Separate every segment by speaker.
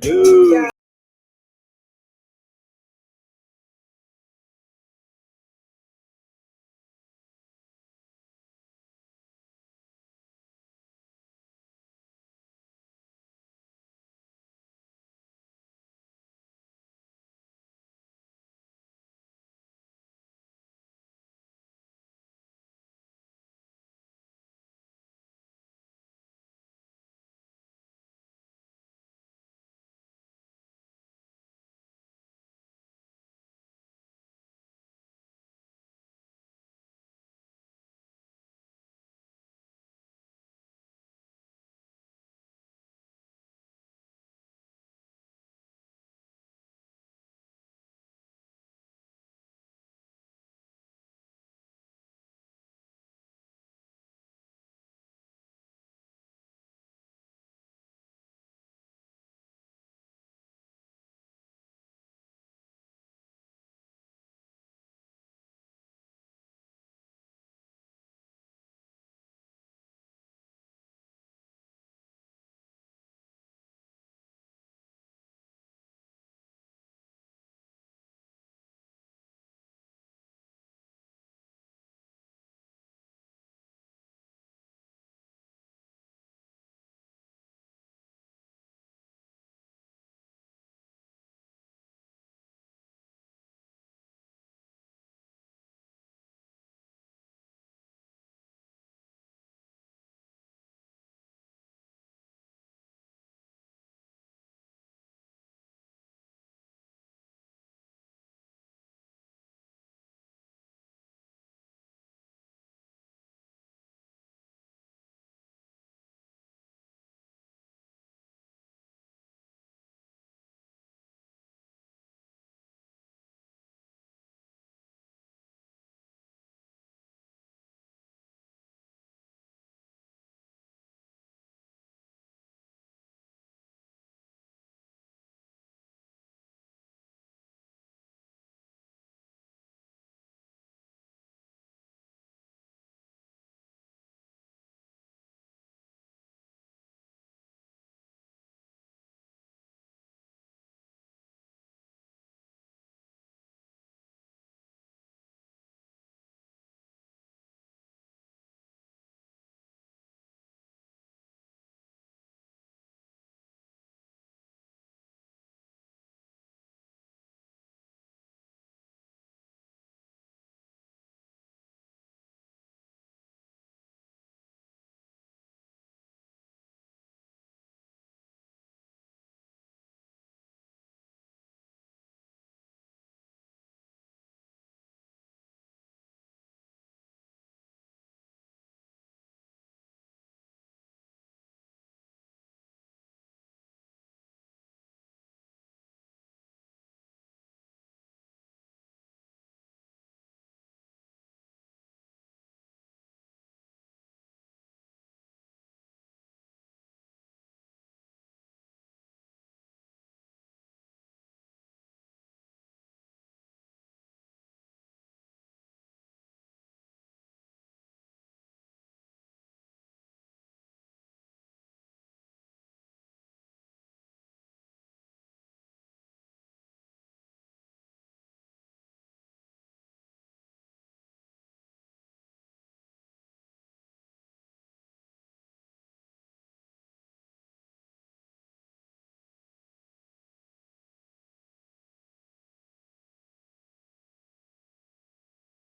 Speaker 1: Dude.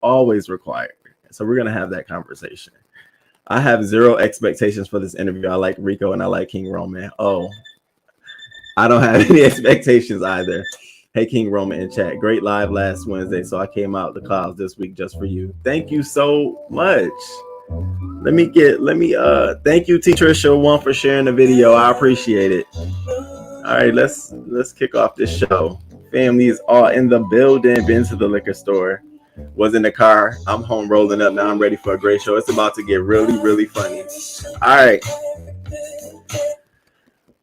Speaker 1: Always required. So we're gonna have that conversation. I have zero expectations for this interview. I like Rico and I like King Roman. Oh, I don't have any expectations either. Hey, King Roman in chat. Great live last Wednesday. So I came out the clouds this week just for you. Thank you so much. Thank you, T Trisha one for sharing the video. I appreciate it. All right, let's kick off this show. Families all in the building. Been to the liquor store. Was in the car. I'm home rolling up now. I'm ready for a great show. It's about to get really, really funny. All right.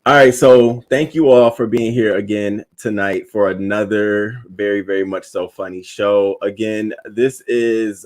Speaker 1: All right, so thank you all for being here again tonight for another very, very much so funny show. Again, this is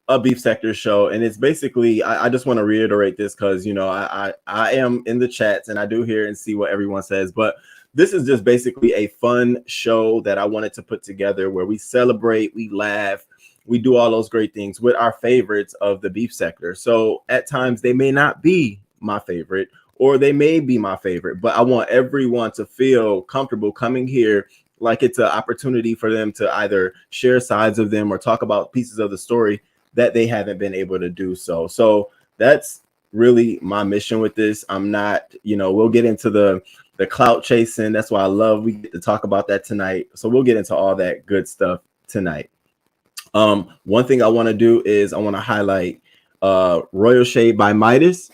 Speaker 1: a beef sector show, and it's basically I just want to reiterate this because you know I am in the chats and I do hear and see what everyone says, but this is just basically a fun show that I wanted to put together where we celebrate, we laugh, we do all those great things with our favorites of the beef sector. So at times they may not be my favorite or they may be my favorite, but I want everyone to feel comfortable coming here like it's an opportunity for them to either share sides of them or talk about pieces of the story that they haven't been able to do so. So that's really my mission with this. I'm not, you know, we'll get into the clout chasing. That's why I love we get to talk about that tonight. So we'll get into all that good stuff tonight. One thing I want to do is I want to highlight Royal Shade by Midas.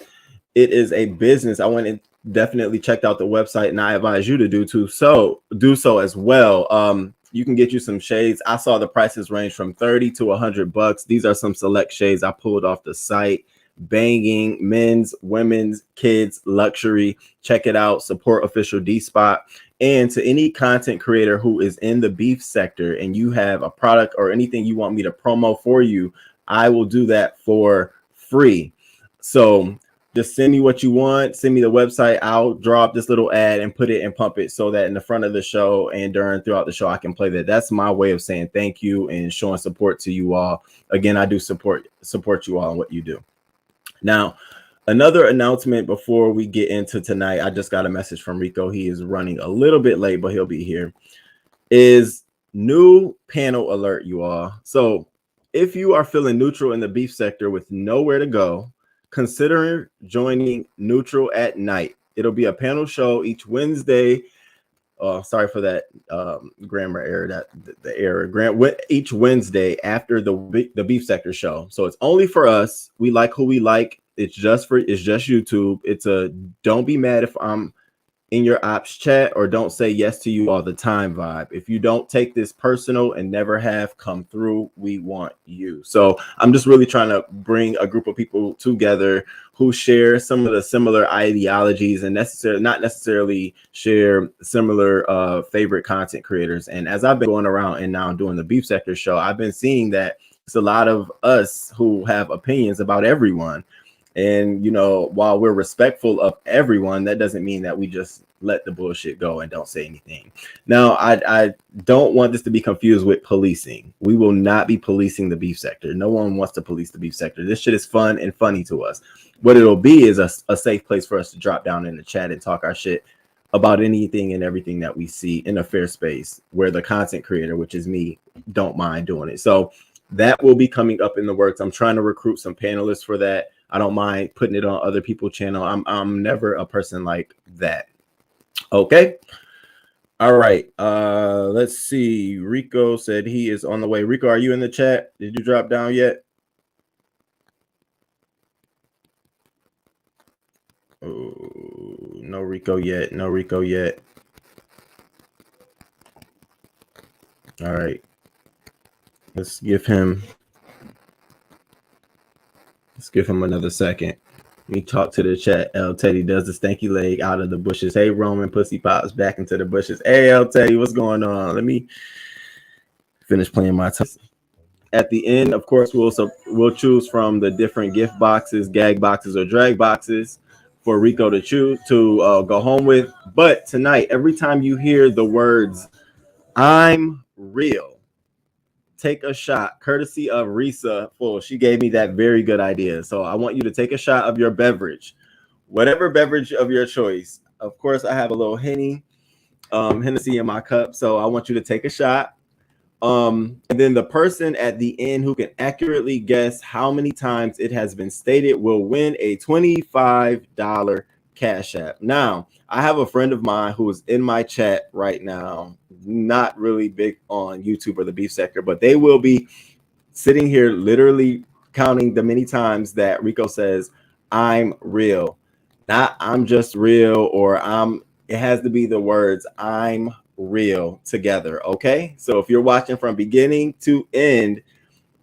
Speaker 1: It is a business. I went and definitely checked out the website, and I advise you to do so as well. You can get you some shades. I saw the prices range from 30 to $100. These are some select shades I pulled off the site. Banging, men's, women's, kids, luxury. Check it out. Support official D Spot. And to any content creator who is in the beef sector and you have a product or anything you want me to promo for you, I will do that for free. So just send me what you want. Send me the website. I'll drop this little ad and put it and pump it so that in the front of the show and throughout the show, I can play that. That's my way of saying thank you and showing support to you all. Again, I do support you all in what you do. Now, another announcement before we get into tonight, I just got a message from Rico. He is running a little bit late, but he'll be here. Is new panel alert, you all. So if you are feeling neutral in the beef sector with nowhere to go, consider joining Neutral at Night. It'll be a panel show each Wednesday. Sorry for that grammar error. Each Wednesday after the beef sector show. So it's only for us. We like who we like. It's just YouTube. It's a don't be mad if I'm in your ops chat or don't say yes to you all the time vibe. If you don't take this personal and never have come through, we want you. So I'm just really trying to bring a group of people together who share some of the similar ideologies and not necessarily share similar favorite content creators. And as I've been going around and now doing the beef sector show, I've been seeing that it's a lot of us who have opinions about everyone. And, you know, while we're respectful of everyone, that doesn't mean that we just let the bullshit go and don't say anything. Now, I don't want this to be confused with policing. We will not be policing the beef sector. No one wants to police the beef sector. This shit is fun and funny to us. What it'll be is a safe place for us to drop down in the chat and talk our shit about anything and everything that we see in a fair space where the content creator, which is me, don't mind doing it. So that will be coming up in the works. I'm trying to recruit some panelists for that. I don't mind putting it on other people's channel. I'm never a person like that. Okay. All right. Let's see. Rico said he is on the way. Rico, are you in the chat? Did you drop down yet? Oh, no Rico yet. No Rico yet. All right. Let's give him another second. Let me talk to the chat. El Teddy does the stanky leg out of the bushes. Hey, Roman Pussy Pops back into the bushes. Hey, El Teddy, what's going on? Let me finish playing my time. At the end, of course, we'll choose from the different gift boxes, gag boxes, or drag boxes for Rico to choose to go home with. But tonight, every time you hear the words "I'm real," take a shot, courtesy of Risa Full. She gave me that very good idea. So I want you to take a shot of your beverage, whatever beverage of your choice. Of course, I have a little Hennessy in my cup. So I want you to take a shot. And then the person at the end who can accurately guess how many times it has been stated will win a $25 Cash App. Now, I have a friend of mine who is in my chat right now, not really big on YouTube or the beef sector, but they will be sitting here literally counting the many times that Rico says, "I'm real." Not "I'm just real" or it has to be the words "I'm real" together. Okay. So if you're watching from beginning to end,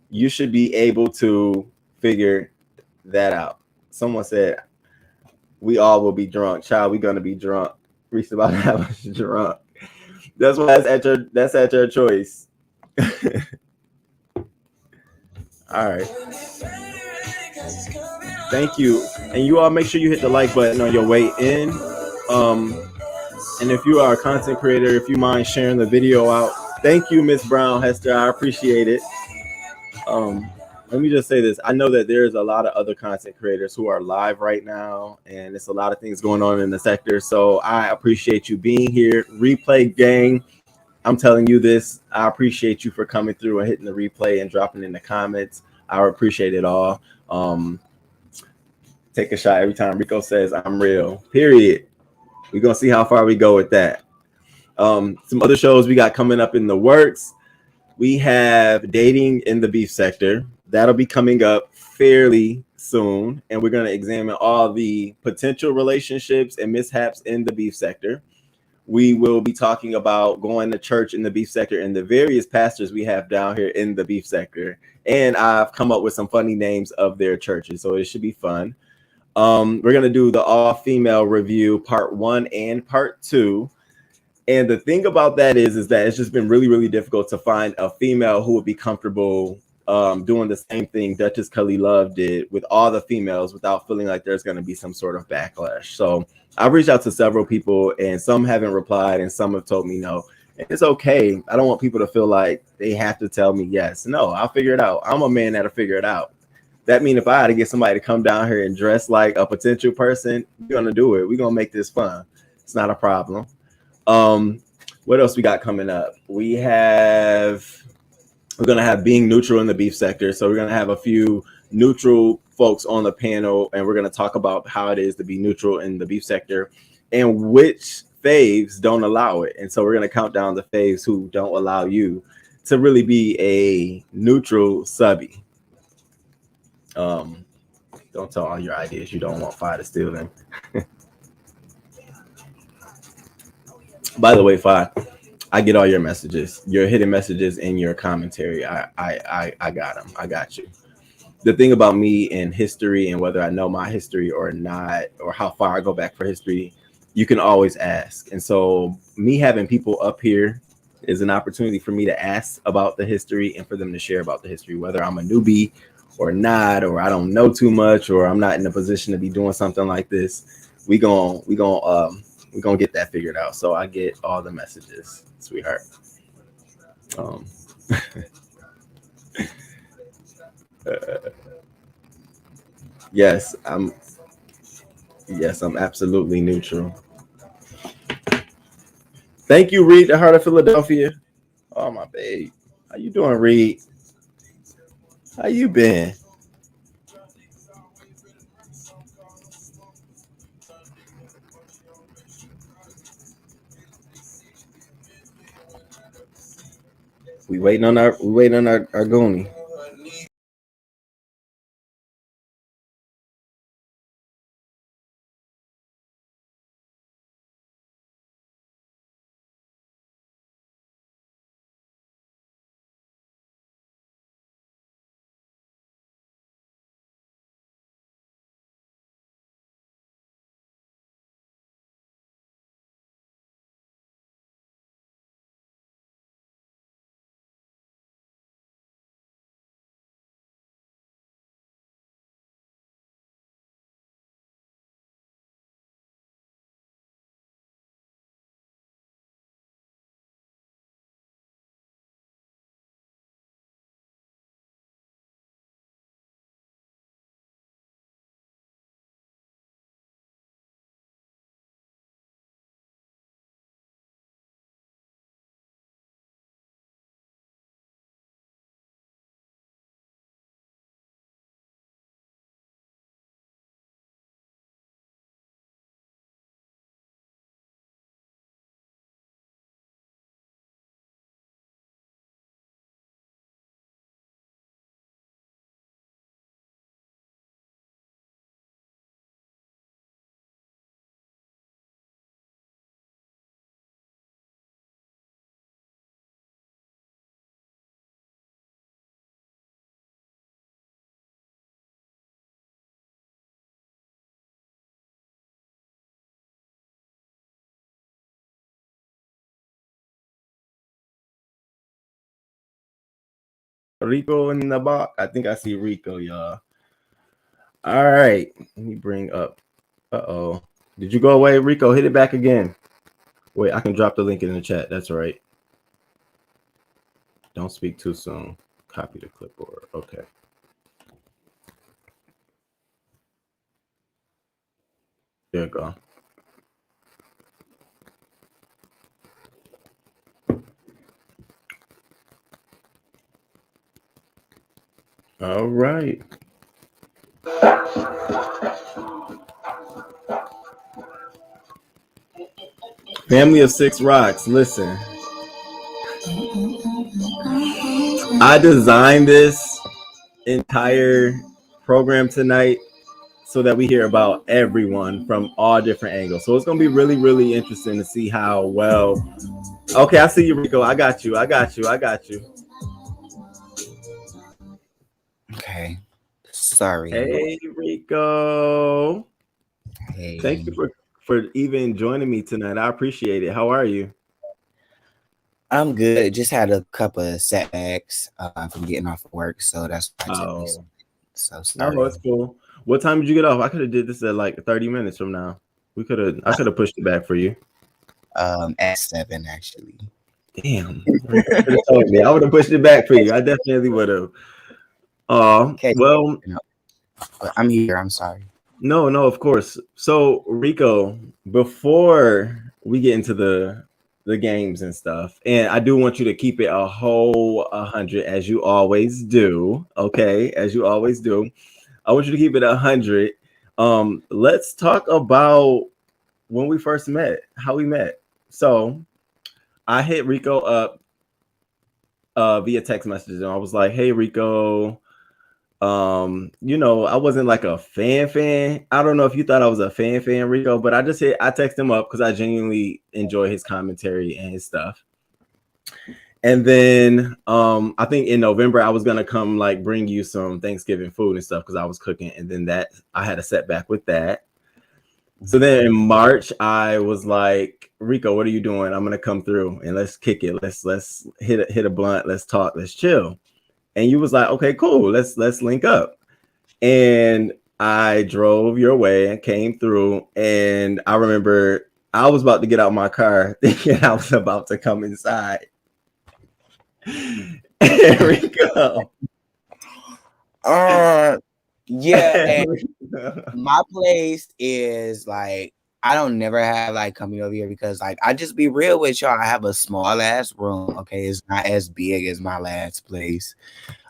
Speaker 1: you should be able to figure that out. Someone said, "We all will be drunk." Child, we're gonna be drunk. Reached about to have us drunk. That's why that's at your choice. All right. Thank you. And you all make sure you hit the like button on your way in. And if you are a content creator, if you mind sharing the video out, thank you, Miss Brown Hester. I appreciate it. Let me just say this. I know that there's a lot of other content creators who are live right now, and it's a lot of things going on in the sector. So I appreciate you being here. Replay gang, I'm telling you this. I appreciate you for coming through and hitting the replay and dropping in the comments. I appreciate it all. Take a shot every time Rico says I'm real. Period. We're gonna see how far we go with that. Some other shows we got coming up in the works. We have dating in the beef sector. That'll be coming up fairly soon, and we're going to examine all the potential relationships and mishaps in the beef sector. We will be talking about going to church in the beef sector and the various pastors we have down here in the beef sector. And I've come up with some funny names of their churches, so it should be fun. We're going to do the all-female review, part 1 and part 2. And the thing about that is that it's just been really, really difficult to find a female who would be comfortable doing the same thing Duchess Cully Love did with all the females without feeling like there's going to be some sort of backlash. So I've reached out to several people, and some haven't replied, and some have told me no. And it's okay. I don't want people to feel like they have to tell me yes. No, I'll figure it out. I'm a man that'll figure it out. That means if I had to get somebody to come down here and dress like a potential person, we're going to do it. We're going to make this fun. It's not a problem. What else we got coming up? We're gonna have being neutral in the beef sector. So we're gonna have a few neutral folks on the panel, and we're gonna talk about how it is to be neutral in the beef sector and which faves don't allow it. And so we're gonna count down the faves who don't allow you to really be a neutral subby. Don't tell all your ideas you don't want Fi to steal them. By the way, Fi, I get all your messages, your hidden messages in your commentary. I got them. I got you. The thing about me and history and whether I know my history or not, or how far I go back for history, you can always ask. And so me having people up here is an opportunity for me to ask about the history and for them to share about the history, whether I'm a newbie or not, or I don't know too much, or I'm not in a position to be doing something like this. We're gonna get that figured out. So I get all the messages, sweetheart. Yes, I'm absolutely neutral. Thank you, Reed, the heart of Philadelphia. Oh, my babe. How you doing, Reed? How you been? We waiting on our Goonie. Rico in the box. I think I see Rico, y'all. All right. Let me bring up. Uh-oh. Did you go away, Rico? Hit it back again. Wait, I can drop the link in the chat. That's right. Don't speak too soon. Copy the clipboard. Okay. There you go. All right. Family of Six Rocks. Listen. I designed this entire program tonight so that we hear about everyone from all different angles. So it's going to be really, really interesting to see how well. Okay, I see you, Rico. I got you.
Speaker 2: Okay. Sorry.
Speaker 1: Hey, Rico.
Speaker 2: Hey.
Speaker 1: Thank you for even joining me tonight. I appreciate it. How are you?
Speaker 2: I'm good. Just had a couple of setbacks from getting off of work, so that's why it took me so sorry.
Speaker 1: No, that's cool. What time did you get off? I could have did this at like 30 minutes from now. I could have pushed it back for you.
Speaker 2: At 7 actually.
Speaker 1: Damn. You could have told me. I would have pushed it back for you. I definitely would have.
Speaker 2: Okay.
Speaker 1: Well,
Speaker 2: I'm here. I'm sorry.
Speaker 1: No, of course. So, Rico, before we get into the games and stuff, and I do want you to keep it a whole 100 as you always do. Okay, as you always do. I want you to keep it 100. Let's talk about when we first met, how we met. So, I hit Rico up via text message, and I was like, "Hey, Rico." I wasn't like a fan. I don't know if you thought I was a fan, Rico, but I texted him up because I genuinely enjoy his commentary and his stuff. And then I think in November I was gonna come like bring you some Thanksgiving food and stuff because I was cooking, and then that I had a setback with that. So then in March I was like, Rico, what are you doing? I'm gonna come through and let's kick it. Let's hit a blunt. Let's talk. Let's chill. And you was like, okay, cool. Let's link up. And I drove your way and came through. And I remember I was about to get out my car thinking I was about to come inside. There we go.
Speaker 2: Yeah. My place is like, I don't never have like coming over here because like I just be real with y'all. I have a small ass room. Okay, it's not as big as my last place.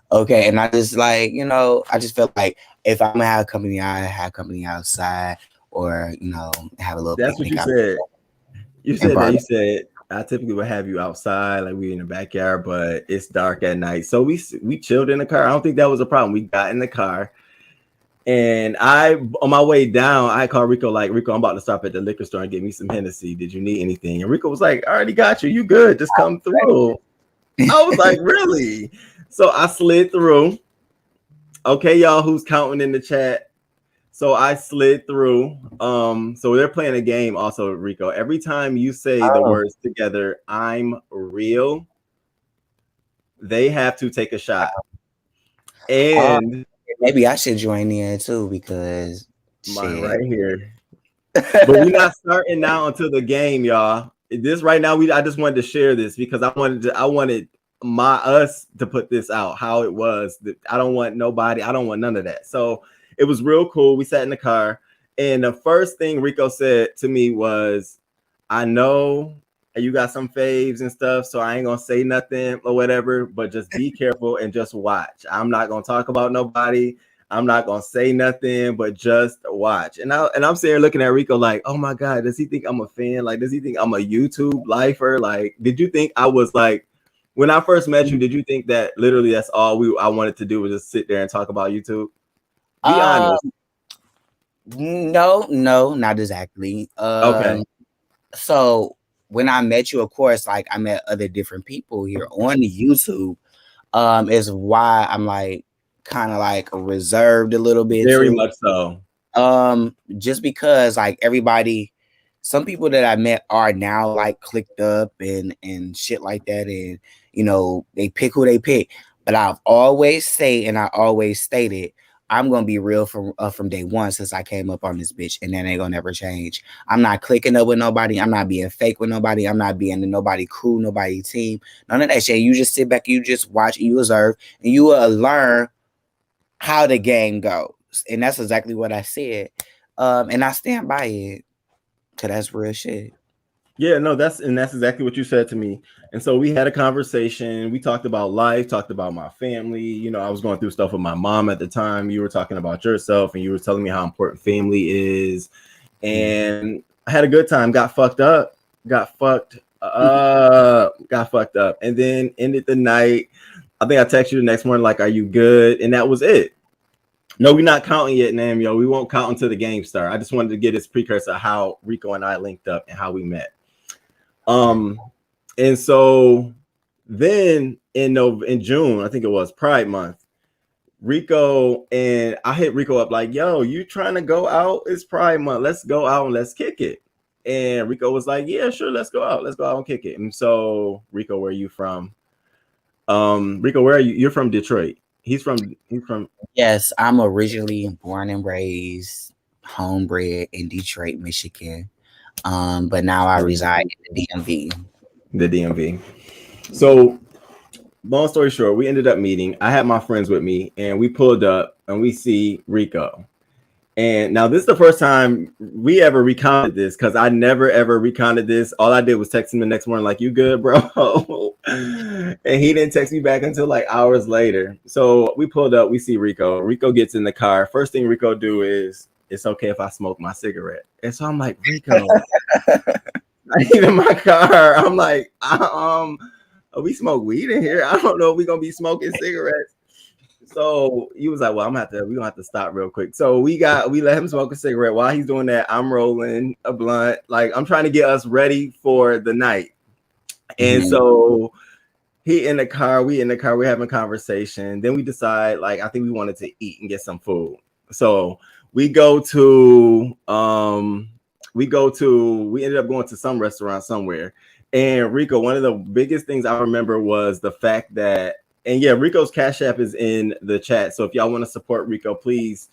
Speaker 2: Okay, and I just like, I just felt like if I'm gonna have company, I have company outside, or have a little.
Speaker 1: That's what you said. You said that. You said I typically would have you outside, like we in the backyard, but it's dark at night. So we chilled in the car. I don't think that was a problem. We got in the car, and on my way down, I called Rico, like, Rico, I'm about to stop at the liquor store and get me some Hennessy. Did you need anything? And Rico was like, I already got you. You good? Just come through. I was like, really? So I slid through. Okay, y'all, who's counting in the chat? So I slid through. So they're playing a game also, Rico. Every time you say the words together, I'm real, they have to take a shot. And
Speaker 2: maybe I should join in too because
Speaker 1: mine right here. But we're not starting now until the game, y'all. This right now, I just wanted to share this because I wanted us to put this out how it was. I don't want nobody. I don't want none of that. So it was real cool. We sat in the car, and the first thing Rico said to me was, I know you got some faves and stuff, so I ain't gonna say nothing or whatever, but just be careful and just watch. I'm not gonna talk about nobody. I'm not gonna say nothing, but just watch. And I'm sitting here looking at Rico like, oh my God, does he think I'm a fan? Like, does he think I'm a YouTube lifer? Like, did you think I was like, when I first met you, did you think that literally that's all I wanted to do was just sit there and talk about YouTube? Be honest.
Speaker 2: No, not exactly.
Speaker 1: Okay.
Speaker 2: So when I met you, of course, like I met other different people here on the YouTube. Is why I'm like kind of like reserved a little bit.
Speaker 1: Very much so.
Speaker 2: Just because like everybody, some people that I met are now like clicked up and shit like that, and they pick who they pick. But But I've always say, and I always stated, I'm gonna be real from day one since I came up on this bitch, and that ain't gonna never change. I'm not clicking up with nobody. I'm not being fake with nobody. I'm not being in nobody crew, nobody team. None of that shit. You just sit back, you just watch, and you observe, and you will learn how the game goes. And that's exactly what I said. And I stand by it, cause that's real shit.
Speaker 1: Yeah, no, that's exactly what you said to me. And so we had a conversation. We talked about life, talked about my family. You know, I was going through stuff with my mom at the time. You were talking about yourself, and you were telling me how important family is. And I had a good time. Got fucked up. Got fucked up. And then ended the night. I think I texted you the next morning, like, "Are you good?" And that was it. No, we're not counting yet, Nam, yo. We won't count until the game start. I just wanted to get this precursor of how Rico and I linked up and how we met. And so then in June, I think it was Pride Month, Rico and I hit Rico up like, "Yo, you trying to go out? It's Pride Month. Let's go out and let's kick it." And Rico was like, "Yeah, sure, let's go out. Let's go out and kick it." And so, Rico, where are you from? Rico, where are you? You're from Detroit. He's from.
Speaker 2: Yes, I'm originally born and raised, homebred in Detroit, Michigan. But now I reside in the DMV.
Speaker 1: The DMV. So, long story short, we ended up meeting. I had my friends with me, and we pulled up, and we see Rico. And now this is the first time we ever recounted this, because I never ever recounted this. All I did was text him the next morning, like, "You good, bro?" And he didn't text me back until like hours later. So we pulled up, we see Rico. Rico gets in the car. First thing Rico do is, "It's okay if I smoke my cigarette." And so I'm like, "Rico, I need in my car." I'm like, "We smoke weed in here. I don't know if we're gonna be smoking cigarettes." So he was like, "Well, we're gonna have to stop real quick." So we let him smoke a cigarette. While he's doing that, I'm rolling a blunt. Like, I'm trying to get us ready for the night. And so he in the car, we we're having a conversation. Then we decide, like, I think we wanted to eat and get some food. So we ended up going to some restaurant somewhere. And Rico, one of the biggest things I remember was the fact that, and yeah, Rico's Cash App is in the chat. So if y'all want to support Rico, please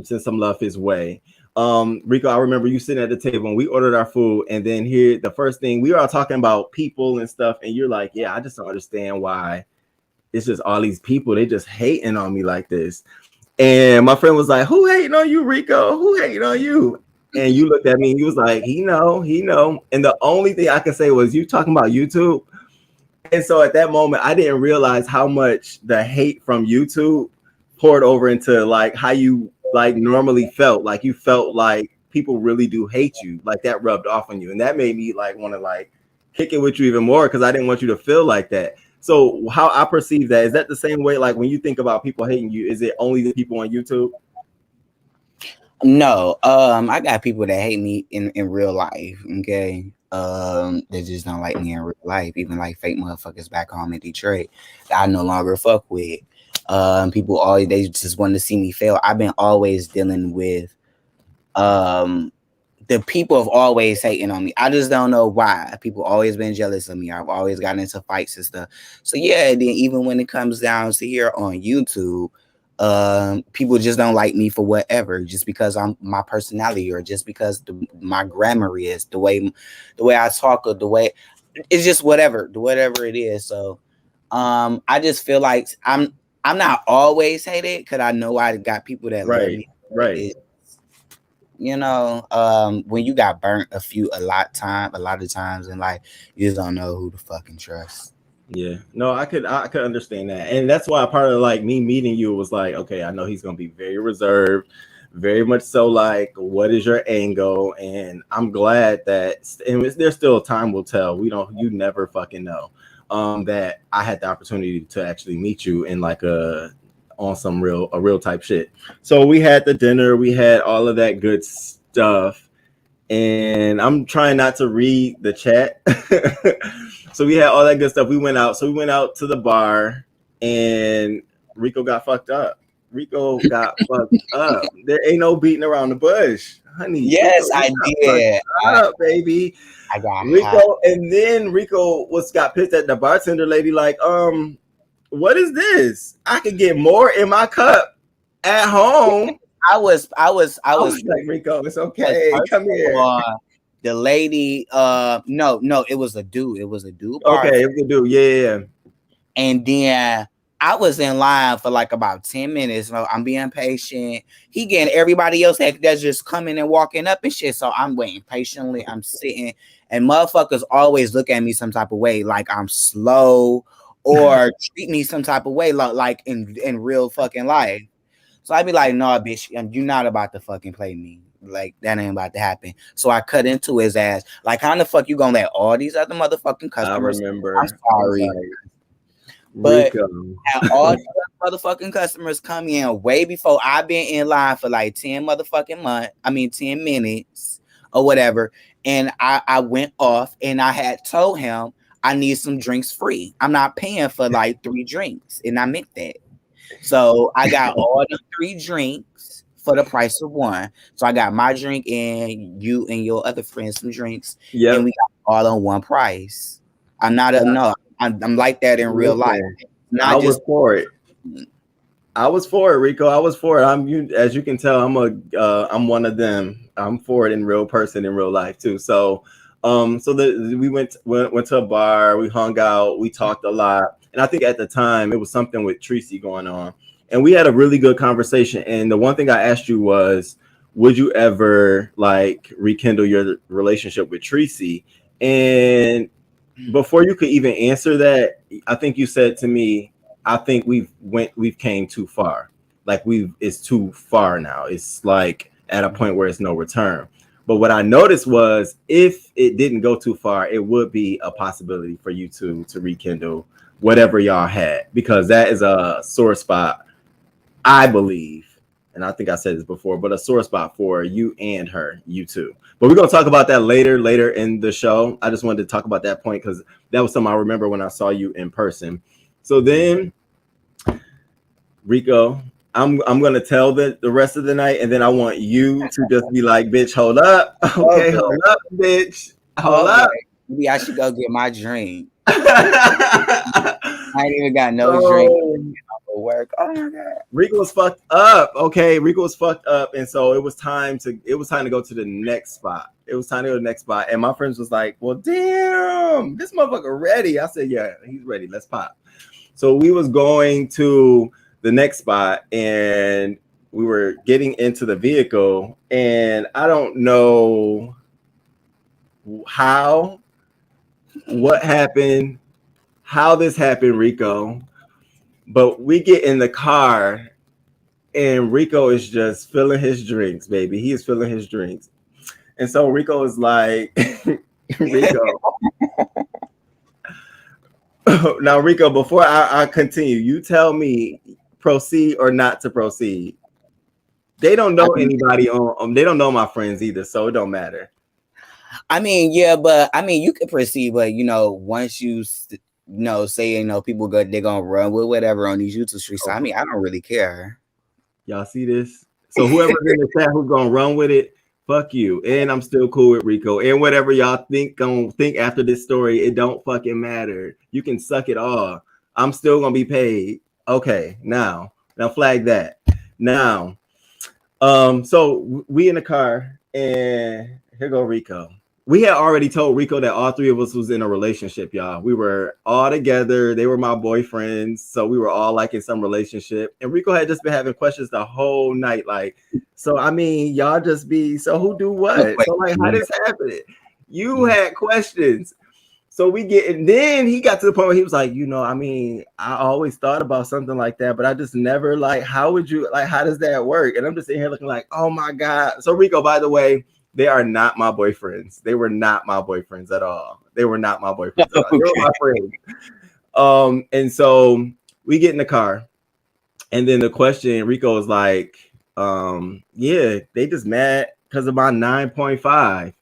Speaker 1: send some love his way. Rico, I remember you sitting at the table and we ordered our food. And then here, the first thing, we were all talking about people and stuff. And you're like, "Yeah, I just don't understand why it's just all these people. They just hating on me like this." And my friend was like, "Who hating on you, Rico? Who hating on you?" And you looked at me and you was like, he know. And the only thing I could say was, "You talking about YouTube?" And so at that moment, I didn't realize how much the hate from YouTube poured over into like how you like normally felt. Like you felt like people really do hate you. Like that rubbed off on you. And that made me like want to like kick it with you even more, because I didn't want you to feel like that. So how I perceive that, is that the same way? Like when you think about people hating you, is it only the people on YouTube?
Speaker 2: No, I got people that hate me in real life. Okay. They just don't like me in real life. Even like fake motherfuckers back home in Detroit that I no longer fuck with. People always, they just want to see me fail. I've been always dealing with the people have always hating on me. I just don't know why. People always been jealous of me. I've always gotten into fights and stuff. So yeah, then even when it comes down to here on YouTube, people just don't like me for whatever, just because I'm my personality, or just because my grammar is the way I talk, or the way it's just whatever it is. So I just feel like I'm not always hated, because I know I got people that love me.
Speaker 1: Right.
Speaker 2: You know, when you got burnt a lot of times in life, you just don't know who to fucking trust.
Speaker 1: Yeah, no, I could understand that. And that's why part of like me meeting you was like, okay, I know he's gonna be very reserved, very much so like, what is your angle? And I'm glad that, and there's still time will tell. You never fucking know. That I had the opportunity to actually meet you in like on some real type shit. So we had the dinner, we had all of that good stuff, and I'm trying not to read the chat. So we had all that good stuff. We went out. So we went out to the bar, and Rico got fucked up. There ain't no beating around the bush, honey.
Speaker 2: Yes, I did.
Speaker 1: Up, baby.
Speaker 2: I got
Speaker 1: Rico, hot. And then Rico got pissed at the bartender lady, like, what is this? I could get more in my cup at home.
Speaker 2: I was
Speaker 1: like, Rico, it's okay. Come here.
Speaker 2: The lady, no, it was a dude. It was a dude.
Speaker 1: Okay, it was a dude. Yeah.
Speaker 2: And then I was in line for like about 10 minutes. So I'm being patient. He getting everybody else that's just coming and walking up and shit. So I'm waiting patiently. I'm sitting, and motherfuckers always look at me some type of way, like I'm slow, or treat me some type of way, like in real fucking life. So I'd be like, no, bitch, you're not about to fucking play me. Like, that ain't about to happen. So I cut into his ass. Like, how the fuck you gonna let all these other motherfucking customers?
Speaker 1: I remember.
Speaker 2: I'm sorry. But all the motherfucking customers come in way before I've been in line for like 10 minutes or whatever. And I went off and I had told him I need some drinks free. I'm not paying for like 3 drinks. And I meant that. So I got all the 3 drinks for the price of 1. So I got my drink and you and your other friends some drinks.
Speaker 1: Yeah.
Speaker 2: And we got all on one price. I'm not I'm like that in real life.
Speaker 1: I was for it. I was for it, Rico. I was for it. As you can tell, I'm one of them. I'm for it in real person in real life too. So we went to a bar, we hung out, we talked a lot. And I think at the time it was something with Tracy going on. And we had a really good conversation. And the one thing I asked you was, would you ever like rekindle your relationship with Tracy? And before you could even answer that, I think you said to me, I think we've came too far. Like it's too far now. It's like at a point where it's no return. But what I noticed was if it didn't go too far, it would be a possibility for you to rekindle whatever y'all had, because that is a sore spot, I believe. And I think I said this before, but a sore spot for you and her, you two. But we're going to talk about that later in the show. I just wanted to talk about that point because that was something I remember when I saw you in person. So then, Rico, I'm going to tell the rest of the night, and then I want you to just be like, bitch, hold up. Okay, hold up, bitch. Hold up.
Speaker 2: Maybe I should go get my drink. I ain't even got no drink. Work. Oh my god.
Speaker 1: Rico was fucked up. Okay, Rico was fucked up, and so it was time to go to the next spot. And my friends was like, "Well, damn, this motherfucker ready." I said, "Yeah, he's ready. Let's pop." So we was going to the next spot, and we were getting into the vehicle, and I don't know what happened, how this happened, Rico. But we get in the car and Rico is just filling his drinks, baby. He is filling his drinks. And so Rico is like, Rico. Now, Rico, before I continue, you tell me proceed or not to proceed. They don't know anybody they don't know my friends either, so it don't matter.
Speaker 2: I mean, yeah, but I mean, you can proceed, but once you say people they're gonna run with whatever on these YouTube streets. I mean, I don't really care.
Speaker 1: Y'all see this? So whoever's in the chat who's gonna run with it, fuck you. And I'm still cool with Rico. And whatever y'all think after this story, it don't fucking matter. You can suck it all. I'm still gonna be paid. Okay, now flag that. Now, so we in the car, and here go Rico. We had already told Rico that all 3 of us was in a relationship, y'all. We were all together. They were my boyfriends. So we were all like in some relationship. And Rico had just been having questions the whole night. Like, so, I mean, y'all just be, so who do what? So like, how this happened? You had questions. So and then he got to the point where he was like, I mean, I always thought about something like that, but I just never how would you, how does that work? And I'm just sitting here looking like, oh my God. So Rico, by the way, they are not my boyfriends. They were not my boyfriends at all. They were not my boyfriends at all. They were my friends. And so we get in the car, and then the question, Rico was like, yeah, they just mad because of my 9.5.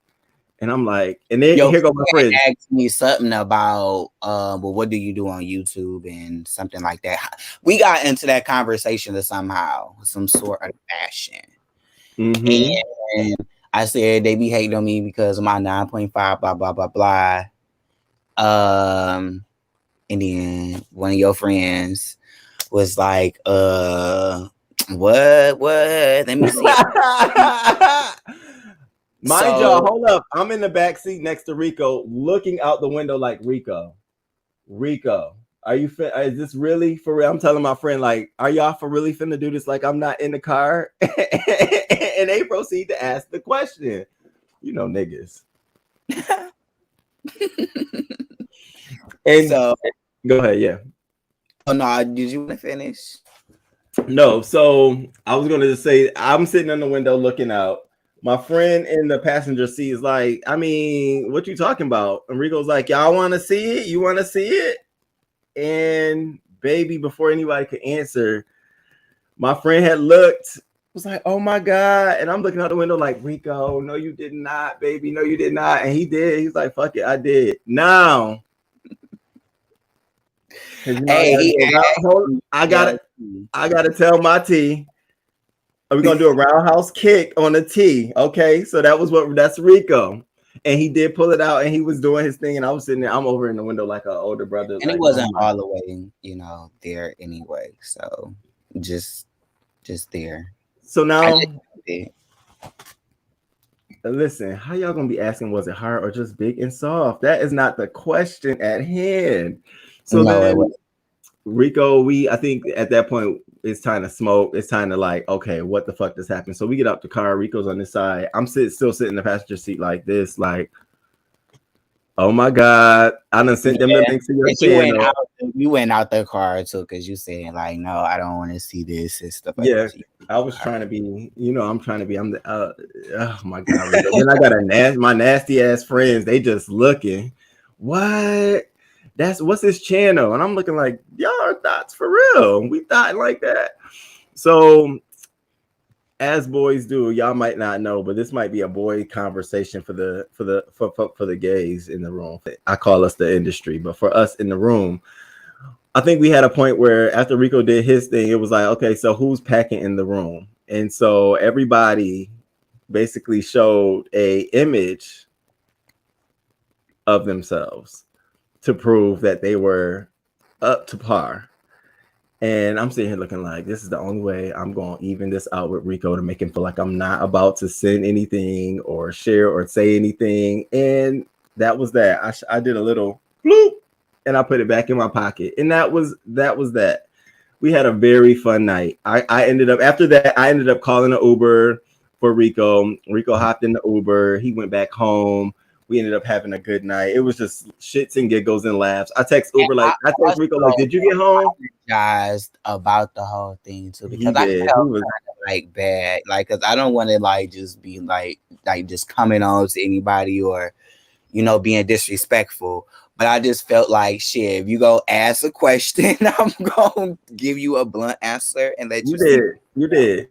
Speaker 1: And I'm like, and then here go my friend.
Speaker 2: Asked me something about, well, what do you do on YouTube and something like that. We got into that conversation somehow, some sort of fashion. And I said they be hating on me because of my 9.5, blah, blah, blah, blah. and then one of your friends was like, what? Let me see.
Speaker 1: Mind y'all, hold up. I'm in the back seat next to Rico, looking out the window like Rico, are you is this really for real? I'm telling my friend, like, are y'all for really finna do this? Like, I'm not in the car. And they proceed to ask the question. You know, niggas. And so go ahead, yeah.
Speaker 2: Oh no, did you want to finish?
Speaker 1: No, so I was gonna just say I'm sitting in the window looking out. My friend in the passenger seat is like, I mean, what you talking about? And Rico's like, y'all want to see it? You want to see it? And baby, before anybody could answer, my friend had looked, was like, oh my God. And I'm looking out the window like, Rico, no, you did not, baby. No, you did not. And he did. He's like, fuck it, I did. Now, you know, I gotta tell my T. Are we gonna do a roundhouse kick on the T? Okay, so that's Rico. And he did pull it out and he was doing his thing, and I was sitting there, I'm over in the window like an older brother.
Speaker 2: And like, it wasn't all the way, you know, there anyway. So just there.
Speaker 1: So now listen, how y'all gonna be asking, was it hard or just big and soft? That is not the question at hand. So no, then Rico, I think at that point it's time to smoke. It's time to like, okay, what the fuck just happened? So we get out the car. Rico's on this side. I'm still sitting in the passenger seat like this, like, oh my God, I done sent them the links to your channel.
Speaker 2: You went out the car too, because you saying like, no, I don't want to see this and stuff.
Speaker 1: Yeah, like I was trying to be, you know, I'm the oh my God. Then I got my nasty ass friends. They just looking. What? What's his channel? And I'm looking like, y'all are thoughts for real. We thought like that. So as boys do, y'all might not know, but this might be a boy conversation for the gays in the room. I call us the industry, but for us in the room, I think we had a point where after Rico did his thing, it was like, okay, so who's packing in the room? And so everybody basically showed a image of themselves to prove that they were up to par. And I'm sitting here looking like, this is the only way I'm going to even this out with Rico to make him feel like I'm not about to send anything or share or say anything. And that was that. I did a little bloop and I put it back in my pocket. And that was that. We had a very fun night. I ended up calling an Uber for Rico. Rico hopped in the Uber. He went back home. We ended up having a good night. It was just shits and giggles and laughs. I text Uber I text Rico like, did you get home?
Speaker 2: Apologized about the whole thing too, because I felt kind of like bad, like, because I don't want to like just be like just coming on to anybody or, you know, being disrespectful. But I just felt like, shit, if you go ask a question, I'm gonna give you a blunt answer and let you.
Speaker 1: You did.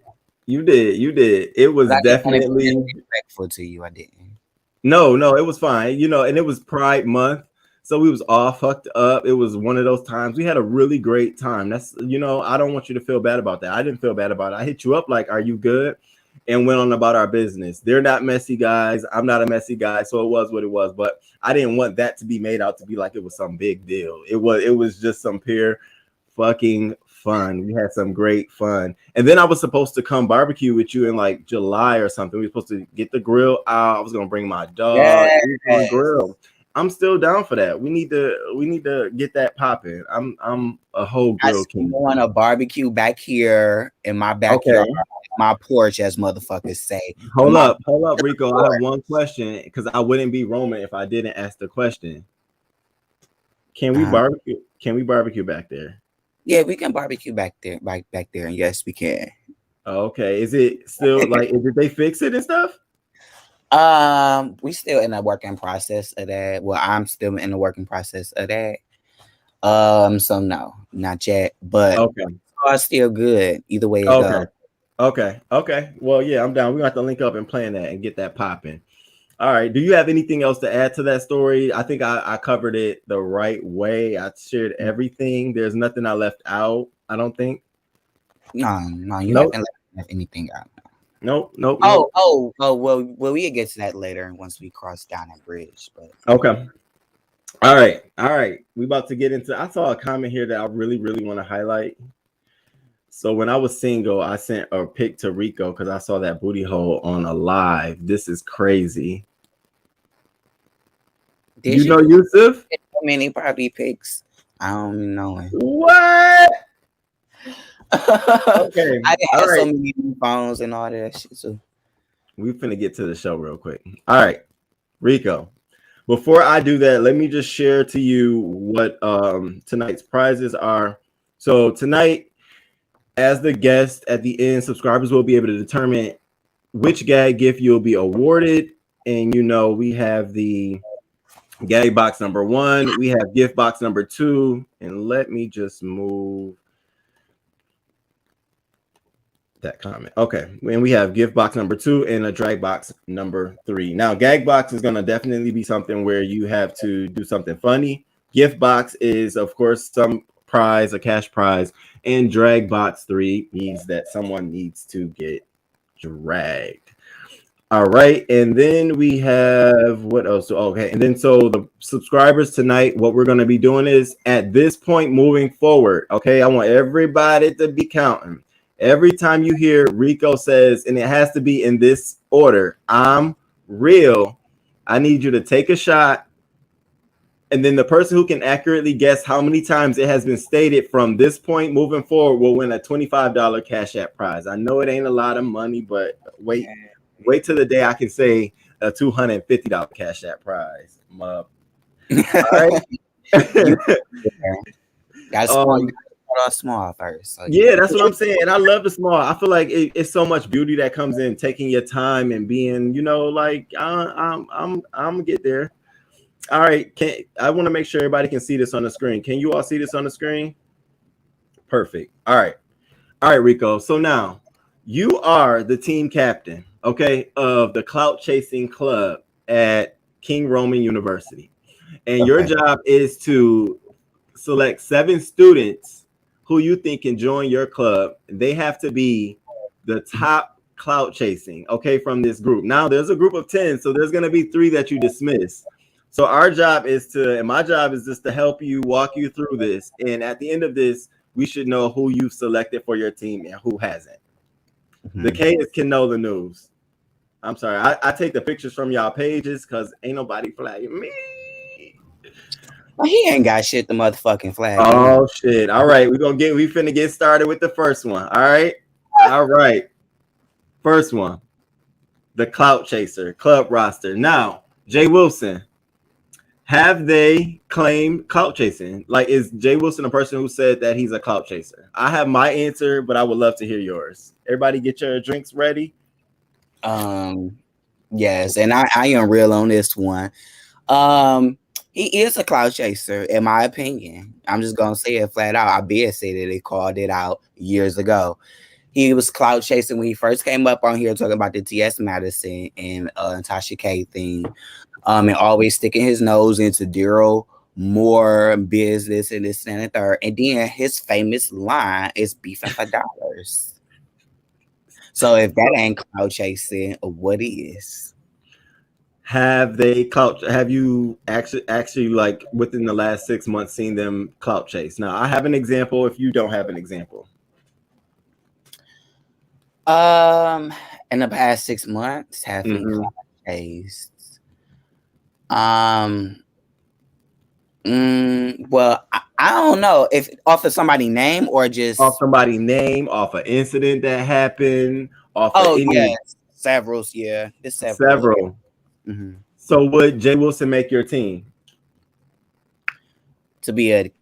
Speaker 1: It was definitely
Speaker 2: disrespectful to you. I didn't.
Speaker 1: No, it was fine, you know, and it was Pride Month, so we was all fucked up. It was one of those times. We had a really great time. That's, you know, I don't want you to feel bad about that. I didn't feel bad about it. I hit you up like, are you good? And went on about our business. They're not messy guys. I'm not a messy guy, so it was what it was. But I didn't want that to be made out to be like it was some big deal. It was just some pure fucking fun. We had some great fun. And then I was supposed to come barbecue with you in like July or something. We were supposed to get the grill out. I was gonna bring my dog.
Speaker 2: Yes.
Speaker 1: On grill. I'm still down for that. We need to get that popping. I'm a whole grill king.
Speaker 2: I want a barbecue back here in my backyard, my porch, as motherfuckers say.
Speaker 1: Hold up, Rico. I have one question because I wouldn't be Roman if I didn't ask the question. Can we barbecue? Can we barbecue back there?
Speaker 2: Yeah, we can barbecue back there, back there, and yes, we can.
Speaker 1: Okay. Is it still like? Did they fix it and stuff?
Speaker 2: We still in the working process of that. Well, I'm still in the working process of that. So no, not yet. But
Speaker 1: okay,
Speaker 2: it's still good. Either way it
Speaker 1: goes. Okay. Well, yeah, I'm down. We have to link up and plan that and get that popping. All right. Do you have anything else to add to that story? I think I covered it the right way. I shared everything. There's nothing I left out, I don't think.
Speaker 2: No, you haven't left anything out.
Speaker 1: Nope.
Speaker 2: Oh, well, we'll get to that later once we cross down that bridge. But
Speaker 1: okay. All right. All right, we about to get into. I saw a comment here that I really, really want to highlight. So when I was single, I sent a pic to Rico because I saw that booty hole on a live. This is crazy.
Speaker 2: Did
Speaker 1: you know
Speaker 2: do
Speaker 1: Yusuf?
Speaker 2: so many property pics? I don't know it.
Speaker 1: What?
Speaker 2: Okay. I
Speaker 1: All
Speaker 2: had
Speaker 1: right.
Speaker 2: so many phones and all that shit too.
Speaker 1: We finna get to the show real quick. All right, Rico. Before I do that, let me just share to you what tonight's prizes are. So tonight, as the guest at the end, subscribers will be able to determine which gag gift you'll be awarded. And you know, we have the gag box number 1, we have gift box number 2, and let me just move that comment. Okay, and we have gift box number 2 and a drag box number 3. Now, gag box is going to definitely be something where you have to do something funny. Gift box is, of course, some prize, a cash prize, and drag box 3 means that someone needs to get dragged. All right, and then we have what else? Okay, and then so the subscribers tonight, what we're going to be doing is at this point moving forward. Okay, I want everybody to be counting. Every time you hear Rico says, and it has to be in this order, I'm real, I need you to take a shot. And then the person who can accurately guess how many times it has been stated from this point moving forward will win a $25 Cash App prize. I know it ain't a lot of money, but wait till the day I can say a $250 Cash App prize. All right.
Speaker 2: That's small first. So
Speaker 1: yeah, that's what I'm saying. And I love the small. I feel like it's so much beauty that comes in taking your time and being, you know, like I'm gonna get there. All right. I want to make sure everybody can see this on the screen. Can you all see this on the screen? Perfect. All right, Rico. So now you are the team captain, okay, of the Clout Chasing Club at King Roman University. And your job is to select 7 students who you think can join your club. They have to be the top clout chasing, okay, from this group. Now there's a group of 10, so there's going to be 3 that you dismiss. So our job is to, and my job is just to help you, walk you through this. And at the end of this, we should know who you've selected for your team and who hasn't. The K's can know the news. I'm sorry, I take the pictures from y'all pages because ain't nobody flagging me.
Speaker 2: Well, he ain't got shit the motherfucking flag.
Speaker 1: Oh shit. All right, we finna get started with the first one. All right. First one. The Clout Chaser club roster. Now, Jay Wilson, have they claimed clout chasing? Like, is Jay Wilson a person who said that he's a clout chaser? I have my answer, but I would love to hear yours. Everybody get your drinks ready.
Speaker 2: Yes, and I am real on this one. He is a clout chaser, in my opinion. I'm just gonna say it flat out. I bet said it. They called it out years ago. He was clout chasing when he first came up on here talking about the T.S. Madison and Tasha K thing. And always sticking his nose into Daryl Moore business and this and the third. And then his famous line is beefing for dollars. So if that ain't clout chasing, what is?
Speaker 1: Have you actually like within the last 6 months seen them clout chase? Now I have an example if you don't have an example.
Speaker 2: In the past 6 months, have he clout chased? Well, I don't know if off of somebody's name or just
Speaker 1: off somebody's name, off an incident that happened, off of any...
Speaker 2: yes, several. Yeah, it's
Speaker 1: several. So would Jay Wilson make your team
Speaker 2: to be a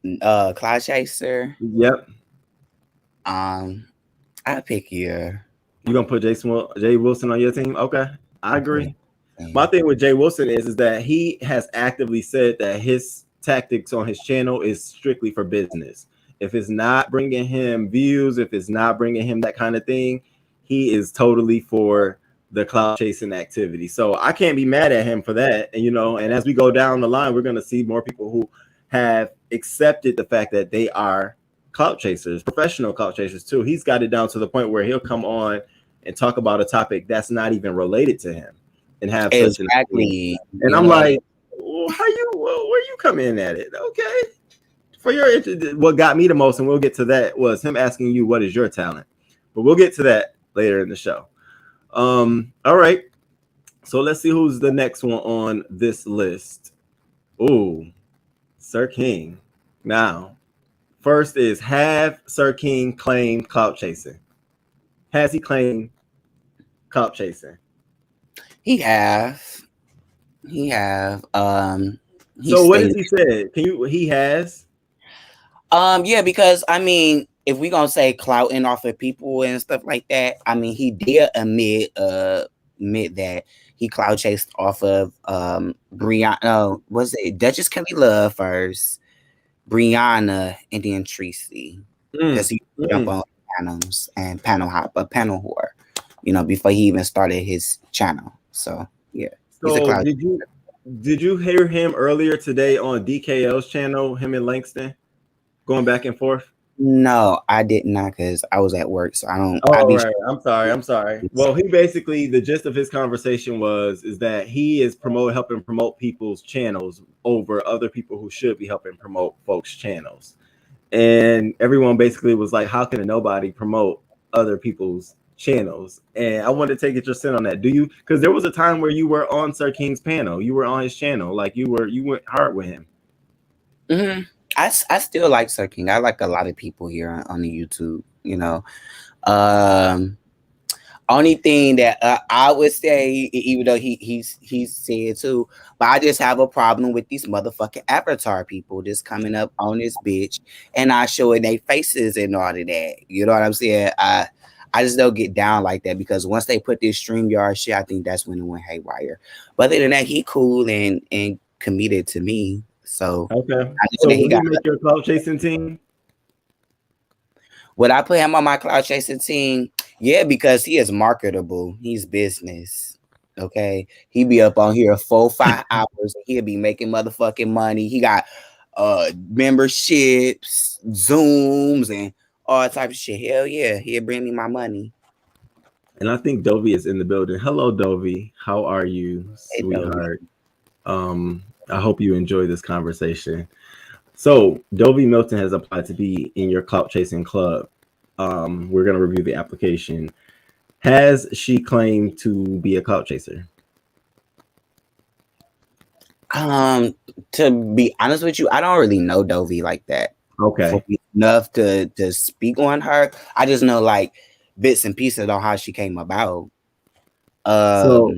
Speaker 2: clout chaser?
Speaker 1: Yep.
Speaker 2: I pick you.
Speaker 1: You gonna put Jay Wilson on your team? Okay, I agree. My thing with Jay Wilson is that he has actively said that his tactics on his channel is strictly for business. If it's not bringing him views, if it's not bringing him that kind of thing, he is totally for the clout chasing activity. So I can't be mad at him for that. And, you know, and as we go down the line, we're going to see more people who have accepted the fact that they are clout chasers, professional clout chasers too. He's got it down to the point where he'll come on and talk about a topic that's not even related to him and have
Speaker 2: exactly.
Speaker 1: And I'm like, well, how you well, where you come in at it? Okay. For your interest, what got me the most, and we'll get to that, was him asking you what is your talent. But we'll get to that later in the show. All right. So let's see who's the next one on this list. Ooh, Sir King. Now, first is, have Sir King claimed clout chasing? Has he claimed clout chasing?
Speaker 2: He have.
Speaker 1: So what has he said? He has?
Speaker 2: Yeah, because I mean, if we gonna say clouting off of people and stuff like that, I mean, he did admit that he clout chased off of Brianna. Was it Duchess Kelly Love first, Brianna, and then Tracy, because he jumped on panels and panel whore, before he even started his channel. So yeah.
Speaker 1: So did you hear him earlier today on DKL's channel, him and Langston going back and forth?
Speaker 2: No, I did not, because I was at work, so I don't.
Speaker 1: Oh, right. I'm sorry. Well, he basically, the gist of his conversation is that he is helping promote people's channels over other people who should be helping promote folks' channels. And everyone basically was like, how can nobody promote other people's channels? And I wanted to take your sent on that. Do you? Because there was a time where you were on Sir King's panel, you were on his channel, like you went hard with him.
Speaker 2: Mm-hmm. I still like Sir King. I like a lot of people here on the YouTube. Only thing that I would say, even though he's said too, but I just have a problem with these motherfucking avatar people just coming up on this bitch and not showing their faces and all of that. You know what I'm saying? I just don't get down like that, because once they put this StreamYard shit, I think that's when it went haywire. But other than that, he cool and committed to me. So
Speaker 1: okay. So he got make your clout chasing team?
Speaker 2: Would I put him on my clout chasing team? Yeah, because he is marketable. He's business. Okay. He be up on here 4-5 hours. He'll be making motherfucking money. He got memberships, Zooms, and all type of shit. Hell yeah. He'll bring me my money.
Speaker 1: And I think Dovey is in the building. Hello, Dovey. How are you, sweetheart? I hope you enjoy this conversation. So Dovey Milton has applied to be in your clout chasing club. We're going to review the application. Has she claimed to be a clout chaser?
Speaker 2: To be honest with you, I don't really know Dovey like that.
Speaker 1: Okay.
Speaker 2: Enough to speak on her. I just know like bits and pieces on how she came about.
Speaker 1: So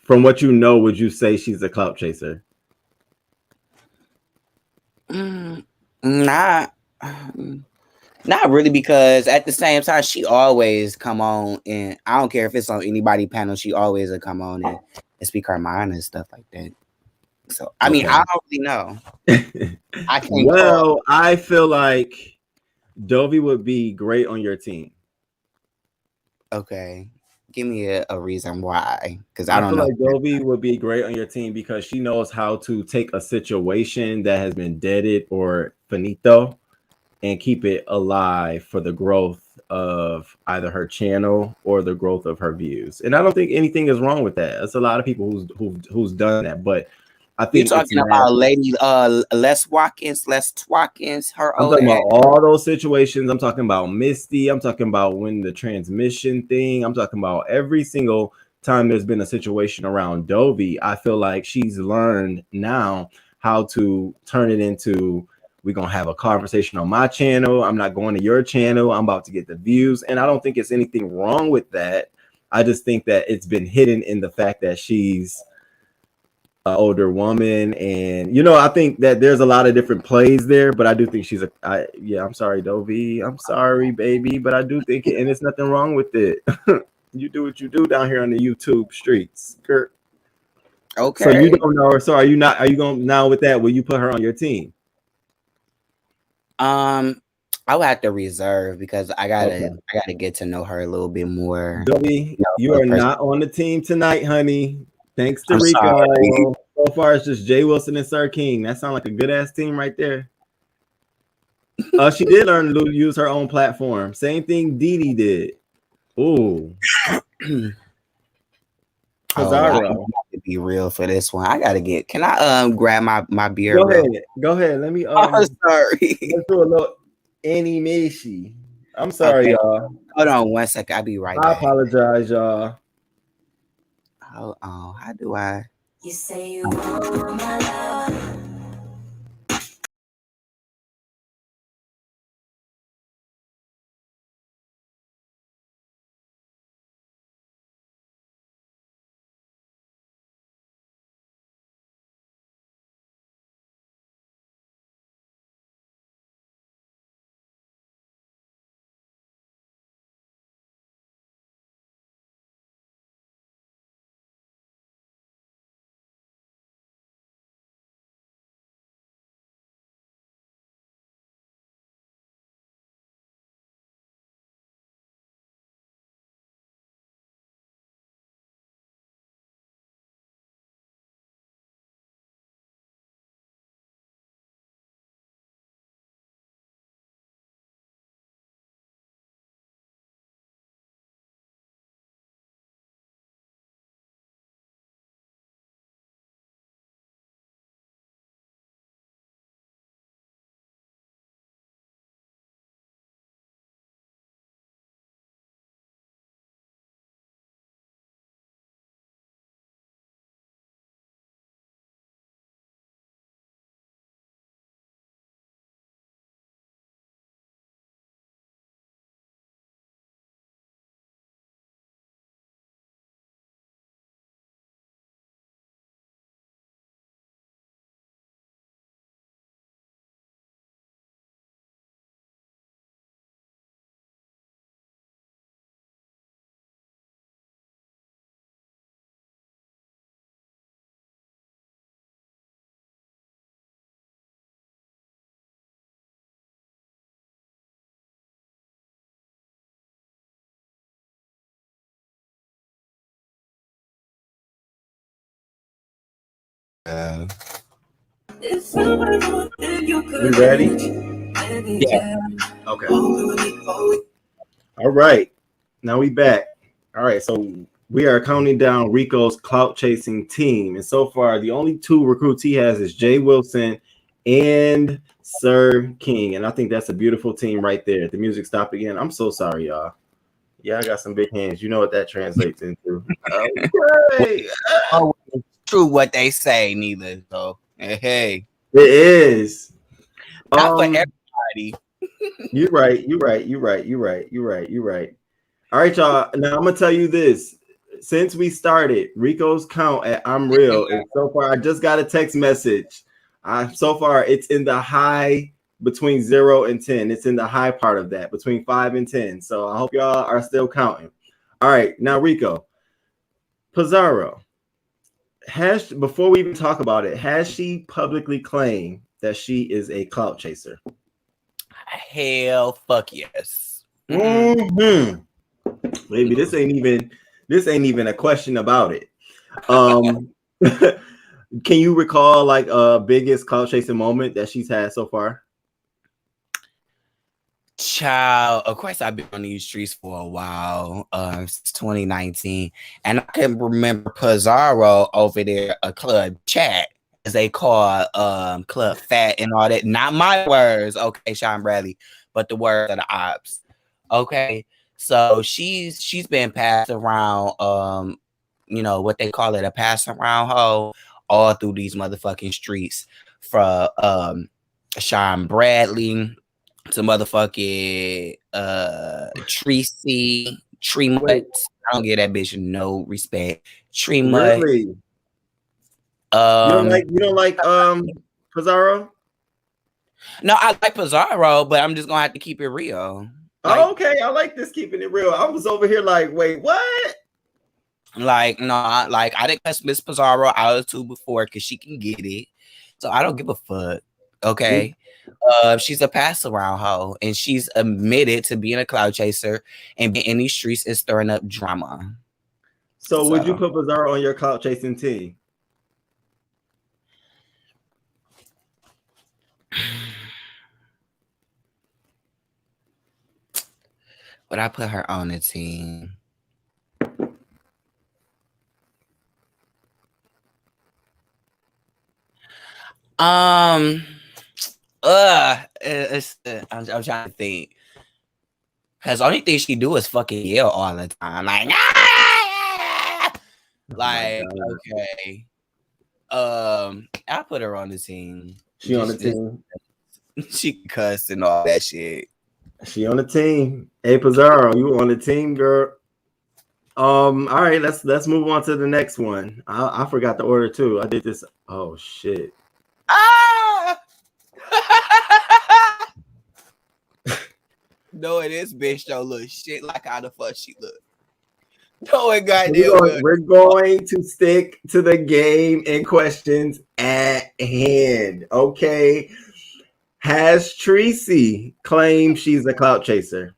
Speaker 1: from what you know, would you say she's a clout chaser?
Speaker 2: Not really, because at the same time, she always come on, and I don't care if it's on anybody panel, she always will come on and speak her mind and stuff like that. So I mean, I don't really know. I can't.
Speaker 1: Well, I feel like Dovey would be great on your team.
Speaker 2: Okay. Give me a reason why, because I don't
Speaker 1: feel
Speaker 2: know.
Speaker 1: like Dovey would be great on your team because she knows how to take a situation that has been deaded or finito and keep it alive for the growth of either her channel or the growth of her views. And I don't think anything is wrong with that. It's a lot of people who's done that, but I think
Speaker 2: you're talking about Lady Les Watkins, her.
Speaker 1: I'm talking about all those situations. I'm talking about Misty. I'm talking about when the transmission thing. I'm talking about every single time there's been a situation around Dovey. I feel like she's learned now how to turn it into, we're going to have a conversation on my channel. I'm not going to your channel. I'm about to get the views. And I don't think it's anything wrong with that. I just think that it's been hidden in the fact that she's an older woman, and I think that there's a lot of different plays there, but I do think she's I'm sorry, Dovey, I'm sorry, baby, but I do think and there's nothing wrong with it. You do what you do down here on the YouTube streets, Kurt.
Speaker 2: Okay.
Speaker 1: So you don't know her. So are you going now with that? Will you put her on your team?
Speaker 2: I would have to reserve, because I gotta get to know her a little bit more.
Speaker 1: Dovey, you are not on the team tonight, honey. Thanks to Rico. So far, it's just Jay Wilson and Sir King. That sounds like a good ass team right there. She did learn to use her own platform. Same thing Didi did. Ooh.
Speaker 2: I to be real for this one. I gotta get. Can I grab my beer?
Speaker 1: Go ahead. Go ahead. Let me
Speaker 2: Oh, sorry.
Speaker 1: let's do a little animation. I'm sorry,
Speaker 2: Okay.
Speaker 1: y'all.
Speaker 2: Hold on 1 second. I'll be right
Speaker 1: I
Speaker 2: back.
Speaker 1: apologize, y'all.
Speaker 2: Hold on. How do I?
Speaker 3: You say you want my love.
Speaker 1: You ready?
Speaker 2: Yeah.
Speaker 1: Okay. All right. Now we back. All right. So we are counting down Rico's clout chasing team. And so far, the only two recruits he has is Jay Wilson and Sir King. And I think that's a beautiful team right there. The music stopped again. I'm so sorry, y'all. Yeah, I got some big hands. You know what that translates into. Okay.
Speaker 2: Oh, it's true what they say, neither. So hey,
Speaker 1: It is.
Speaker 2: not for everybody.
Speaker 1: You're right. You're right. You're right. You're right. You're right. You're right. All right, y'all. Now I'm gonna tell you this. Since we started, Rico's count at I'm real is so far. I just got a text message. So far it's in the high between 0 and 10. It's in the high part of that between 5 and 10. So I hope y'all are still counting. All right, now Rico Pizarro has before we even talk about it, has she publicly claimed that she is a clout chaser?
Speaker 2: Hell, fuck yes.
Speaker 1: Mm-hmm. Maybe this ain't even a question about it. Can you recall like a biggest clout chasing moment that she's had so far?
Speaker 2: Child, of course I've been on these streets for a while, since 2019, and I can remember Pizarro over there, a club chat, as they call club fat and all that. Not my words, okay, Sean Bradley, but the words of the ops. Okay, so she's been passed around, you know what they call it, a pass around hoe, all through these motherfucking streets, from Sean Bradley to motherfucking Tree Mut. I don't give that bitch no respect. Tree Mut.
Speaker 1: Really? You don't like Pizarro?
Speaker 2: No, I like Pizarro, but I'm just gonna have to keep it real. Like,
Speaker 1: Oh, okay. I like this keeping it real. I was over here like, wait, what?
Speaker 2: no, like I didn't cuss Miss Pizarro out too before because she can get it. So I don't give a fuck. Okay. She's a pass around hoe, and she's admitted to being a cloud chaser and being in these streets and stirring up drama.
Speaker 1: So would you put Pizarro on your clout chasing team?
Speaker 2: Would I put her on the team? I'm trying to think. Cause the only thing she do is fucking yell all the time, like, like, okay. I put her on the team.
Speaker 1: She on the team.
Speaker 2: She cuss and all that shit.
Speaker 1: She on the team. Hey Pizarro, you on the team, girl. All right, let's move on to the next one. I forgot the order too. I did this. Oh shit.
Speaker 2: No, this bitch don't look shit like how the fuck she look. No, it goddamn.
Speaker 1: We're going to stick to the game and questions at hand. Okay. Has Tracy claimed she's a clout chaser?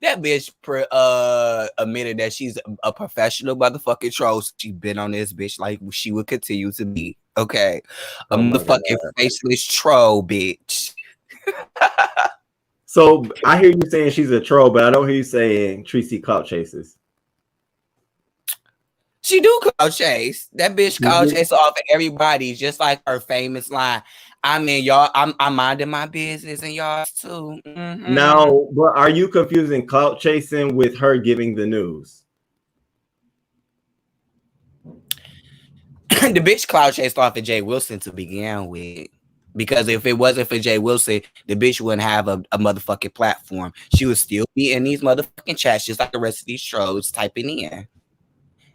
Speaker 2: That bitch admitted that she's a professional motherfucking troll. She's been on this bitch like she would continue to be. Okay. A motherfucking faceless troll, bitch.
Speaker 1: So I hear you saying she's a troll, but I don't hear you saying Tracy clout chases.
Speaker 2: She do clout chase. That bitch clout chase off everybody, just like her famous line. I mean, y'all, I'm minding my business and y'all too. Mm-hmm.
Speaker 1: Now, but are you confusing clout chasing with her giving the news?
Speaker 2: The bitch clout chased off of Jay Wilson to begin with. Because if it wasn't for Jay Wilson, the bitch wouldn't have a motherfucking platform. She would still be in these motherfucking chats just like the rest of these trolls typing in.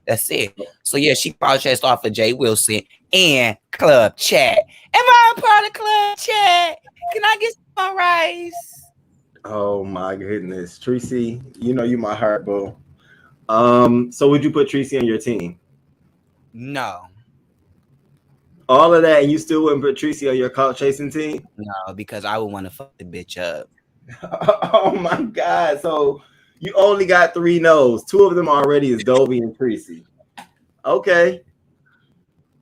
Speaker 2: That's it. So yeah, she clout chased off of Jay Wilson and Club Chat. Am I a part of Club Chat? Can I get some rice?
Speaker 1: Oh my goodness, Tracy, you know you my heart, boo. So would you put Tracy on your team?
Speaker 2: No.
Speaker 1: All of that, and you still wouldn't put Tracy on your clout chasing team?
Speaker 2: No, because I would want to fuck the bitch up.
Speaker 1: Oh my god! So you only got 3 no's. 2 of them already is Dolby and Tracy. Okay.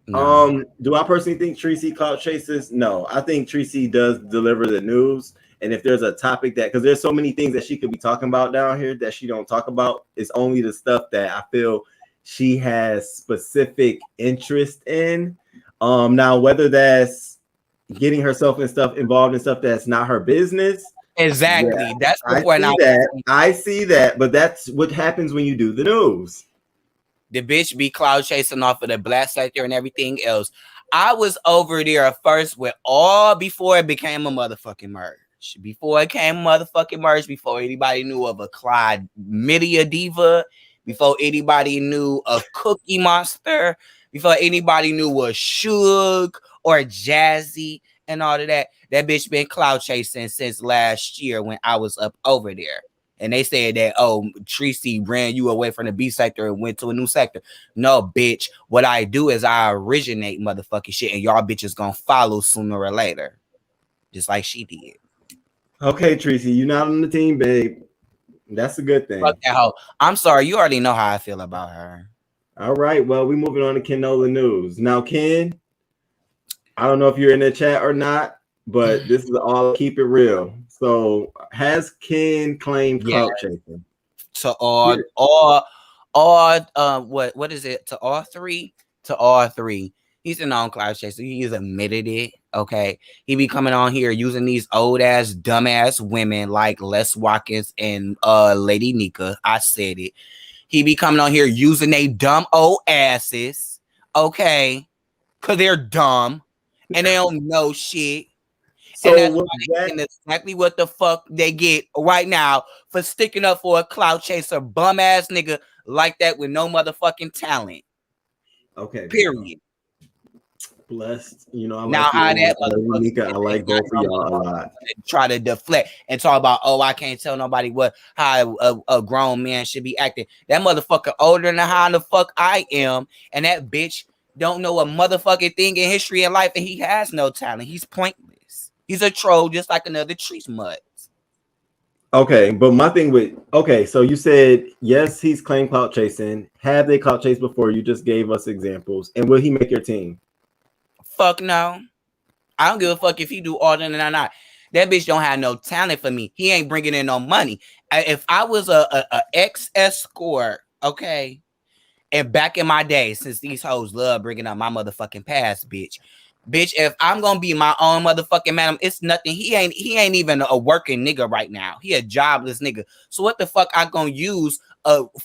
Speaker 1: No. Do I personally think Tracy clout chases? No, I think Tracy does deliver the news. And if there's a topic that, because there's so many things that she could be talking about down here that she don't talk about, it's only the stuff that I feel she has specific interest in. Now whether that's getting herself and stuff involved in stuff that's not her business.
Speaker 2: Exactly. Yeah, that's the
Speaker 1: point. I see that, but that's what happens when you do the news.
Speaker 2: The bitch be cloud chasing off of the black sector and everything else. I was over there first with all before it became a motherfucking merge. Before it came a motherfucking merge, before anybody knew of a Clyde Media Diva, before anybody knew of Cookie Monster, before anybody knew was Suge or Jazzy and all of that. That bitch been cloud chasing since last year when I was up over there. And they said that, oh, Tracy ran you away from the B sector and went to a new sector. No, bitch. What I do is I originate motherfucking shit, and y'all bitches gonna follow sooner or later. Just like she did.
Speaker 1: Okay, Tracy, you're not on the team, babe. That's a good thing.
Speaker 2: Fuck that hoe. I'm sorry, you already know how I feel about her.
Speaker 1: All right, well, we're moving on to Kenola News. Now, Ken, I don't know if you're in the chat or not, but this is all keep it real. So has Ken claimed clout chasing?
Speaker 2: To all what is it? To all three? To all 3. He's a non-clout chaser. He's admitted it. Okay. He be coming on here using these old ass, dumbass women like Les Watkins and Lady Nika. I said it. He be coming on here using they dumb old asses. Okay. Cause they're dumb and they don't know shit. So and that's exactly what the fuck they get right now for sticking up for a clout chaser, bum ass nigga like that with no motherfucking talent.
Speaker 1: Okay.
Speaker 2: Period.
Speaker 1: Blessed. You know, I
Speaker 2: now how that
Speaker 1: motherfucker. I like both of y'all a lot.
Speaker 2: Try to deflect and talk about, oh, I can't tell nobody how a grown man should be acting. That motherfucker older than how the fuck I am, and that bitch don't know a motherfucking thing in history and life, and he has no talent. He's pointless. He's a troll just like another tree's mud.
Speaker 1: Okay, but my thing with so you said yes, he's claimed clout chasing. Have they clout chased before? You just gave us examples. And will he make your team?
Speaker 2: Fuck no. I don't give a fuck if he do all that or not. That bitch don't have no talent for me. He ain't bringing in no money. If I was a ex-escort, okay, and back in my day, since these hoes love bringing up my motherfucking past, bitch, Bitch, if I'm gonna be my own motherfucking man, it's nothing. He ain't even a working nigga right now. He a jobless nigga. So what the fuck I gonna use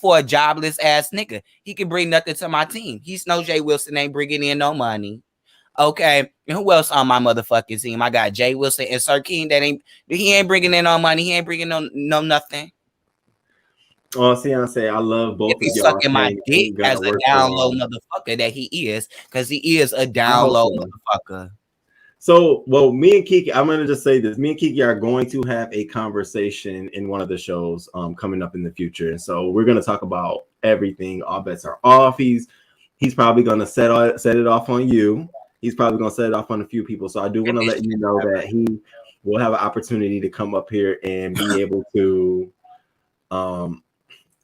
Speaker 2: for a jobless ass nigga? He can bring nothing to my team. He's no Jay Wilson, ain't bringing in no money. Okay, and who else on my motherfucking team? I got Jay Wilson and Sir King. He ain't bringing in no money. He ain't bringing no nothing.
Speaker 1: Oh, Beyonce, I love both
Speaker 2: If
Speaker 1: of
Speaker 2: he's
Speaker 1: y'all.
Speaker 2: sucking my dick as a down low
Speaker 1: I
Speaker 2: motherfucker that he is, because he is a down
Speaker 1: hope
Speaker 2: low
Speaker 1: so.
Speaker 2: motherfucker.
Speaker 1: So, well, me and Kiki, I'm gonna just say this. Me and Kiki are going to have a conversation in one of the shows coming up in the future. And so we're gonna talk about everything. All bets are off. He's probably gonna set it off on you. He's probably gonna set it off on a few people. So I do want to let you know that he will have an opportunity to come up here and be able to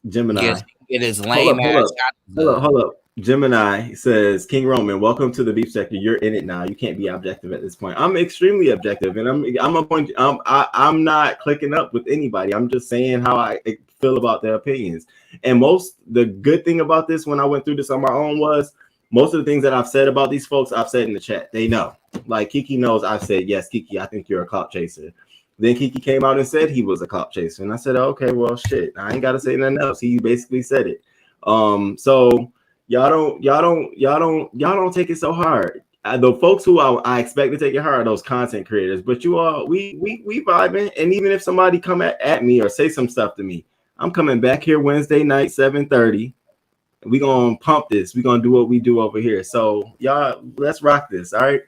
Speaker 1: Gemini.
Speaker 2: Get his lame ass.
Speaker 1: Hold up. Gemini says, King Roman, welcome to the beef sector. You're in it now. You can't be objective at this point. I'm extremely objective, and I'm not clicking up with anybody. I'm just saying how I feel about their opinions. And the good thing about this when I went through this on my own was most of the things that I've said about these folks, I've said in the chat. They know. Like Kiki knows I've said, yes, Kiki, I think you're a clout chaser. Then Kiki came out and said he was a clout chaser. And I said, okay, well, shit. I ain't got to say nothing else. He basically said it. So y'all don't take it so hard. The folks who I expect to take it hard are those content creators. But you all, we vibing. And even if somebody come at me or say some stuff to me, I'm coming back here Wednesday night, 7:30. We gonna pump this. We gonna do what we do over here. So y'all, let's rock this. All right.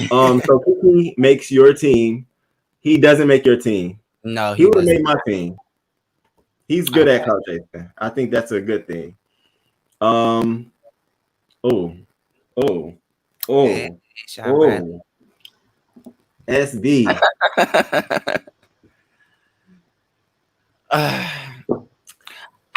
Speaker 1: So Kiki makes your team. He doesn't make your team.
Speaker 2: No,
Speaker 1: he would have made my team. He's good at clout chasing. I think that's a good thing. SB.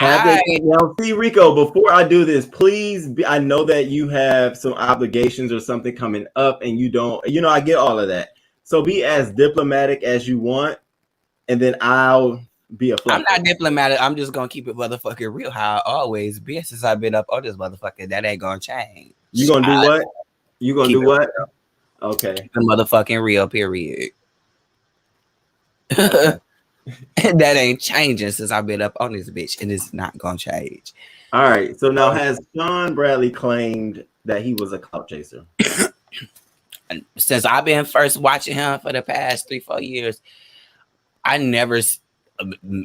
Speaker 1: Now, see, Rico, before I do this, please I know that you have some obligations or something coming up and you don't, I get all of that. So be as diplomatic as you want, and then I'll be a fluffer.
Speaker 2: I'm not diplomatic. I'm just gonna keep it motherfucking real how I always been since I've been up on this motherfucker. That ain't gonna change.
Speaker 1: You gonna do what? You gonna do what? Okay.
Speaker 2: Keep the motherfucking real, period. That ain't changing since I've been up on this bitch, and it's not gonna change.
Speaker 1: All right. So now, has Sean Bradley claimed that he was a clout chaser?
Speaker 2: Since I've been first watching him for the past 3-4 years, I never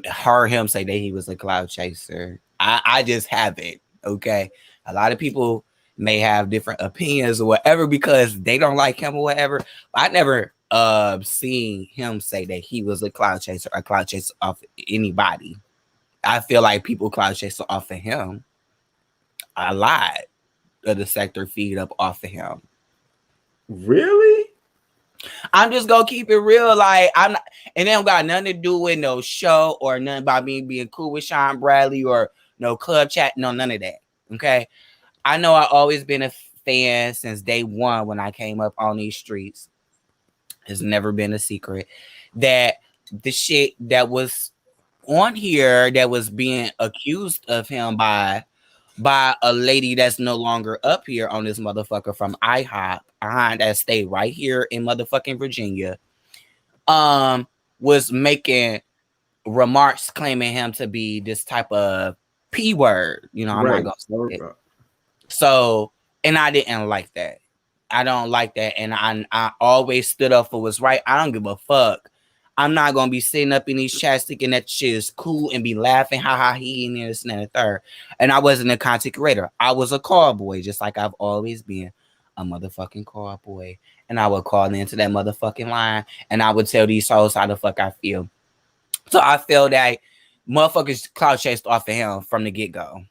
Speaker 2: heard him say that he was a clout chaser. I just haven't. Okay. A lot of people may have different opinions or whatever because they don't like him or whatever. I never seen him say that he was a clout chaser or clout chaser off anybody. I feel like people clout chaser off of him. A lot of the sector feed up off of him.
Speaker 1: Really?
Speaker 2: I'm just gonna keep it real. Like I'm not, and it don't got nothing to do with no show or nothing about me being cool with Sean Bradley or no club chat. No, none of that. Okay. I know I've always been a fan since day one when I came up on these streets. It's never been a secret that the shit that was on here that was being accused of him by a lady that's no longer up here on this motherfucker from IHOP that stay right here in motherfucking Virginia, was making remarks claiming him to be this type of P word. I'm not gonna say it. So, and I didn't like that. I don't like that. And I always stood up for what's right. I don't give a fuck. I'm not gonna be sitting up in these chats thinking that shit is cool and be laughing, ha ha he and this and the third. And I wasn't a content creator. I was a call boy, just like I've always been a motherfucking call boy. And I would call into that motherfucking line and I would tell these souls how the fuck I feel. So I feel that motherfuckers clout chased off of him from the get-go.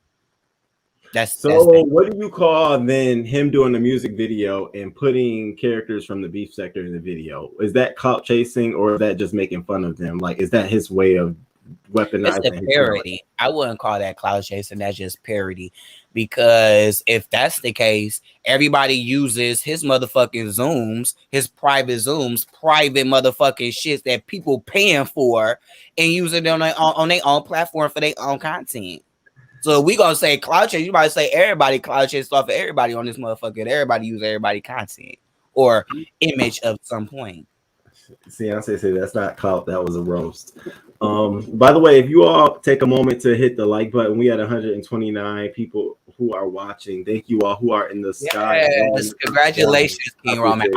Speaker 2: That's
Speaker 1: what do you call then him doing the music video and putting characters from the beef sector in the video? Is that clout chasing or is that just making fun of them? Like, is that his way of weaponizing?
Speaker 2: It's a parody. I wouldn't call that clout chasing. That's just parody. Because if that's the case, everybody uses his motherfucking Zooms, his private Zooms, private motherfucking shit that people paying for and use it on their own platform for their own content. So we gonna say clout chase. You might say everybody clout chase off of everybody on this motherfucker. Everybody use everybody content. or image of some point.
Speaker 1: See, I say that's not clout. That was a roast. By the way, if you all take a moment to hit the like button, we had 129 people who are watching. Thank you all who are in the sky.
Speaker 2: Yes, congratulations, King Roman.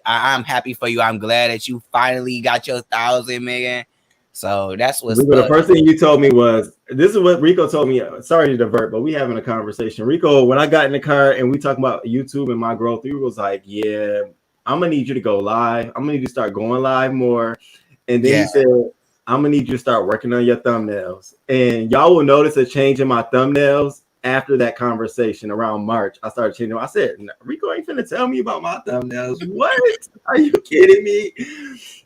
Speaker 2: I'm happy for you. I'm glad that you finally got your 1,000, man. So that's what's
Speaker 1: Rico, the first thing you told me was, this is what Rico told me. Sorry to divert, but we having a conversation. Rico, when I got in the car and we talking about YouTube and my growth, he was like, yeah, I'm gonna need you to go live. I'm gonna need you to start going live more. And then he said, I'm gonna need you to start working on your thumbnails. And y'all will notice a change in my thumbnails after that conversation around March. I started changing them. I said, Rico ain't finna tell me about my thumbnails. What? Are you kidding me?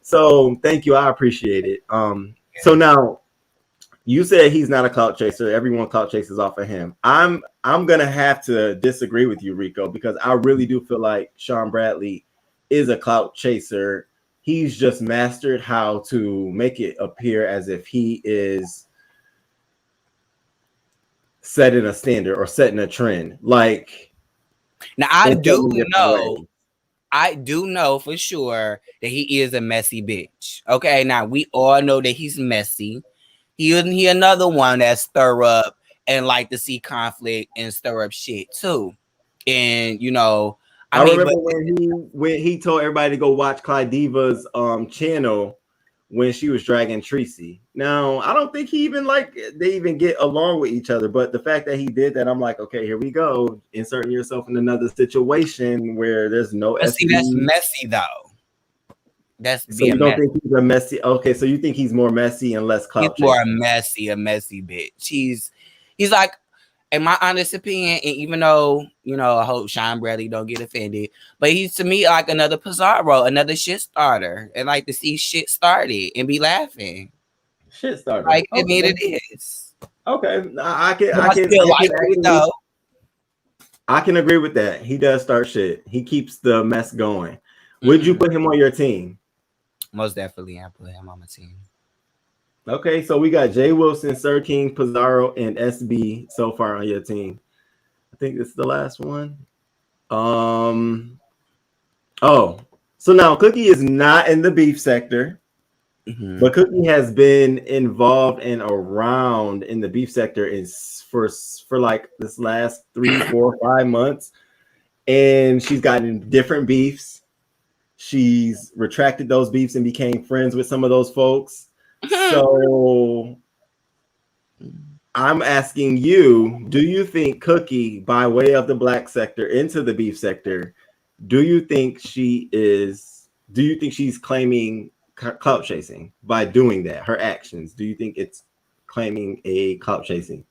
Speaker 1: So thank you. I appreciate it. So now you said he's not a clout chaser. Everyone clout chases off of him. I'm gonna have to disagree with you, Rico, because I really do feel like Sean Bradley is a clout chaser. He's just mastered how to make it appear as if he is setting a standard or setting a trend. Like,
Speaker 2: now I do know for sure that he is a messy bitch. Okay, now we all know that he's messy. He another one that stir up and like to see conflict and stir up shit too. And you know,
Speaker 1: I remember when he told everybody to go watch Clyde Diva's channel when she was dragging Tracy. Now, I don't think they even get along with each other, but the fact that he did that, I'm like, okay, here we go, inserting yourself in another situation where there's no.
Speaker 2: See, that's messy though. That's
Speaker 1: so you don't think he's a messy? Okay, so you think he's more messy and less clout?
Speaker 2: He's more a messy bitch. He's like, in my honest opinion, and even though, you know, I hope Sean Bradley don't get offended, but he's to me like another Pizarro, another shit starter, and like to see shit started and be laughing.
Speaker 1: Shit starter.
Speaker 2: Like, okay. I mean, it is.
Speaker 1: Okay. I can agree with that. He does start shit. He keeps the mess going. Would you put him on your team?
Speaker 2: Most definitely, I put him on my team.
Speaker 1: Okay, so we got Jay Wilson, Sir King, Pizarro, and SB so far on your team. I think this is the last one. So now Cookie is not in the beef sector, but Cookie has been involved and around in the beef sector for like this last 3, 4, 5 months, and she's gotten different beefs. She's retracted those beefs and became friends with some of those folks. So I'm asking you, do you think Cookie, by way of the black sector into the beef sector, do you think she's claiming clout chasing by doing that? Her actions, do you think it's claiming a clout chasing?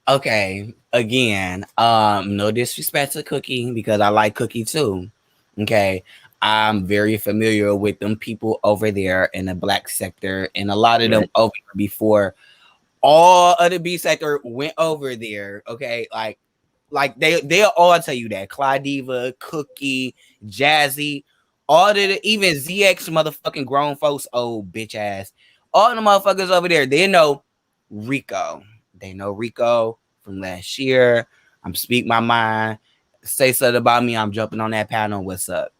Speaker 2: Okay, again, no disrespect to Cookie because I like Cookie too. Okay, I'm very familiar with them people over there in the black sector, and a lot of them over there before all of the B sector went over there. Okay, like they'll all tell you that Clyde Diva, Cookie, Jazzy, all of the even ZX motherfucking grown folks, old bitch ass, all the motherfuckers over there, they know Rico. They know Rico from last year. I'm speak my mind. Say something about me, I'm jumping on that panel. What's up?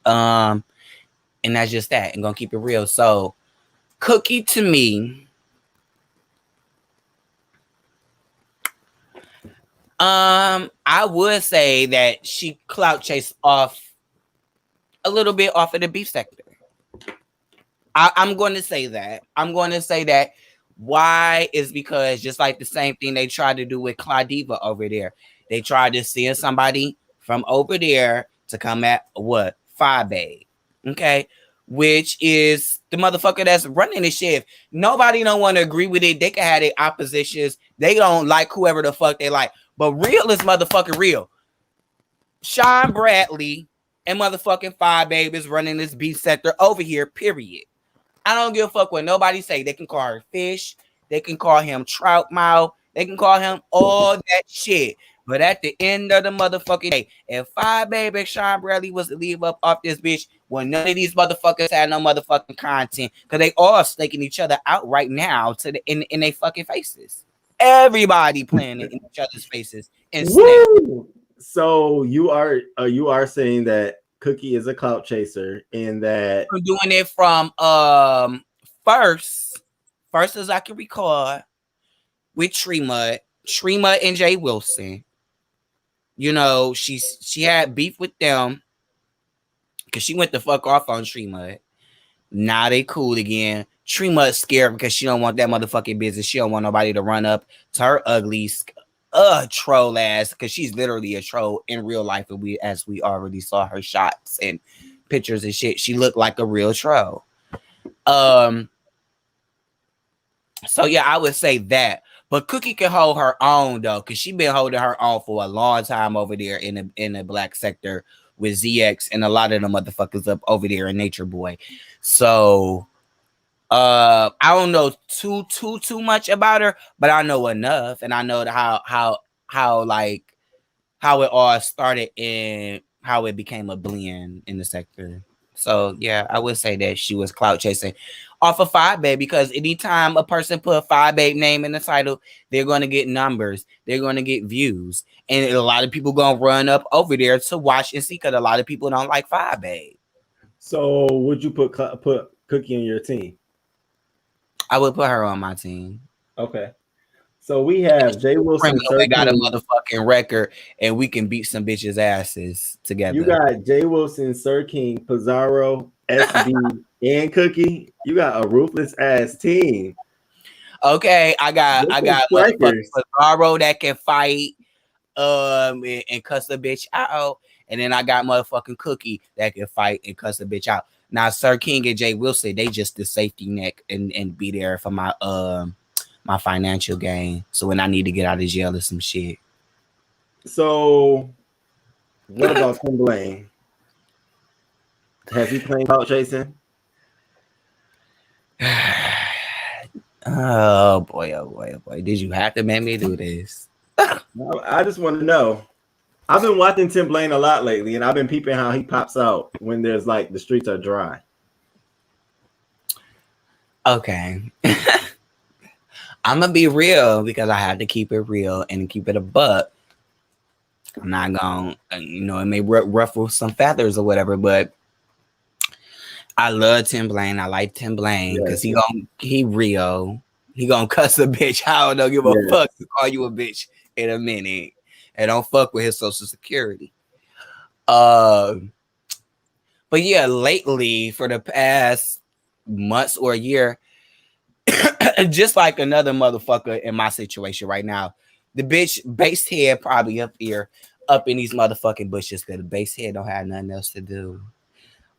Speaker 2: And that's just that. I'm gonna keep it real. So Cookie to me, I would say that she clout chased off a little bit off of the beef sector. I'm going to say that. Why is because just like the same thing they tried to do with Claudiva over there. They tried to send somebody from over there to come at what? Babe. Okay. Which is the motherfucker that's running the shift. Nobody don't want to agree with it. They can have their oppositions. They don't like whoever the fuck they like. But real is motherfucking real. Sean Bradley and motherfucking Babe is running this beef sector over here, period. I don't give a fuck what nobody say. They can call her Fish. They can call him Trout Mouth. They can call him all that shit. But at the end of the motherfucking day, if Babe and Sean Bradley was to leave up off this bitch, well, none of these motherfuckers had no motherfucking content because they all staking each other out right now in their fucking faces. Everybody playing it in each other's faces. And
Speaker 1: So you are saying that Cookie is a clout chaser, and that
Speaker 2: I'm doing it from first as I can recall with Tree Mud and Jay Wilson. You know, she had beef with them because she went the fuck off on Tree Mud. Now they cool again. Tree Mud scared because she don't want that motherfucking business. She don't want nobody to run up to her ugly troll ass, because she's literally a troll in real life, and as we already saw her shots and pictures and shit, she looked like a real troll. So yeah, I would say that. But Cookie can hold her own though, because she been holding her own for a long time over there in the black sector with ZX and a lot of the motherfuckers up over there in Nature Boy. So I don't know too much about her, but I know enough, and I know how it all started and how it became a blend in the sector. So yeah, I would say that she was clout chasing off of Five Babe, because anytime a person put a Five Babe name in the title, they're going to get numbers, they're going to get views, and a lot of people going to run up over there to watch and see, because a lot of people don't like Five Babe.
Speaker 1: So would you put Cookie in your team?
Speaker 2: I would put her on my team.
Speaker 1: Okay. So we have Jay Wilson.
Speaker 2: We got a motherfucking record, and we can beat some bitches' asses together.
Speaker 1: You got Jay Wilson, Sir King, Pizarro, SB, and Cookie. You got a ruthless ass team.
Speaker 2: Okay, I got motherfucking Pizarro that can fight and cuss a bitch out, and then I got motherfucking Cookie that can fight and cuss a bitch out. Now Sir King and Jay Wilson, they just the safety net and be there for my my financial gain. So when I need to get out of jail or some shit.
Speaker 1: So what about Tim Blaine? Has he played clout chasing?
Speaker 2: Oh boy. Did you have to make me do this?
Speaker 1: I just want to know. I've been watching Tim Blaine a lot lately, and I've been peeping how he pops out when there's like the streets are dry.
Speaker 2: Okay. I'm gonna be real, because I have to keep it real and keep it a buck. I'm not gonna, it may ruffle some feathers or whatever, but I love Tim Blaine. I like Tim Blaine because he real. He gonna cuss a bitch. I don't give a fuck to call you a bitch in a minute, and don't fuck with his social security. But yeah, lately for the past months or a year, just like another motherfucker in my situation right now, the bitch base head probably up here, up in these motherfucking bushes, because the base head don't have nothing else to do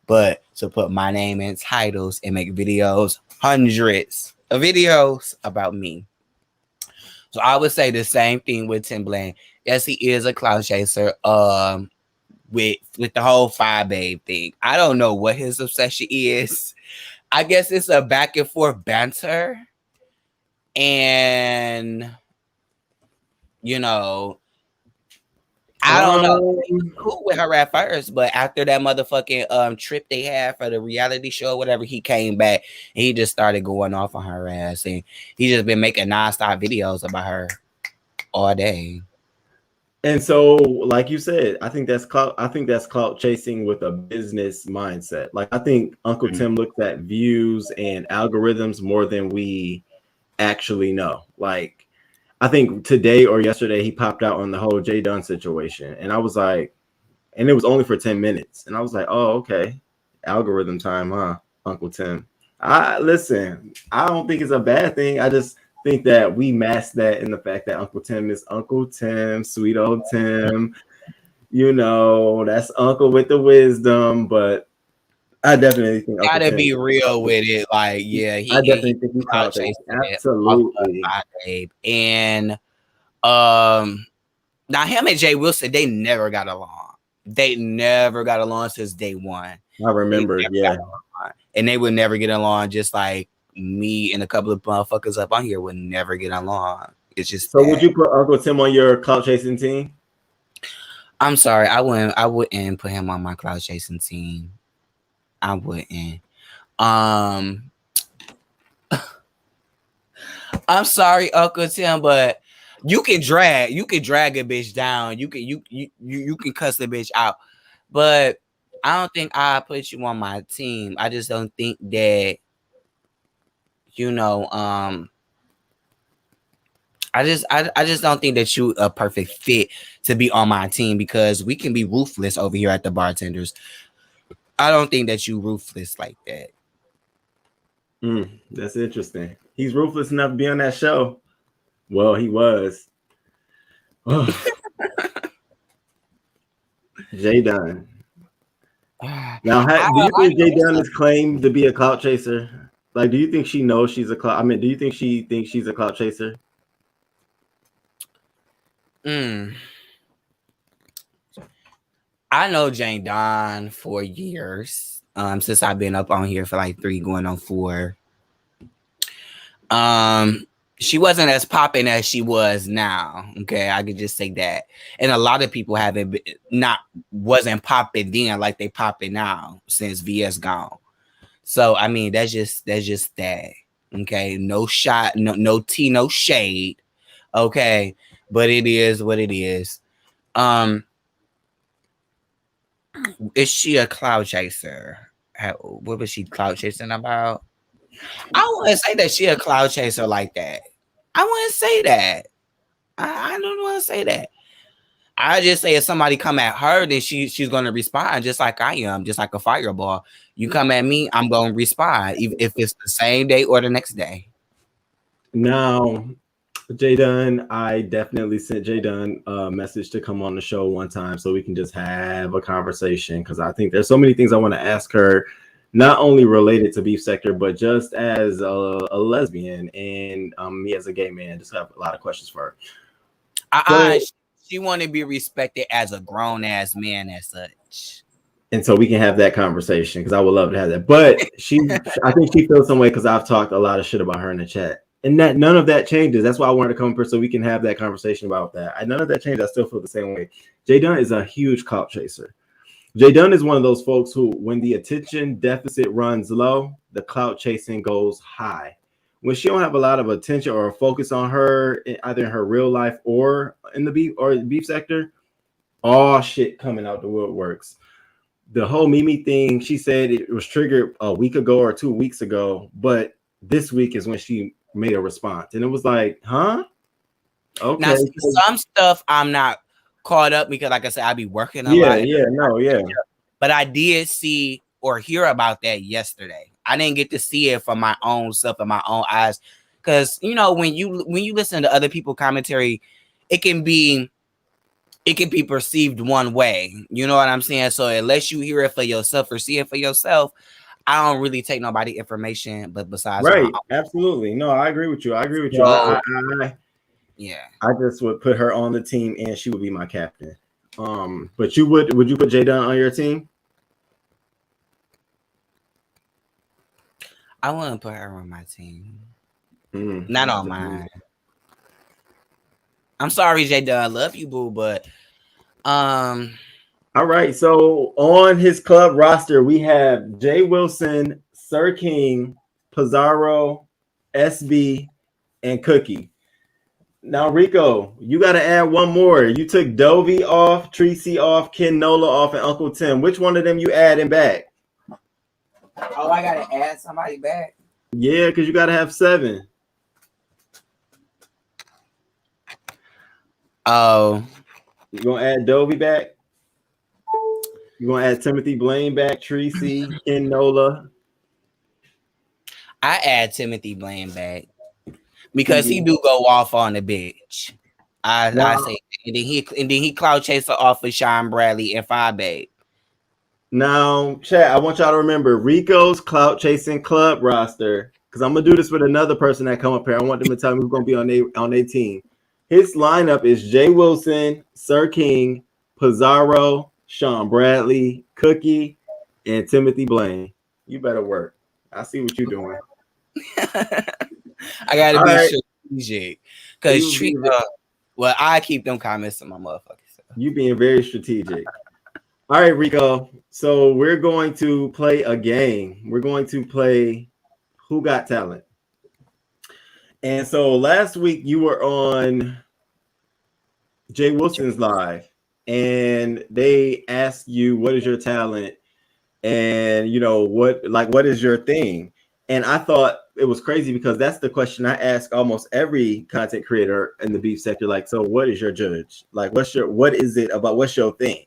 Speaker 2: but to put my name in titles and make videos, hundreds of videos about me. So I would say the same thing with Tim Blaine. Yes, he is a clout chaser. With the whole Five Babe thing, I don't know what his obsession is. I guess it's a back and forth banter, and I don't know. He was cool with her at first, but after that motherfucking trip they had for the reality show, whatever, he came back and he just started going off on her ass, and he just been making nonstop videos about her all day.
Speaker 1: And so, like you said, I think that's clout chasing with a business mindset. Like, I think Uncle Tim looks at views and algorithms more than we actually know. Like, I think today or yesterday he popped out on the whole Jay Dunn situation, and I was like, and it was only for 10 minutes, and I was like, oh, okay, algorithm time, huh, Uncle Tim? Listen, I don't think it's a bad thing. I just think that we mask that in the fact that Uncle Tim is Uncle Tim, sweet old Tim. That's Uncle with the wisdom, but I definitely think
Speaker 2: gotta be real with it. Like, yeah,
Speaker 1: I definitely think he's clout chasing. Absolutely.
Speaker 2: And now him and Jay Wilson, they never got along. They never got along since day one.
Speaker 1: I remember, yeah.
Speaker 2: And they would never get along, just like me and a couple of motherfuckers up on here would never get along. It's just
Speaker 1: so. Would you put Uncle Tim on your clout chasing team?
Speaker 2: I'm sorry, I wouldn't put him on my clout chasing team. I wouldn't. I'm sorry, Uncle Tim, but You can drag a bitch down. You can cuss the bitch out, but I don't think I put you on my team. I just don't think that, you know, I just don't think that you a perfect fit to be on my team because we can be ruthless over here at the bartenders. I don't think that you ruthless like that.
Speaker 1: That's interesting. He's ruthless enough to be on that show. Well, he was. Jay Dunn. Now, do you think Jay Dunn is claimed to be a clout chaser? Like, do you think she knows she's a clout? I mean, do you think she thinks she's a clout chaser?
Speaker 2: I know Jane Dawn for years. Since I've been up on here for like 3 going on 4. She wasn't as popping as she was now. Okay, I could just say that. And a lot of people wasn't popping then like they popping now since VS gone. So I mean, that's just that. Okay, no shot, no tea, no shade. Okay, but it is what it is. Is she a cloud chaser? What was she cloud chasing about? I wouldn't say that she a cloud chaser like that. I wouldn't say that. I don't want to say that. I just say if somebody come at her, then she's gonna respond just like I am, just like a fireball. You come at me, I'm gonna respond, even if it's the same day or the next day.
Speaker 1: Now, Jay Dunn, I definitely sent Jay Dunn a message to come on the show one time so we can just have a conversation because I think there's so many things I want to ask her, not only related to Beef Sector, but just as a lesbian and me as a gay man, just have a lot of questions for her.
Speaker 2: She want to be respected as a grown ass man as such.
Speaker 1: And so we can have that conversation because I would love to have that. But I think she feels some way because I've talked a lot of shit about her in the chat. And that none of that changes. That's why I wanted to come here so we can have that conversation about that. None of that changes. I still feel the same way. Jay Dunn is a huge clout chaser. Jay Dunn is one of those folks who, when the attention deficit runs low, the clout chasing goes high. When she don't have a lot of attention or a focus on her, either in her real life or in the beef sector, all shit coming out the woodworks. The whole Mimi thing, she said it was triggered a week ago or 2 weeks ago, but this week is when she made a response, and it was like, huh? Okay.
Speaker 2: Now, some stuff I'm not caught up because, like I said, I be working a lot.
Speaker 1: Yeah.
Speaker 2: But I did see or hear about that yesterday. I didn't get to see it from my own self and my own eyes, because you know when you listen to other people's commentary, it can be perceived one way. You know what I'm saying? So unless you hear it for yourself or see it for yourself, I don't really take nobody information. But besides,
Speaker 1: right, absolutely, no, I agree with you.
Speaker 2: So,
Speaker 1: yeah, I just would put her on the team, and she would be my captain. But would you put Jay Dunn on your team?
Speaker 2: I wouldn't put her on my team. Not on mine. I'm sorry, Jay Dunn. I love you, boo, but
Speaker 1: all right. So on his club roster, we have Jay Wilson, Sir King, Pizarro, SB, and Cookie. Now, Rico, you got to add one more. You took Dovey off, Tracy off, Ken Nola off, and Uncle Tim. Which one of them you adding back?
Speaker 2: Oh, I got to add somebody back?
Speaker 1: Yeah, because you got to have 7.
Speaker 2: Oh.
Speaker 1: You going to add Dovey back? You going to add Timothy Blaine back, Tracy, Ken Nola?
Speaker 2: I add Timothy Blaine back because he do go off on the bitch. I say, and then he clout chaser off of Sean Bradley and Fabe.
Speaker 1: Now, chat, I want y'all to remember Rico's clout chasing club roster, because I'm gonna do this with another person that come up here. I want them to tell me who's gonna be on their team. His lineup is Jay Wilson, Sir King, Pizarro, Sean Bradley, Cookie, and Timothy Blaine. You better work. I see what you're doing.
Speaker 2: I gotta be strategic, because well, I keep them comments to my motherfuckers. So.
Speaker 1: You being very strategic. All right, Rico. So we're going to play a game. We're going to play Who Got Talent. And so last week you were on Jay Wilson's live, and they ask you what is your talent, and you know what is your thing. And I thought it was crazy because that's the question I ask almost every content creator in the beef sector. Like, so what is your judge? Like, what is it about? What's your thing?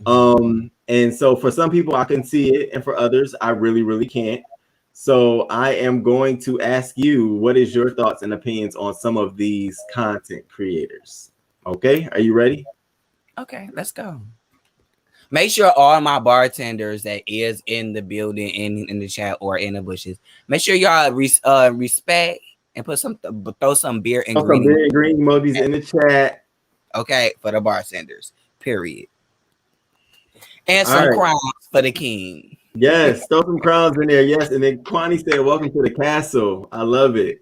Speaker 1: And so for some people I can see it, and for others I really, really can't. So I am going to ask you, what is your thoughts and opinions on some of these content creators? Okay, are you ready?
Speaker 2: Okay, let's go. Make sure all my bartenders that is in the building, in the chat or in the bushes, make sure y'all respect and throw some beer and
Speaker 1: Some beer and green emojis in the chat.
Speaker 2: Okay, for the bartenders. Period. And some crowns for the king.
Speaker 1: Yes, throw some crowns in there. Yes, and then Kwani said, "Welcome to the castle." I love it.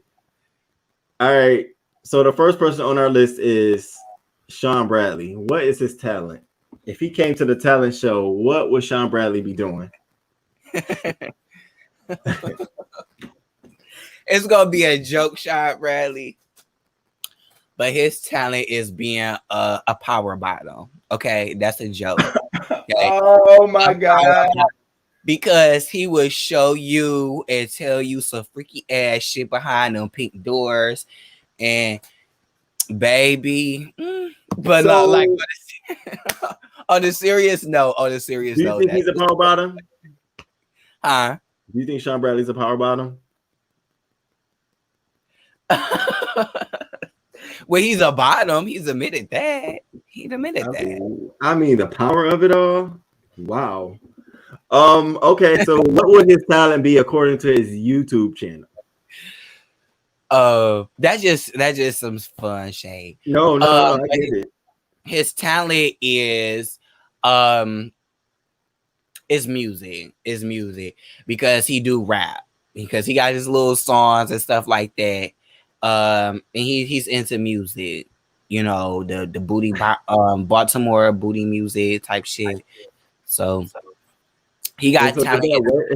Speaker 1: All right, so the first person on our list is Sean Bradley. What is his talent? If he came to the talent show, what would Sean Bradley be doing?
Speaker 2: It's gonna be a joke shot, Bradley. But his talent is being a power bottom. Okay, that's a joke. Okay?
Speaker 1: Oh my god.
Speaker 2: Because he will show you and tell you some freaky ass shit behind them pink doors, and baby, but so, not like on the serious note. On the serious note,
Speaker 1: do you think he's a power bottom?
Speaker 2: Huh?
Speaker 1: Do you think Sean Bradley's a power bottom?
Speaker 2: Well, he's a bottom. He's admitted that. He admitted that.
Speaker 1: I mean, the power of it all. Wow. Okay, so what would his talent be according to his YouTube channel?
Speaker 2: That's just some fun shade.
Speaker 1: No, I get it.
Speaker 2: His talent is music because he do rap, because he got his little songs and stuff like that. And he's into music, you know, the booty Baltimore booty music type shit. So he got talent.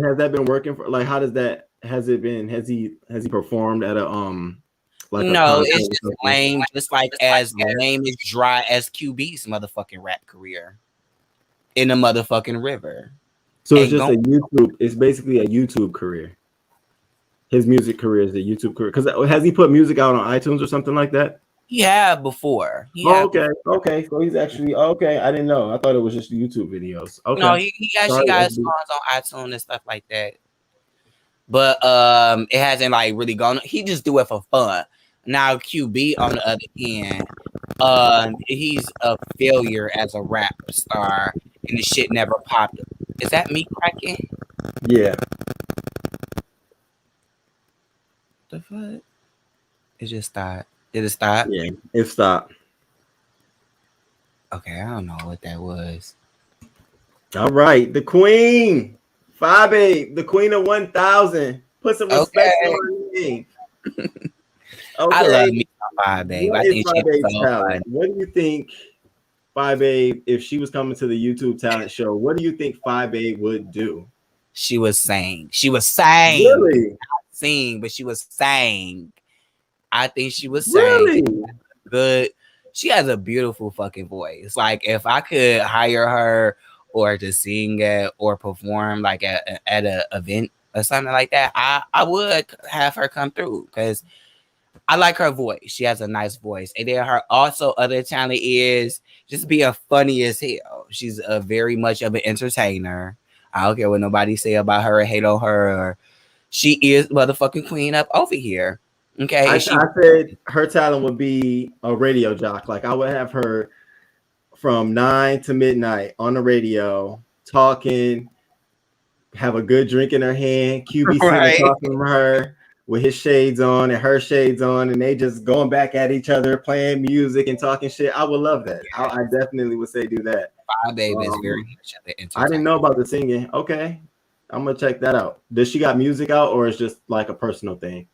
Speaker 1: Has that been working for? Like, how does that? Has it been? Has he performed at a like?
Speaker 2: No, it's just lame. Just like as lame as dry as QB's motherfucking rap career in the motherfucking river.
Speaker 1: So it's just a YouTube. It's basically a YouTube career. His music career is the YouTube career. Because has he put music out on iTunes or something like that?
Speaker 2: Yeah, before.
Speaker 1: Okay. So he's actually okay. I didn't know. I thought it was just YouTube videos. Okay.
Speaker 2: No, he actually got songs on iTunes and stuff like that. But it hasn't like really gone. He just do it for fun. Now QB on the other hand, he's a failure as a rap star, and the shit never popped. Is that me cracking?
Speaker 1: Yeah.
Speaker 2: The fuck? It just stopped. Did it stop?
Speaker 1: Yeah, it stopped.
Speaker 2: Okay, I don't know what that was.
Speaker 1: All right, the queen, Fabi, the queen of 1,000. Put some respect on her name. Okay.
Speaker 2: I love me, Fabi. I think she's so funny.
Speaker 1: What do you think, Fabi, if she was coming to the YouTube talent show? What do you think Fabi would do?
Speaker 2: She was saying. Really? Not sing, but she was saying. I think she was saying.
Speaker 1: Really?
Speaker 2: Good. She has a beautiful fucking voice. Like, if I could hire her or to sing at or perform like at an event or something like that, I would have her come through because I like her voice. She has a nice voice. And then her also other talent is just being funny as hell. She's a very much of an entertainer. I don't care what nobody say about her or hate on her. She is motherfucking queen up over here. Okay.
Speaker 1: I said her talent would be a radio jock. Like, I would have her from 9 to midnight on the radio talking, have a good drink in her hand, QB talking to her with his shades on and her shades on, and they just going back at each other, playing music and talking shit. I would love that. I definitely would say do that.
Speaker 2: Baby is very much
Speaker 1: I didn't know about the singing. Okay, I'm gonna check that out. Does she got music out, or is just like a personal thing?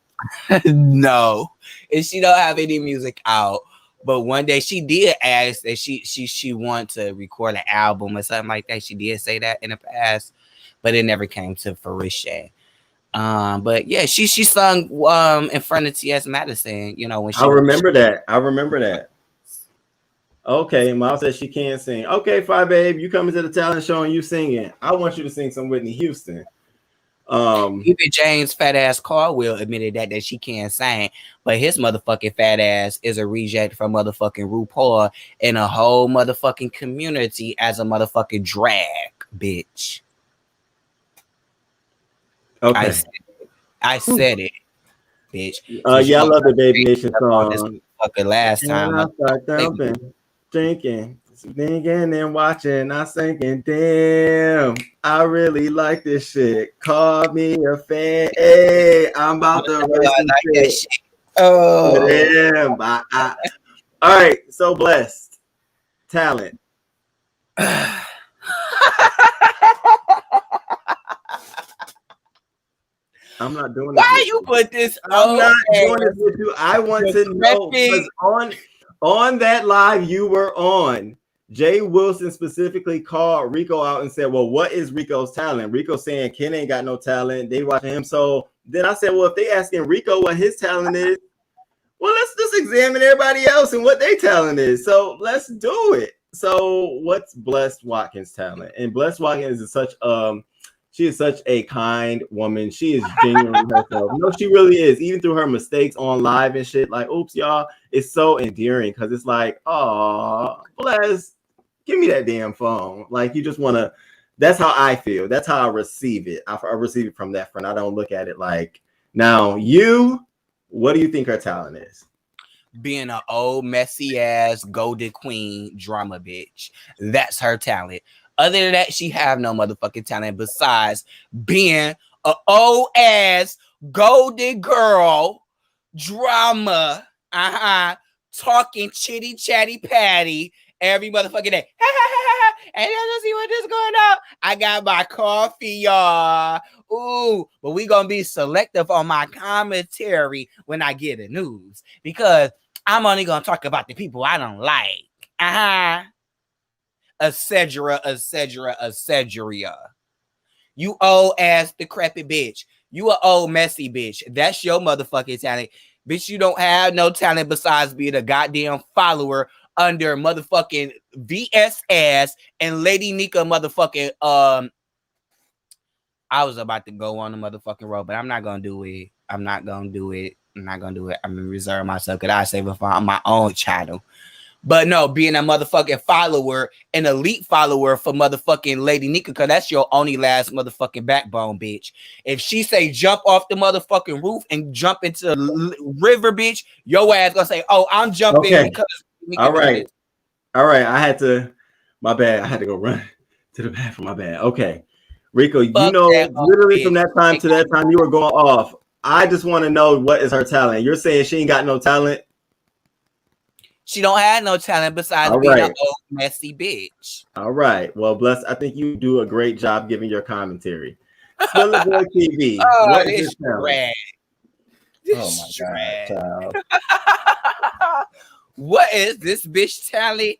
Speaker 2: No, and she don't have any music out. But one day she did ask that she want to record an album or something like that. She did say that in the past, but it never came to fruition. But yeah, she sung in front of T.S. Madison. You know when she.
Speaker 1: I remember that. Okay, mom says she can't sing. Okay, fine, babe. You coming to the talent show and you singing. I want you to sing some Whitney Houston.
Speaker 2: Even James fat ass Caldwell admitted that she can't sing, but his motherfucking fat ass is a reject from motherfucking RuPaul and a whole motherfucking community as a motherfucking drag bitch.
Speaker 1: Okay.
Speaker 2: I said it, bitch.
Speaker 1: Yeah, I love the Baby Nation song.
Speaker 2: Fucking last time.
Speaker 1: And I start dumping, drinking, thinking and watching. I thinking, damn, I really like this shit. Call me a fan. Hey, I'm about to write some shit.
Speaker 2: Oh,
Speaker 1: damn. All right, so blessed. Talent. I'm not doing this.
Speaker 2: Why you put this?
Speaker 1: I'm not doing this with you. I want to know because on that live you were on, Jay Wilson specifically called Rico out and said, well, what is Rico's talent? Rico saying Ken ain't got no talent. They watching him. So then I said, well, if they asking Rico what his talent is, well, let's just examine everybody else and what their talent is. So let's do it. So what's Blessed Watkins' talent? And Blessed Watkins is she is such a kind woman. She is genuine herself. No, she really is. Even through her mistakes on live and shit, like, oops, y'all, it's so endearing because it's like, oh, Bless, give me that damn phone. Like, you just want to, that's how I feel. That's how I receive it. I receive it from that friend. I don't look at it like, now, what do you think her talent is?
Speaker 2: Being an old, messy ass, golden queen drama bitch. That's her talent. Other than that, she have no motherfucking talent besides being a old ass golden girl drama. Talking chitty chatty patty every motherfucking day. And let's see what is going on. I got my coffee, y'all. Ooh, but we gonna be selective on my commentary when I get the news because I'm only gonna talk about the people I don't like. Etc. You old ass decrepit bitch. You a old messy bitch. That's your motherfucking talent. Bitch, you don't have no talent besides being a goddamn follower under motherfucking VSS and Lady Nika motherfucking I was about to go on the motherfucking road, but I'm not gonna do it. I'm gonna reserve myself because I save it for my own channel. But no, being a motherfucking follower, an elite follower for motherfucking Lady Nika, because that's your only last motherfucking backbone, bitch. If she say jump off the motherfucking roof and jump into the river, bitch, your ass gonna say, oh, I'm jumping because Nika.
Speaker 1: All right. My bad. I had to go run to the bathroom. My bad. Okay. Rico, literally from that time to that time, you were going off. I just want to know what is her talent. You're saying she ain't got no talent?
Speaker 2: She don't have no talent besides being an old messy bitch.
Speaker 1: All right. Well, Bless, I think you do a great job giving your commentary. Spiller Boy TV. What is this talent? Oh my God, child.
Speaker 2: What is this bitch talent?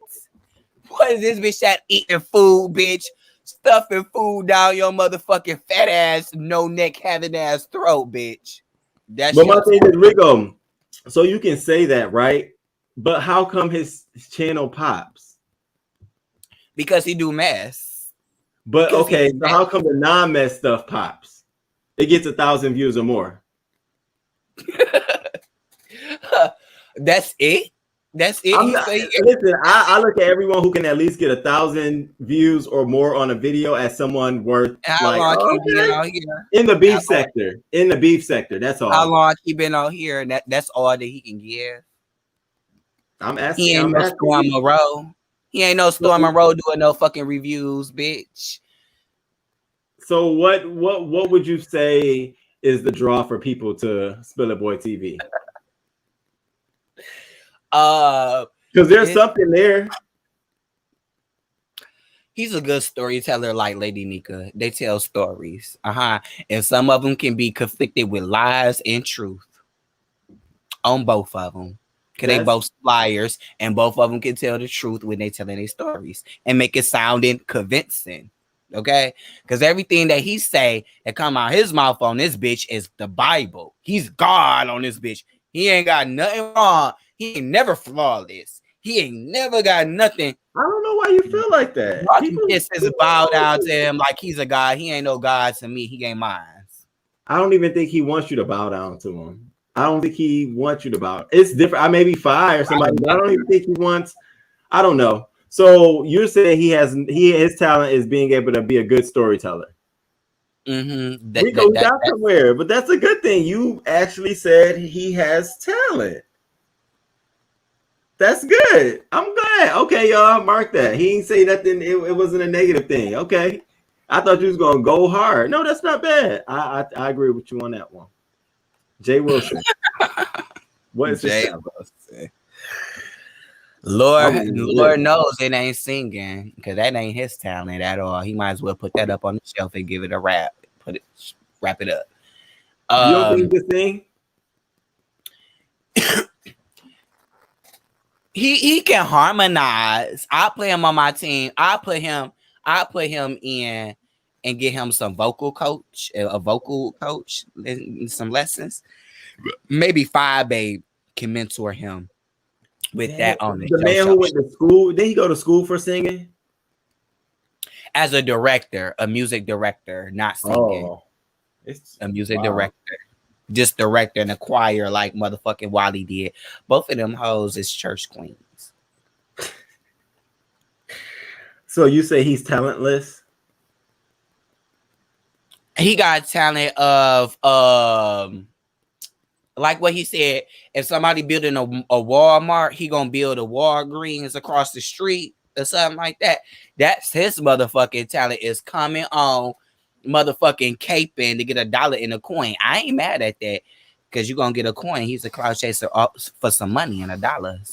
Speaker 2: What is this bitch that eating food, bitch? Stuffing food down your motherfucking fat ass, no neck having ass throat, bitch.
Speaker 1: But my thing is, Rico, so you can say that, right? But how come his channel pops?
Speaker 2: Because he do mess.
Speaker 1: But okay, so how come the non-mess stuff pops? It gets 1,000 views or more.
Speaker 2: That's it. That's it.
Speaker 1: Listen, I look at everyone who can at least get 1,000 views or more on a video as someone worth in the beef sector. In the beef sector, that's all.
Speaker 2: How long he been on here? That's all that he can give.
Speaker 1: I'm asking.
Speaker 2: He ain't no Storm Monroe. He ain't no Storm Monroe doing no fucking reviews, bitch.
Speaker 1: So what would you say is the draw for people to Spiller Boy TV? Because there's something there.
Speaker 2: He's a good storyteller like Lady Nika. They tell stories. And some of them can be conflicted with lies and truth. On both of them. Because they both liars, and both of them can tell the truth when they telling their stories and make it sounding convincing. Okay? Because everything that he say that come out his mouth on this bitch is the Bible. He's God on this bitch. He ain't got nothing wrong. He ain't never flawless. He ain't never got nothing.
Speaker 1: I don't know why you feel like that.
Speaker 2: People just bow down to him like he's a god. He ain't no god to me. He ain't mine.
Speaker 1: I don't even think he wants you to bow down to him. I don't think he wants you to bow. It's different. I maybe fire somebody, but I don't even think he wants. I don't know. So you're saying his talent is being able to be a good storyteller.
Speaker 2: Mm-hmm.
Speaker 1: Rico got somewhere, but that's a good thing. You actually said he has talent. That's good. I'm glad. Okay, y'all, mark that. He ain't say nothing. It wasn't a negative thing. Okay. I thought you was gonna go hard. No, that's not bad. I agree with you on that one. Jay Wilson. What is Jay Wilson?
Speaker 2: Lord knows it ain't singing because that ain't his talent at all. He might as well put that up on the shelf and give it a wrap. Wrap it up.
Speaker 1: You don't think this thing?
Speaker 2: He can harmonize. I play him on my team. I put him in and get him some vocal coach, and some lessons. Maybe Five Babe can mentor him with that on the
Speaker 1: man who went to school. Did he go to school for singing?
Speaker 2: As a director, a music director, not singing.
Speaker 1: Oh, it's
Speaker 2: a music director. Just director in a choir like motherfucking Wally did. Both of them hoes is church queens.
Speaker 1: So you say he's talentless?
Speaker 2: He got talent of like what he said, if somebody building a Walmart, he gonna build a Walgreens across the street or something like that. That's his motherfucking talent, is coming on motherfucking caping to get $1 in a coin. I ain't mad at that because you're gonna get a coin. He's a clout chaser for some money and $1.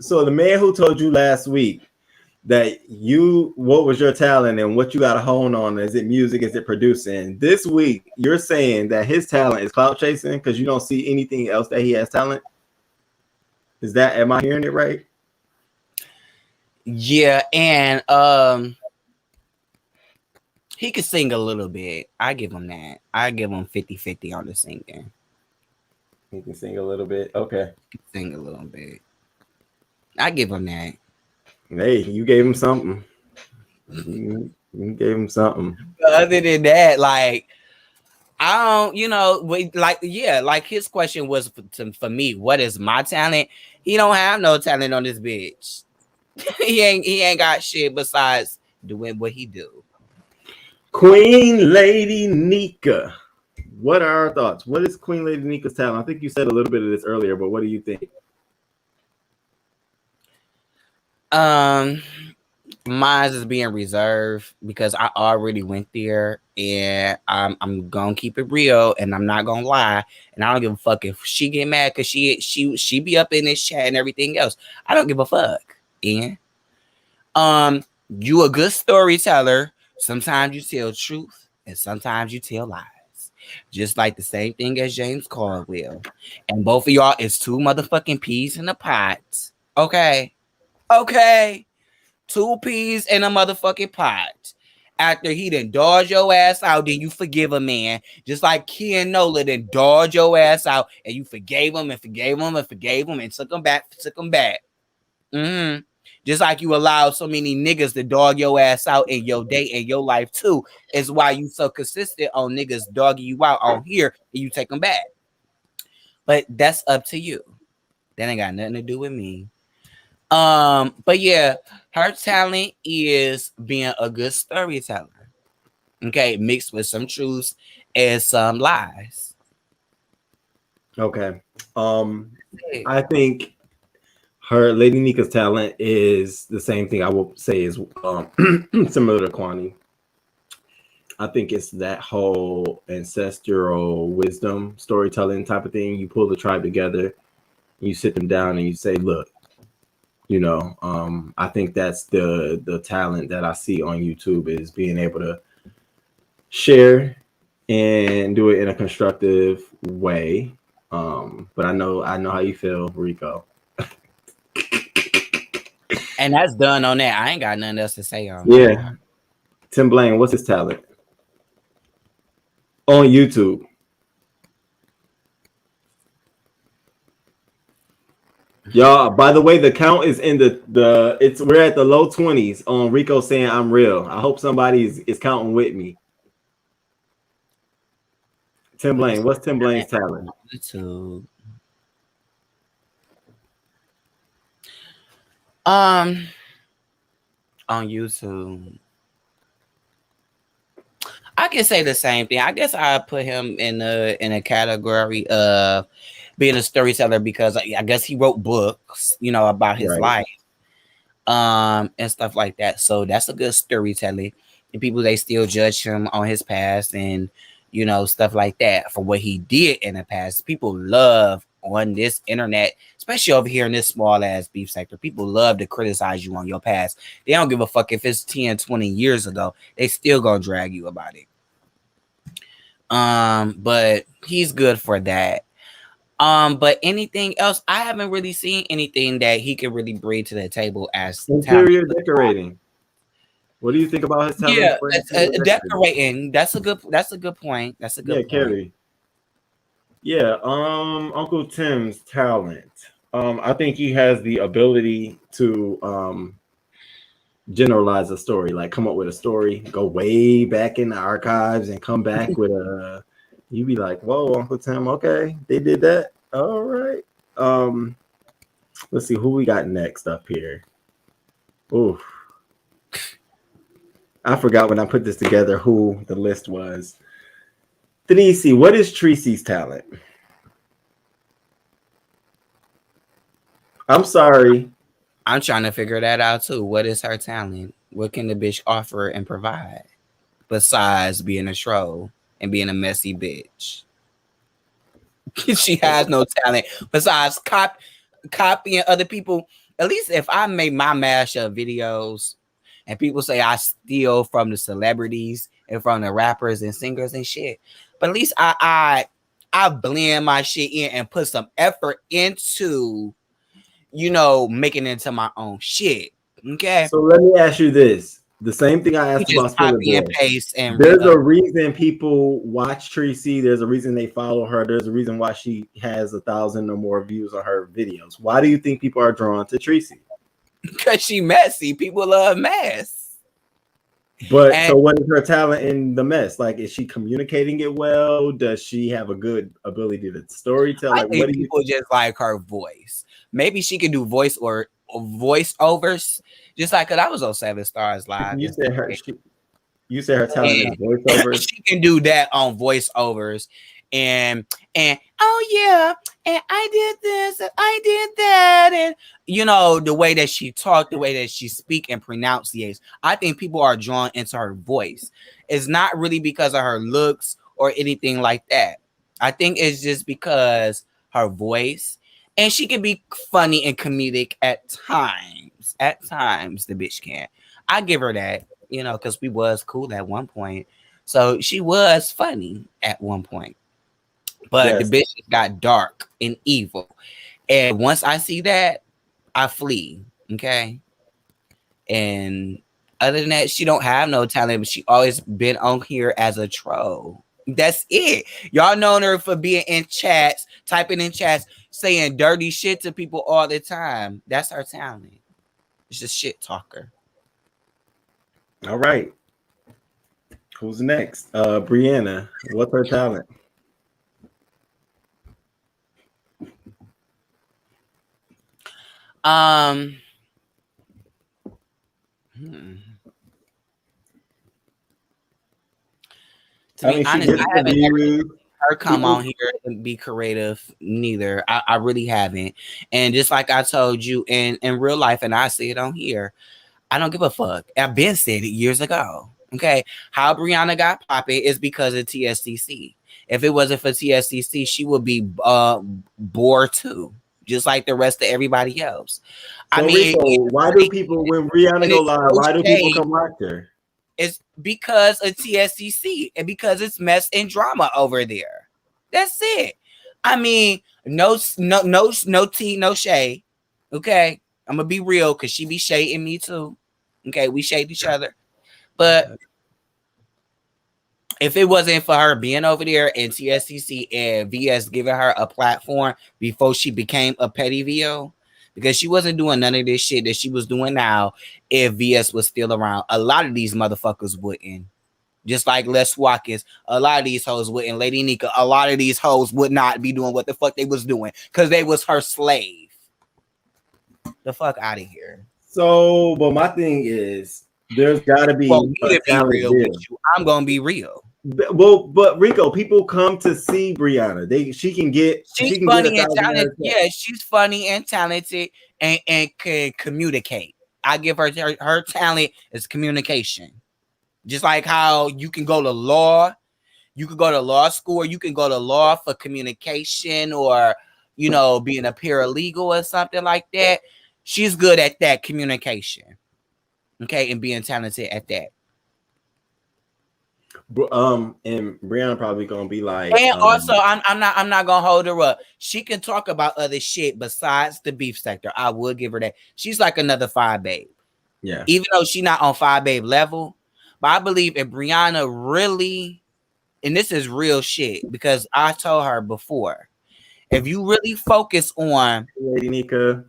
Speaker 1: So the man who told you last week that what was your talent and what you got to hone on, is it music, is it producing, this week you're saying that his talent is clout chasing because you don't see anything else that he has talent? Am I hearing it right?
Speaker 2: Yeah, and he could sing a little bit. I give him that. I give him 50-50 on the singing.
Speaker 1: He can sing a little bit. Okay.
Speaker 2: He can sing a little bit. I give him that.
Speaker 1: Hey, you gave him something. You gave him something.
Speaker 2: Other than that, like, I don't, like his question was for me, what is my talent? He don't have no talent on this bitch. he ain't got shit besides doing what he do.
Speaker 1: Queen Lady Nika. What are our thoughts? What is Queen Lady Nika's talent? I think you said a little bit of this earlier, but what do you think?
Speaker 2: Mine is being reserved because I already went there, and I'm gonna keep it real, and I'm not gonna lie, and I don't give a fuck if she get mad because she be up in this chat and everything else. I don't give a fuck. And you a good storyteller. Sometimes you tell truth, and sometimes you tell lies. Just like the same thing as James Caldwell, and both of y'all is two motherfucking peas in a pot. Okay. 2 peas in a motherfucking pot. After he done dodge your ass out, then you forgive a man. Just like Ken Nola done dodge your ass out, and you forgave him and forgave him and forgave him and took him back. Mm-hmm. Just like you allowed so many niggas to dog your ass out in your day and your life too. Is why you so consistent on niggas dogging you out on here and you take them back. But that's up to you. That ain't got nothing to do with me. But yeah, her talent is being a good storyteller. Okay, mixed with some truths and some lies.
Speaker 1: Okay. I think her Lady Nika's talent is the same thing I will say is similar to Kwani. I think it's that whole ancestral wisdom storytelling type of thing. You pull the tribe together, you sit them down, and you say, "Look, I think that's the talent that I see on YouTube, is being able to share and do it in a constructive way." But I know how you feel, Rico.
Speaker 2: And that's done on that. I ain't got nothing else to say on.
Speaker 1: Yeah. Tim Blaine, what's his talent on YouTube? Y'all, by the way, the count is in we're at the low 20s on Rico saying I'm real. I hope somebody is counting with me. Tim Blaine, what's Tim Blaine's talent?
Speaker 2: YouTube. On YouTube. I can say the same thing. I guess I put him in a category of being a storyteller because I guess he wrote books, you know, about his life, and stuff like that. So that's a good storyteller. And people, they still judge him on his past and, you know, stuff like that for what he did in the past. People love on this internet, especially over here in this small ass beef sector. People love to criticize you on your past. They don't give a fuck if it's 10, 20 years ago. They still gonna drag you about it. But he's good for that. But anything else, I haven't really seen anything that he could really bring to the table as
Speaker 1: interior decorating. What do you think about his talent?
Speaker 2: Yeah, decorating. That's a good point. That's a good point.
Speaker 1: Carrie. Yeah, Uncle Tim's talent. I think he has the ability to generalize a story, like come up with a story, go way back in the archives and come back with a you'd be like, whoa, Uncle Tim, okay, they did that. All right. Let's see who we got next up here. Ooh. I forgot when I put this together who the list was. Denise, what is Tracy's talent? I'm sorry.
Speaker 2: I'm trying to figure that out too. What is her talent? What can the bitch offer and provide besides being a troll and being a messy bitch? She has no talent besides copying other people. At least if I make my mashup videos and people say I steal from the celebrities and from the rappers and singers and shit, but at least I blend my shit in and put some effort into, you know, making it into my own shit. Okay.
Speaker 1: So let me ask you this. The same thing I asked about
Speaker 2: copy and paste, and
Speaker 1: there's a reason people watch Tracy. There's a reason they follow her. There's a reason why she has 1,000 or more views on her videos. Why do you think people are drawn to Tracy?
Speaker 2: Because she messy. People love mess.
Speaker 1: But so what is her talent in the mess? Like, is she communicating it well? Does she have a good ability to storytell? Like,
Speaker 2: what do people just like her voice? Maybe she can do voice or voiceovers. Just like, cause I was on 7 Stars Live.
Speaker 1: You said her. You said her talent is voiceovers.
Speaker 2: She can do that on voiceovers, and oh yeah, and I did this and I did that, and you know the way that she talked, the way that she speak and pronunciates. I think people are drawn into her voice. It's not really because of her looks or anything like that. I think it's just because her voice, and she can be funny and comedic at times. At times, the bitch can. I give her that, you know, because we was cool at one point. So she was funny at one point. But the bitch got dark and evil. And once I see that, I flee. Okay. And other than that, she don't have no talent, but she always been on here as a troll. That's it. Y'all known her for being in chats, typing in chats, saying dirty shit to people all the time. That's her talent. It's just shit talker.
Speaker 1: All right. Who's next? Brianna. What's her talent?
Speaker 2: To be honest, I haven't ever heard her come on here and be creative. Neither. I really haven't. And just like I told you in real life, and I see it on here, I don't give a fuck. I've been said it years ago. Okay. How Brianna got popping is because of TSTC. If it wasn't for TSTC, she would be bored too, just like the rest of everybody else. So I mean,
Speaker 1: Rico, why do people, when Brianna go live, why do people come watch her?
Speaker 2: It's because of TSTC and because it's mess and drama over there. That's it. I mean, no tea, no shade. Okay, I'm gonna be real because she be shading me too. Okay, we shade each other, but if it wasn't for her being over there and TSTC and VS giving her a platform before she became a petty VO, because she wasn't doing none of this shit that she was doing now if VS was still around. A lot of these motherfuckers wouldn't. Just like Les Watkins, a lot of these hoes wouldn't. Lady Nika, a lot of these hoes would not be doing what the fuck they was doing because they was her slave. The fuck out of here.
Speaker 1: So, but my thing is, there's got to be
Speaker 2: Well, me to be
Speaker 1: talent
Speaker 2: real
Speaker 1: there.
Speaker 2: with you, I'm gonna be real.
Speaker 1: Well, but Rico, people come to see Brianna. She can
Speaker 2: funny
Speaker 1: get
Speaker 2: and talented. Yeah, she's funny and talented and can communicate. I give her talent is communication. Just like how you can go to law, you could go to law school, or you can go to law for communication, or you know, being a paralegal or something like that. She's good at that communication. Okay, and being talented at that.
Speaker 1: And Brianna probably gonna be like,
Speaker 2: and also I'm not gonna hold her up. She can talk about other shit besides the beef sector. I would give her that. She's like another Five Babe.
Speaker 1: Yeah.
Speaker 2: Even though she's not on Five Babe level, but I believe if Brianna really, and this is real shit because I told her before, if you really focus on
Speaker 1: Lady Nika,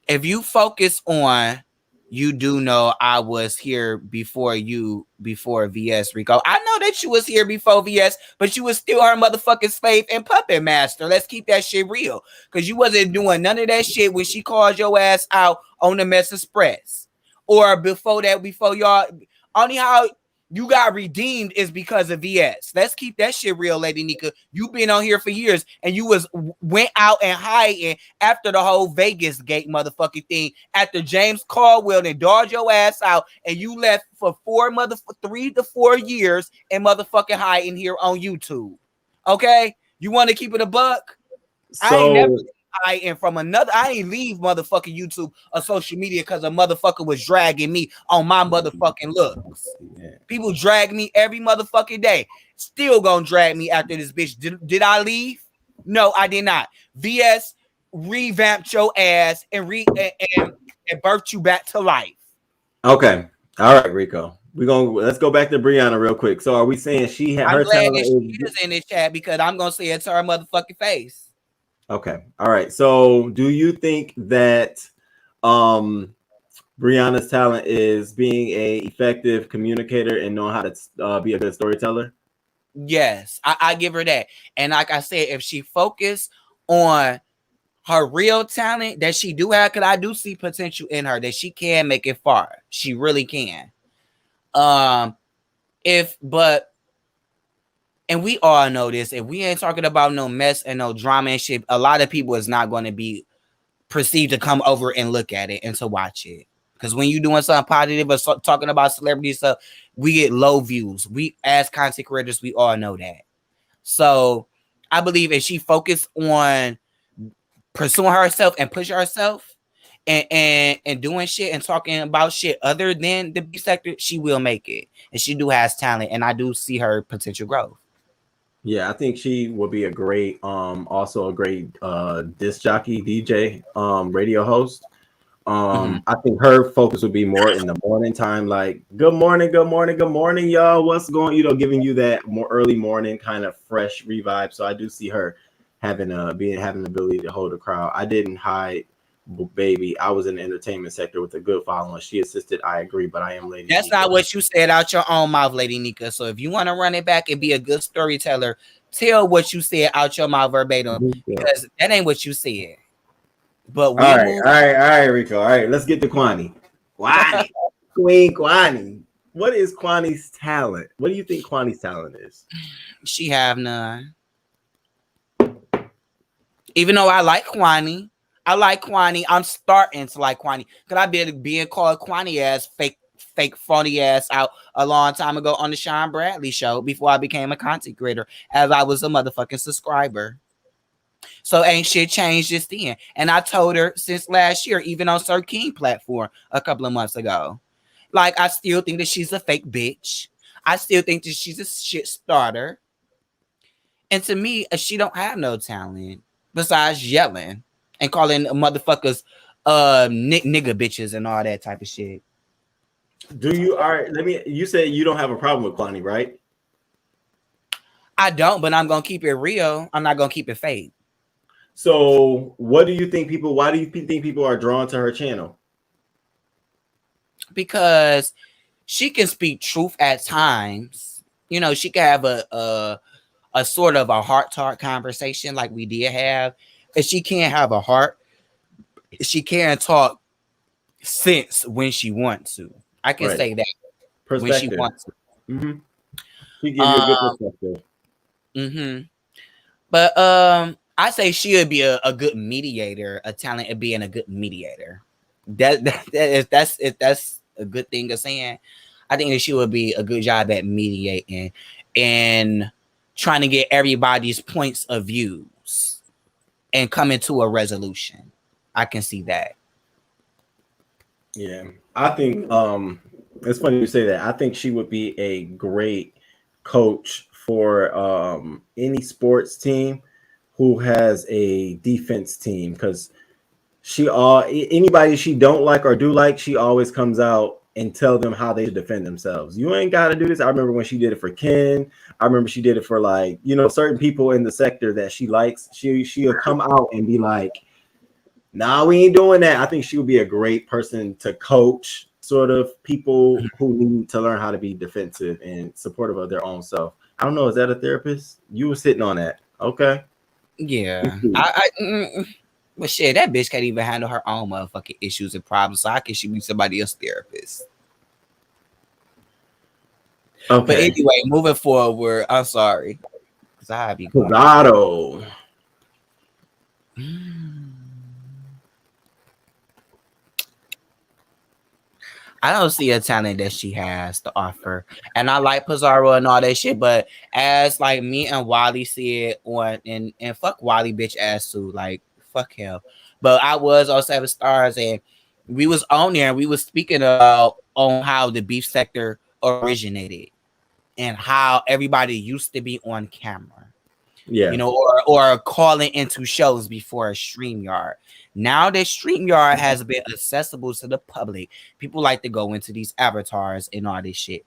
Speaker 2: if you focus on, you do know I was here before you, before VS, Rico. I know that you was here before VS, but you was still her motherfucking slave and puppet master. Let's keep that shit real. Because you wasn't doing none of that shit when she called your ass out on the Mess Express. Or before that, before y'all, only how you got redeemed is because of VS. Let's keep that shit real, Lady Nika. You been on here for years and you went out and hiding after the whole Vegas gate motherfucking thing. After James Caldwell and dogged your ass out and you left for 3 to 4 years and motherfucking hiding here on YouTube. Okay? You want to keep it a buck?
Speaker 1: so
Speaker 2: I ain't never hiding from another. I ain't leave motherfucking YouTube or social media because a motherfucker was dragging me on my motherfucking looks.
Speaker 1: yeah.
Speaker 2: People drag me every motherfucking day. Still gonna drag me after this bitch. Did I leave? No, I did not. VS revamped your ass and birthed you back to life.
Speaker 1: Okay. All right, Rico. Let's go back to Brianna real quick. So are we saying she had
Speaker 2: I'm
Speaker 1: her
Speaker 2: glad
Speaker 1: talent?
Speaker 2: that she is in this chat because I'm gonna say it to her motherfucking face.
Speaker 1: Okay. All right. So do you think that Brianna's talent is being a effective communicator and knowing how to be a good storyteller?
Speaker 2: Yes, I give her that. And like I said, if she focused on her real talent that she do have, because I do see potential in her that she can make it far. She really can. And we all know this. If we ain't talking about no mess and no drama and shit, a lot of people is not going to be perceived to come over and look at it and to watch it. Because when you doing something positive or talking about celebrity stuff, we get low views. We, as content creators, we all know that. So I believe if she focused on pursuing herself and pushing herself and doing shit and talking about shit other than the B sector, she will make it. And she do has talent, and I do see her potential growth.
Speaker 1: Yeah, I think she will be a great, also a great disc jockey, DJ, radio host. I think her focus would be more in the morning time, like good morning, y'all. What's going, giving you that more early morning kind of fresh revive. So I do see her having the ability to hold a crowd. I didn't hide, baby. I was in the entertainment sector with a good following. She assisted. I agree, but I am Lady.
Speaker 2: That's
Speaker 1: Nika.
Speaker 2: not what you said out your own mouth, Lady Nika. So if you want to run it back and be a good storyteller, tell what you said out your mouth verbatim, because that ain't what you said. But
Speaker 1: all right, Rico. All right, let's get to Kwani. Kwani, Queen Kwani. What is Kwani's talent? What do you think Kwani's talent is?
Speaker 2: She have none. Even though I like Kwani, I'm starting to like Kwani. Because I been being called Kwani ass fake funny ass out a long time ago on the Sean Bradley show before I became a content creator, as I was a motherfucking subscriber. So ain't shit changed just then. And I told her since last year, even on Sir King platform a couple of months ago, like I still think that she's a fake bitch. I still think that she's a shit starter. And to me, she don't have no talent besides yelling and calling motherfuckers nigga bitches and all that type of shit.
Speaker 1: Do you? All right, you said you don't have a problem with Kwani, right?
Speaker 2: I don't, but I'm gonna keep it real. I'm not gonna keep it fake.
Speaker 1: So, what do you think people? Why do you think people are drawn to her channel?
Speaker 2: Because she can speak truth at times. You know, she can have a sort of a heart-to-heart conversation like we did have. If she can't have a heart, she can talk sense when she wants to. I can
Speaker 1: Right.
Speaker 2: say that when she
Speaker 1: Perspective.
Speaker 2: wants to.
Speaker 1: Mm-hmm. She give you a good perspective.
Speaker 2: Mm-hmm. But I say she would be a good mediator, a talent at being a good mediator. That's a good thing of saying. I think that she would be a good job at mediating and trying to get everybody's points of views and coming to a resolution. I can see that.
Speaker 1: Yeah, I think it's funny you say that. I think she would be a great coach for any sports team who has a defense team, because anybody she don't like or do like, she always comes out and tell them how they should defend themselves. You ain't got to do this. I remember when she did it for Ken. I remember she did it for, like, you know, certain people in the sector that she likes. She'll come out and be like, nah, we ain't doing that. I think she would be a great person to coach sort of people who need to learn how to be defensive and supportive of their own self. I don't know. Is that a therapist? You were sitting on that. Okay.
Speaker 2: Yeah. But shit, that bitch can't even handle her own motherfucking issues and problems. So how can she be somebody else's therapist?
Speaker 1: Okay.
Speaker 2: But anyway, moving forward, I'm sorry. Because I be going.
Speaker 1: Pizarro.
Speaker 2: I don't see a talent that she has to offer. And I like Pizarro and all that shit, but as like me and Wally see it on and fuck Wally bitch ass too. Like fuck him. But I was on 7 Stars and we was on there and we was speaking about on how the beef sector originated and how everybody used to be on camera.
Speaker 1: Yeah.
Speaker 2: You know, or calling into shows before a StreamYard. Now that StreamYard has been accessible to the public, people like to go into these avatars and all this shit.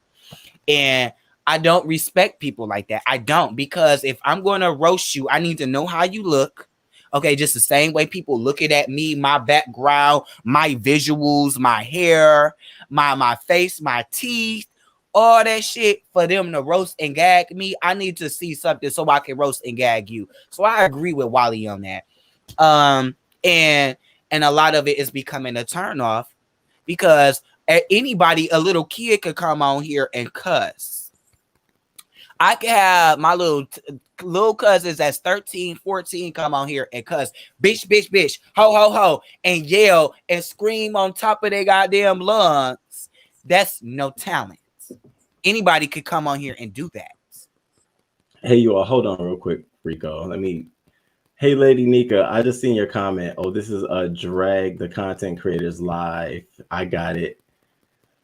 Speaker 2: And I don't respect people like that. I don't, because if I'm going to roast you, I need to know how you look. Okay, just the same way people looking at me, my background, my visuals, my hair, my face, my teeth, all that shit for them to roast and gag me. I need to see something so I can roast and gag you. So I agree with Wally on that. And a lot of it is becoming a turnoff because anybody, a little kid could come on here and cuss. I can have my little cousins that's 13, 14 come on here and cuss, bitch, bitch, bitch, ho, ho, ho, and yell and scream on top of their goddamn lungs. That's no talent. Anybody could come on here and do that.
Speaker 1: Hey, you all, hold on real quick, Rico. Hey, Lady Nika, I just seen your comment. Oh, this is a Drag the Content Creators Live. I got it.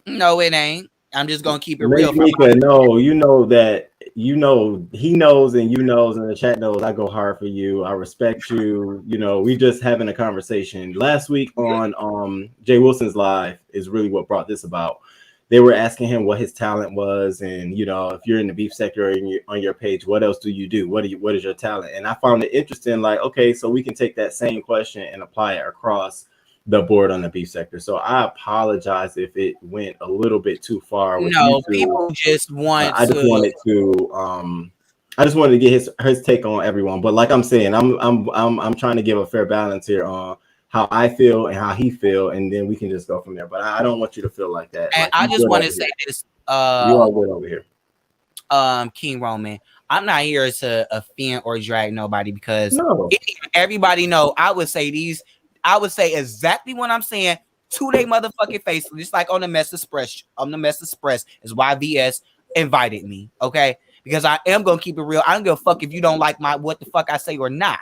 Speaker 2: No, it ain't. I'm just gonna keep it
Speaker 1: Lady
Speaker 2: real.
Speaker 1: Nika, no, you know that, you know, he knows and you knows and the chat knows I go hard for you. I respect you. You know, we just having a conversation. Last week on Jay Wilson's Live is really what brought this about. They were asking him what his talent was, and you know, if you're in the beef sector or on your page, what else do you do? What is your talent? And I found it interesting. Like, okay, so we can take that same question and apply it across the board on the beef sector. So I apologize if it went a little bit too far. With
Speaker 2: No,
Speaker 1: you two.
Speaker 2: people just want.
Speaker 1: I just wanted to get his take on everyone. But like I'm saying, I'm trying to give a fair balance here on how I feel and how he feel, and then we can just go from there. But I don't want you to feel like that.
Speaker 2: And
Speaker 1: like,
Speaker 2: I just want to say this.
Speaker 1: You all good over here.
Speaker 2: King Roman, I'm not here to offend or drag nobody because
Speaker 1: No.
Speaker 2: everybody know I would say exactly what I'm saying to their motherfucking face, just like on the Mess Express. On the Mess Express is why VS invited me, okay? Because I am gonna keep it real. I don't give a fuck if you don't like my what the fuck I say or not.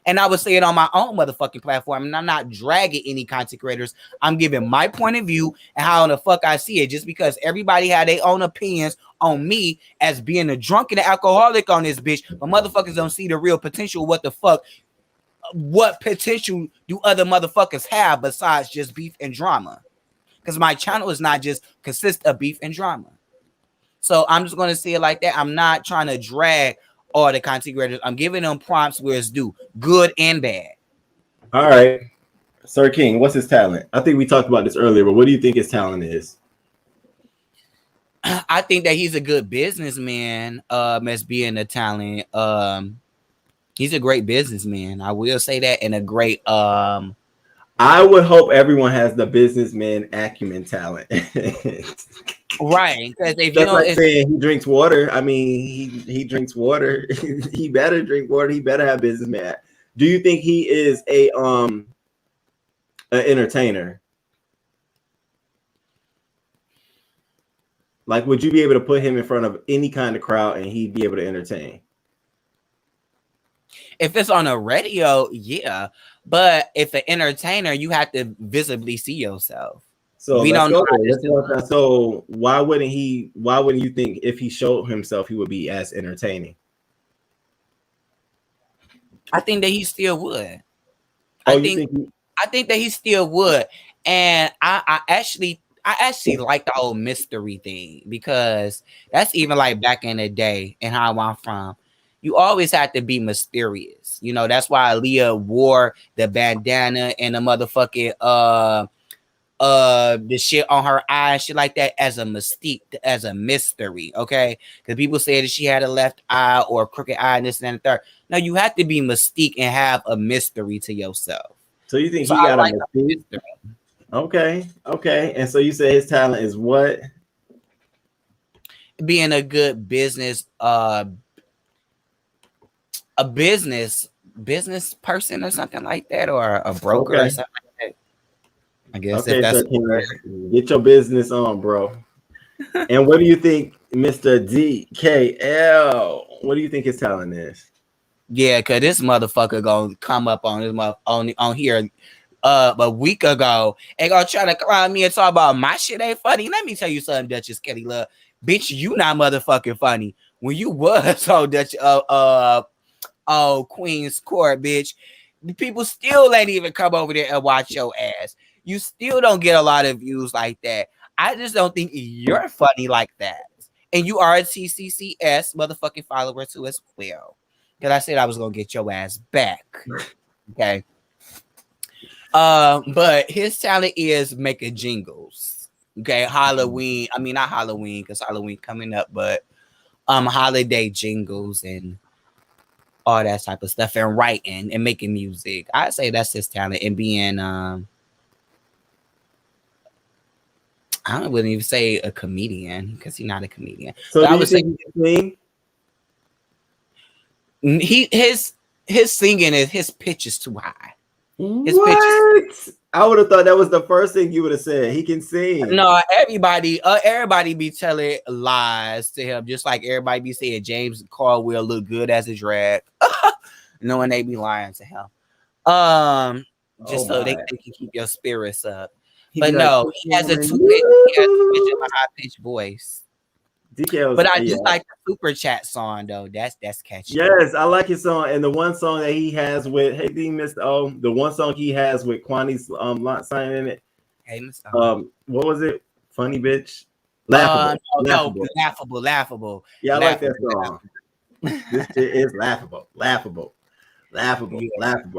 Speaker 2: And I would say it on my own motherfucking platform. And I'm not dragging any content creators. I'm giving my point of view and how the fuck I see it. Just because everybody had their own opinions on me as being a drunk and an alcoholic on this bitch, but motherfuckers don't see the real potential. What the fuck? What potential do other motherfuckers have besides just beef and drama? Because my channel is not just consist of beef and drama. So I'm just going to say it like that. I'm not trying to drag all the content creators. I'm giving them prompts where it's due, good and bad.
Speaker 1: All right. Sir King, what's his talent? I think we talked about this earlier, but what do you think his talent is?
Speaker 2: I think that he's a good businessman, as being a talent. He's a great businessman. I will say that, and a great
Speaker 1: I would hope everyone has the businessman acumen talent.
Speaker 2: right, because if you
Speaker 1: That's
Speaker 2: don't,
Speaker 1: like saying he drinks water. I mean, he drinks water. He better drink water. He better have businessman. Do you think he is an entertainer? Like, would you be able to put him in front of any kind of crowd and he'd be able to entertain?
Speaker 2: if it's on a radio, yeah. But if an entertainer, you have to visibly see yourself.
Speaker 1: So
Speaker 2: we don't know how this
Speaker 1: go. So why wouldn't he? Why wouldn't you think if he showed himself, he would be as entertaining?
Speaker 2: I think that he still would.
Speaker 1: Oh,
Speaker 2: I think that he still would. And I actually like the whole mystery thing, because that's even like back in the day and how I'm from. You always have to be mysterious. You know, that's why Aaliyah wore the bandana and the motherfucking the shit on her eye, shit like that, as a mystique, as a mystery. Okay, because people say that she had a left eye or a crooked eye and this and that and third. No, you have to be mystique and have a mystery to yourself.
Speaker 1: So you think he got a mystery? Okay. And so you say his talent is what?
Speaker 2: Being a good business, a business person or something like that, or a broker or something like that. I guess if that's
Speaker 1: get your business on, bro. And what do you think, Mr. DKL? What do you think his talent is?
Speaker 2: Yeah, cause this motherfucker gonna come up on his on here a week ago and gonna try to clown me and talk about my shit ain't funny. Let me tell you something, Duchess Kelly Love. Bitch, you not motherfucking funny. When you was on Dutch Queen's Court, bitch, people still ain't even come over there and watch your ass. You still don't get a lot of views like that. I just don't think you're funny like that. And you are a TCCS motherfucking follower too as well. Because I said I was gonna get your ass back. Okay. But his talent is making jingles. Okay, Halloween. I mean, not Halloween, because Halloween coming up, but holiday jingles and all that type of stuff, and writing and making music. I say that's his talent, and being I wouldn't even say a comedian, because he's not a comedian.
Speaker 1: So
Speaker 2: I
Speaker 1: would say
Speaker 2: his singing is, his pitch is too high.
Speaker 1: What? I would have thought that was the first thing you would have said. He can sing.
Speaker 2: No, everybody be telling lies to him, just like everybody be saying James Caldwell look good as a drag. Knowing they be lying to him. Just so they can keep your spirits up. But no, he has a high-pitched voice. But I just like the super chat song though. That's catchy.
Speaker 1: Yes, I like his song, and the one song that he has with the one song he has with Kwani's sign in it.
Speaker 2: Hey, Mr.
Speaker 1: What was it? Funny bitch. Laughable.
Speaker 2: Laughable.
Speaker 1: Yeah, I like that song. This shit is laughable.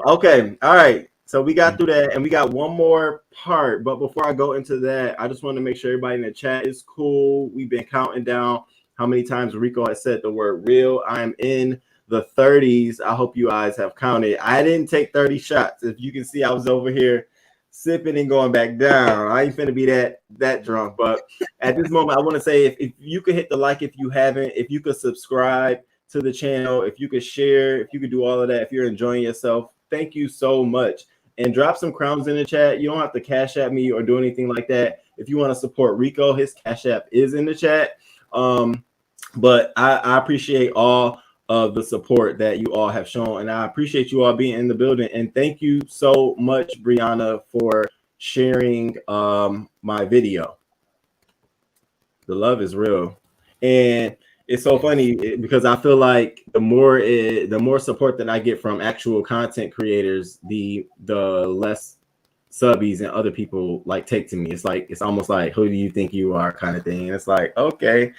Speaker 1: Okay, all right. So we got through that, and we got one more part. But before I go into that, I just want to make sure everybody in the chat is cool. We've been counting down how many times Rico has said the word real. I am in the 30s. I hope you guys have counted. I didn't take 30 shots. If you can see, I was over here sipping and going back down. I ain't finna be that drunk. But at this moment, I want to say if you could hit the like if you haven't, if you could subscribe to the channel, if you could share, if you could do all of that, if you're enjoying yourself, thank you so much. And drop some crowns in the chat. You don't have to cash at me or do anything like that. If you want to support Rico, his cash app is in the chat. But I appreciate all of the support that you all have shown. And I appreciate you all being in the building. And thank you so much, Brianna, for sharing my video. The love is real. And it's so funny because I feel like the more support that I get from actual content creators, the less Subbies and other people like take to me. It's like, it's almost like, who do you think you are kind of thing. And it's like, okay.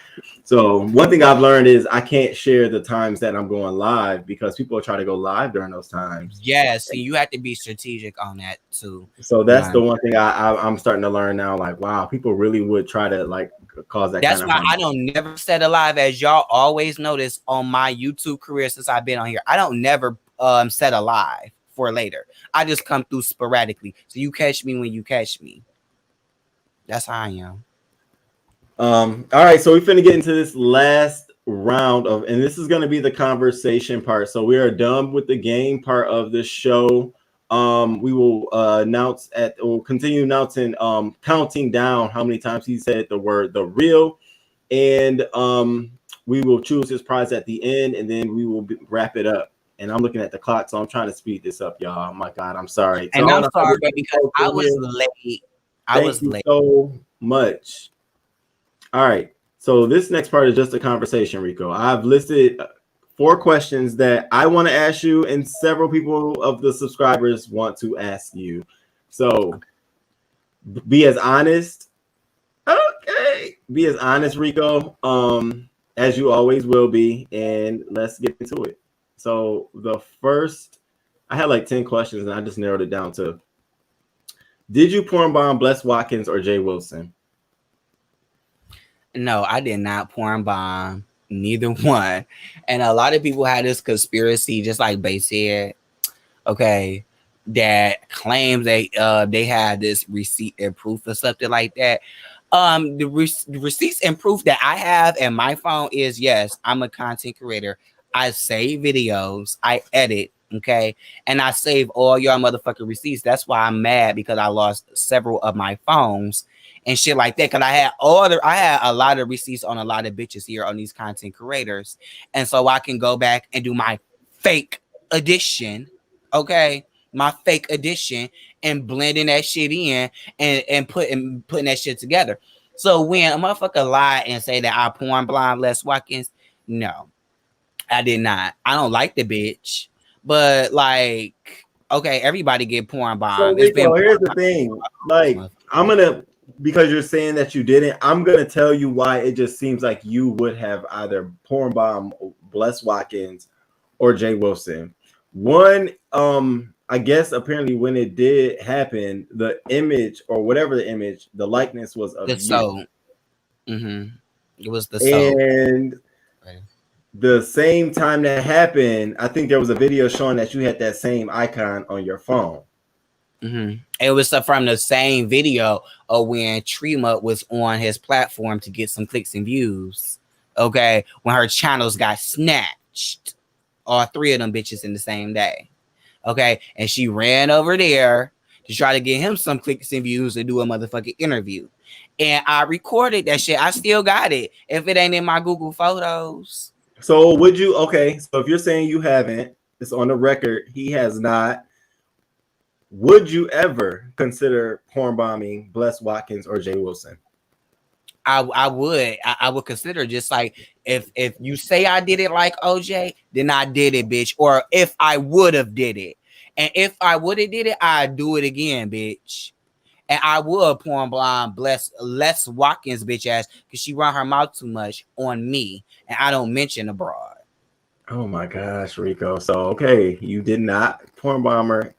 Speaker 1: So one thing I've learned is I can't share the times that I'm going live because people try to go live during those times.
Speaker 2: Yes, so you have to be strategic on that too.
Speaker 1: So that's the one thing I'm starting to learn now. Like, wow, people really would try to like cause that.
Speaker 2: That's
Speaker 1: kind
Speaker 2: why
Speaker 1: of
Speaker 2: I don't never set a live, as y'all always notice on my YouTube career since I've been on here. I don't never set a live for later. I just come through sporadically. So you catch me when you catch me. That's how I am.
Speaker 1: All right, so we're finna get into this last round of, and this is gonna be the conversation part. So we are done with the game part of the show. We will we'll continue announcing, counting down how many times he said the word "the real," and we will choose his prize at the end, and then we will wrap it up. And I'm looking at the clock, so I'm trying to speed this up, y'all. Oh my God, I'm sorry.
Speaker 2: And
Speaker 1: so
Speaker 2: I'm sorry because I was late.
Speaker 1: Thank you so much. All right. So this next part is just a conversation, Rico. I've listed 4 questions that I want to ask you, and several people of the subscribers want to ask you. So be as honest. Okay. Be as honest, Rico, as you always will be, and let's get into it. So the first, I had like 10 questions, and I just narrowed it down to: did you porn bomb Bless Watkins or Jay Wilson?
Speaker 2: No, I did not porn bomb neither one. And a lot of people had this conspiracy, just like Bay said, okay, that claims they had this receipt and proof or something like that. The receipts and proof that I have in my phone is, yes, I'm a content creator. I save videos, I edit, okay, and I save all your motherfucking receipts. That's why I'm mad, because I lost several of my phones and shit like that. Cause I had a lot of receipts on a lot of bitches here on these content creators, and so I can go back and do my fake edition, okay, my fake edition, and blending that shit in and putting that shit together. So when a motherfucker lie and say that I porn blind Les Watkins, no, I did not. I don't like the bitch, but like, okay, everybody get porn bomb.
Speaker 1: So Rico, here's the thing. Like, I'm gonna, because you're saying that you didn't, I'm gonna tell you why it just seems like you would have either porn bomb Bless Watkins or Jay Wilson. One, I guess apparently when it did happen, the image or whatever the image, the likeness was of
Speaker 2: the
Speaker 1: you.
Speaker 2: soul. It was the soul.
Speaker 1: And the same time that happened, I think there was a video showing that you had that same icon on your phone.
Speaker 2: It was from the same video of when Trima was on his platform to get some clicks and views. Okay, when her channels got snatched, all 3 of them bitches in the same day. Okay, and she ran over there to try to get him some clicks and views to do a motherfucking interview. And I recorded that shit. I still got it. If it ain't in my Google Photos.
Speaker 1: So would you, okay, so if you're saying you haven't, it's on the record, he has not, would you ever consider porn bombing Bless Watkins or Jay Wilson?
Speaker 2: I would consider, just like if you say I did it like OJ, then I did it, bitch. Or if I would have did it. And if I would have did it, I'd do it again, bitch. And I would porn blind Bless Les Watkins bitch ass, because she run her mouth too much on me, and I don't mention abroad.
Speaker 1: Oh my gosh, Rico. So okay, you did not porn bomb her,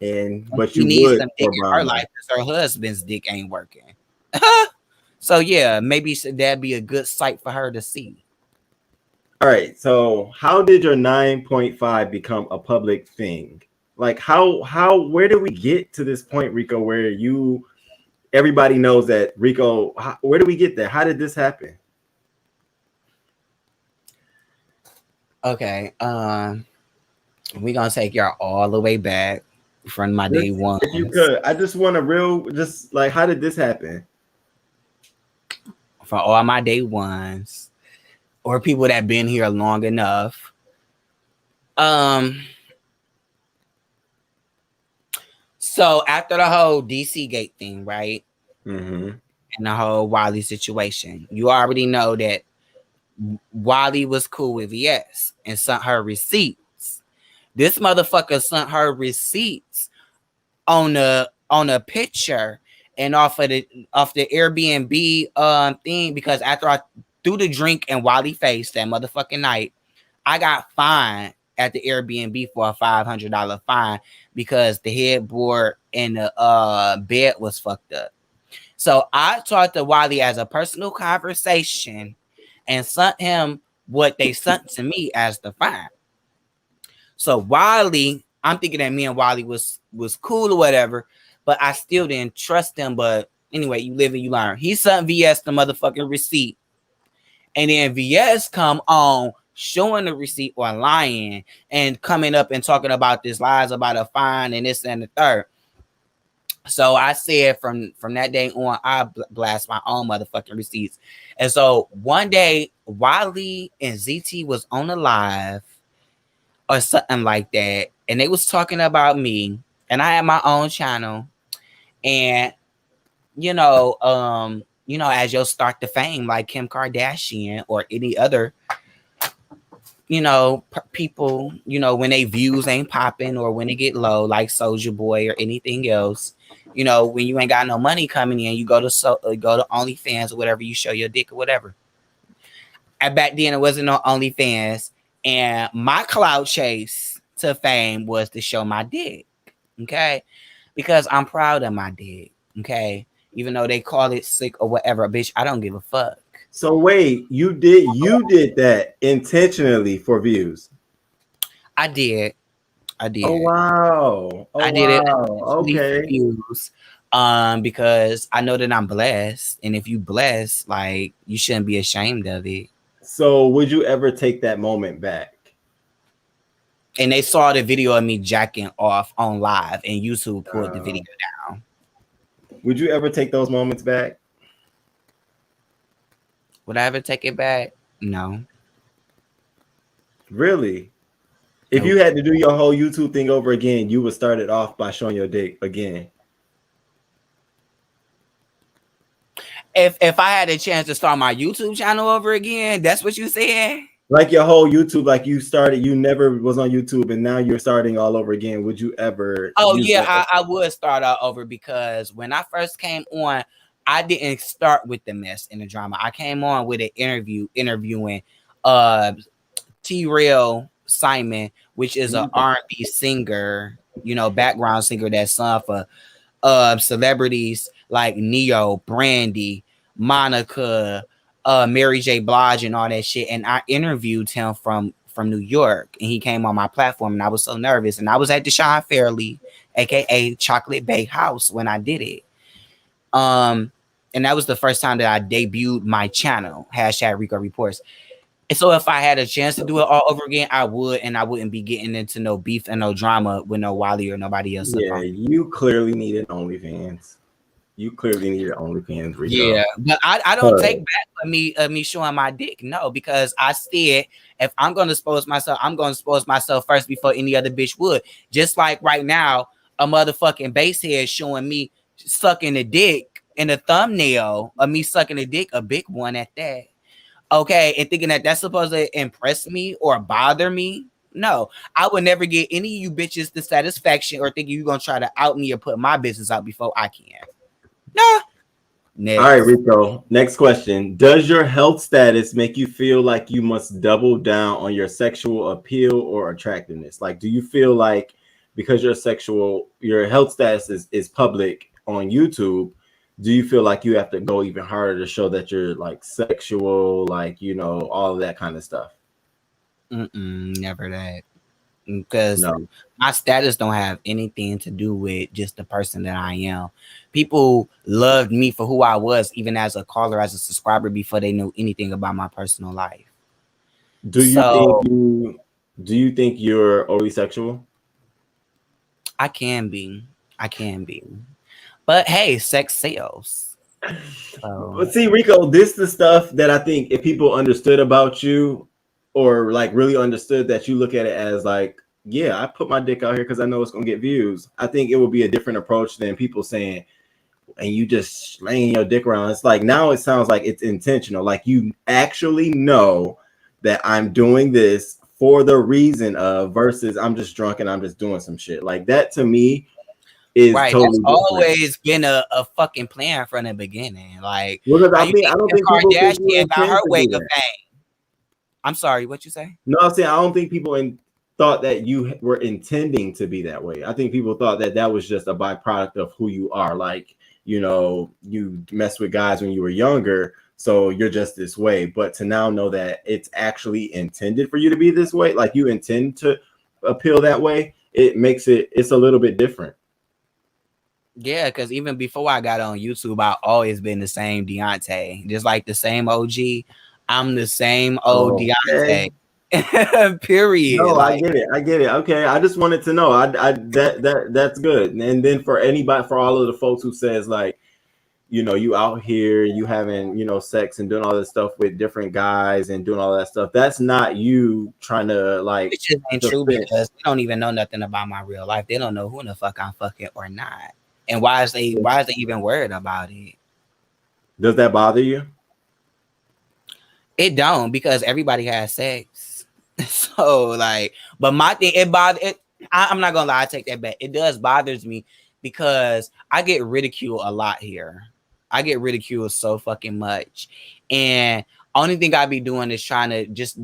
Speaker 1: but you
Speaker 2: needs
Speaker 1: would
Speaker 2: some dick in her life because her husband's dick ain't working. So yeah, maybe that'd be a good sight for her to see.
Speaker 1: All right. So how did your 9.5 become a public thing? Like where did we get to this point, Rico, where everybody knows that Rico, where do we get there? How did this happen?
Speaker 2: Okay. We're gonna take y'all all the way back from my day one.
Speaker 1: If you could, I just want like, how did this happen?
Speaker 2: For all my day ones, or people that been here long enough. So after the whole DC Gate thing, right? And the whole Wiley situation, you already know that Wiley was cool with VS and sent her receipts. This motherfucker sent her receipts on the on a picture and off the Airbnb thing, because after I threw the drink in Wally face that motherfucking night, I got fined at the Airbnb for a $500 fine because the headboard and the bed was fucked up. So I talked to Wally as a personal conversation and sent him what they sent to me as the fine. So Wally, I'm thinking that me and Wally was cool or whatever, but I still didn't trust him. But anyway, you live and you learn. He sent VS the motherfucking receipt, and then VS come on showing the receipt or lying and coming up and talking about this lies about a fine and this and the third. So I said from that day on, I blast my own motherfucking receipts. And so one day, Wally and ZT was on a live or something like that, and they was talking about me, and I had my own channel, and as you'll start to fame like Kim Kardashian or any other people, when they views ain't popping or when they get low, like Soulja Boy or anything else, when you ain't got no money coming in, you go to OnlyFans or whatever, you show your dick or whatever. And back then it wasn't no OnlyFans, and my clout chase to fame was to show my dick, okay? Because I'm proud of my dick, okay? Even though they call it sick or whatever, bitch, I don't give a fuck.
Speaker 1: So wait, you did that intentionally for views?
Speaker 2: I did.
Speaker 1: Oh wow!
Speaker 2: I did it.
Speaker 1: Okay.
Speaker 2: Views, because I know that I'm blessed, and if you blessed, like, you shouldn't be ashamed of it.
Speaker 1: So would you ever take that moment back?
Speaker 2: And they saw the video of me jacking off on live, and YouTube pulled the video down.
Speaker 1: Would you ever take those moments back?
Speaker 2: Would I ever take it back? No.
Speaker 1: Really? If you had to do your whole YouTube thing over again, you would start it off by showing your dick again?
Speaker 2: If I had a chance to start my YouTube channel over again, that's what you said?
Speaker 1: Like your whole YouTube, like you never was on YouTube and now you're starting all over again. Would you ever?
Speaker 2: Oh yeah, I would start all over, because when I first came on, I didn't start with the mess and the drama. I came on with an interviewing T-Rail Simon, which is an R&B singer, background singer that sung for celebrities like Neo, Brandy, Monica, Mary J. Blige, and all that shit. And I interviewed him from New York, and he came on my platform, and I was so nervous. And I was at Deshaun Fairley, aka Chocolate Bay House, when I did it. And that was the first time that I debuted my channel, #Rico Reports. And so if I had a chance to do it all over again, I would, and I wouldn't be getting into no beef and no drama with no Wally or nobody else.
Speaker 1: Yeah, you clearly needed OnlyFans. You clearly needed OnlyFans, Rico.
Speaker 2: Yeah, but I don't take back for me showing my dick. No, because I said if I'm gonna expose myself, I'm gonna expose myself first before any other bitch would. Just like right now, a motherfucking basehead showing me sucking a dick in the thumbnail of me sucking a dick, a big one at that. Okay, and thinking that that's supposed to impress me or bother me. No, I would never get any of you bitches the satisfaction or thinking you're gonna try to out me or put my business out before I can. Nah. Next.
Speaker 1: All right, Rico. Next question. Does your health status make you feel like you must double down on your sexual appeal or attractiveness? Like, do you feel like because your health status is public on YouTube, do you feel like you have to go even harder to show that you're like sexual, like, all of that kind of stuff?
Speaker 2: Never that. Because my status don't have anything to do with just the person that I am. People loved me for who I was, even as a caller, as a subscriber, before they knew anything about my personal life.
Speaker 1: Do you think you're overly sexual?
Speaker 2: I can be. But hey, sex sells.
Speaker 1: But see, Rico, this is the stuff that I think if people understood about you, or like really understood that you look at it as like, yeah, I put my dick out here because I know it's gonna get views. I think it would be a different approach than people saying, and you just laying your dick around. It's like now it sounds like it's intentional. Like you actually know that I'm doing this for the reason of, versus I'm just drunk and I'm just doing some shit. Like that to me is
Speaker 2: Right, that's
Speaker 1: totally different.
Speaker 2: always been a fucking plan from the beginning. Like,
Speaker 1: Because
Speaker 2: how
Speaker 1: I
Speaker 2: you
Speaker 1: think
Speaker 2: think
Speaker 1: I don't
Speaker 2: Kim
Speaker 1: think people
Speaker 2: Kardashian got
Speaker 1: intend
Speaker 2: her
Speaker 1: to
Speaker 2: way
Speaker 1: do
Speaker 2: of
Speaker 1: that.
Speaker 2: fame? I'm sorry, what you say?
Speaker 1: No, I'm saying I don't think people thought that you were intending to be that way. I think people thought that that was just a byproduct of who you are. Like, you mess with guys when you were younger, so you're just this way. But to now know that it's actually intended for you to be this way, like you intend to appeal that way, it's a little bit different.
Speaker 2: Yeah, because even before I got on YouTube, I always been the same Deontay, just like the same OG. I'm the same old
Speaker 1: Okay.
Speaker 2: Deontay. Period.
Speaker 1: No, I
Speaker 2: Like,
Speaker 1: get it. I get it. Okay, I just wanted to know. That's good. And then for anybody, for all of the folks who says like, you out here, you having, sex and doing all this stuff with different guys and doing all that stuff. That's not you trying to like
Speaker 2: which just ain't true
Speaker 1: defend.
Speaker 2: because they don't even know nothing about my real life. They don't know who in the fuck I'm fucking or not. And why is they even worried about it?
Speaker 1: Does that bother you?
Speaker 2: It don't, because everybody has sex. So like, but my thing, I'm not gonna lie, I take that back. It does bothers me because I get ridiculed a lot here. I get ridiculed so fucking much. And only thing I be doing is trying to just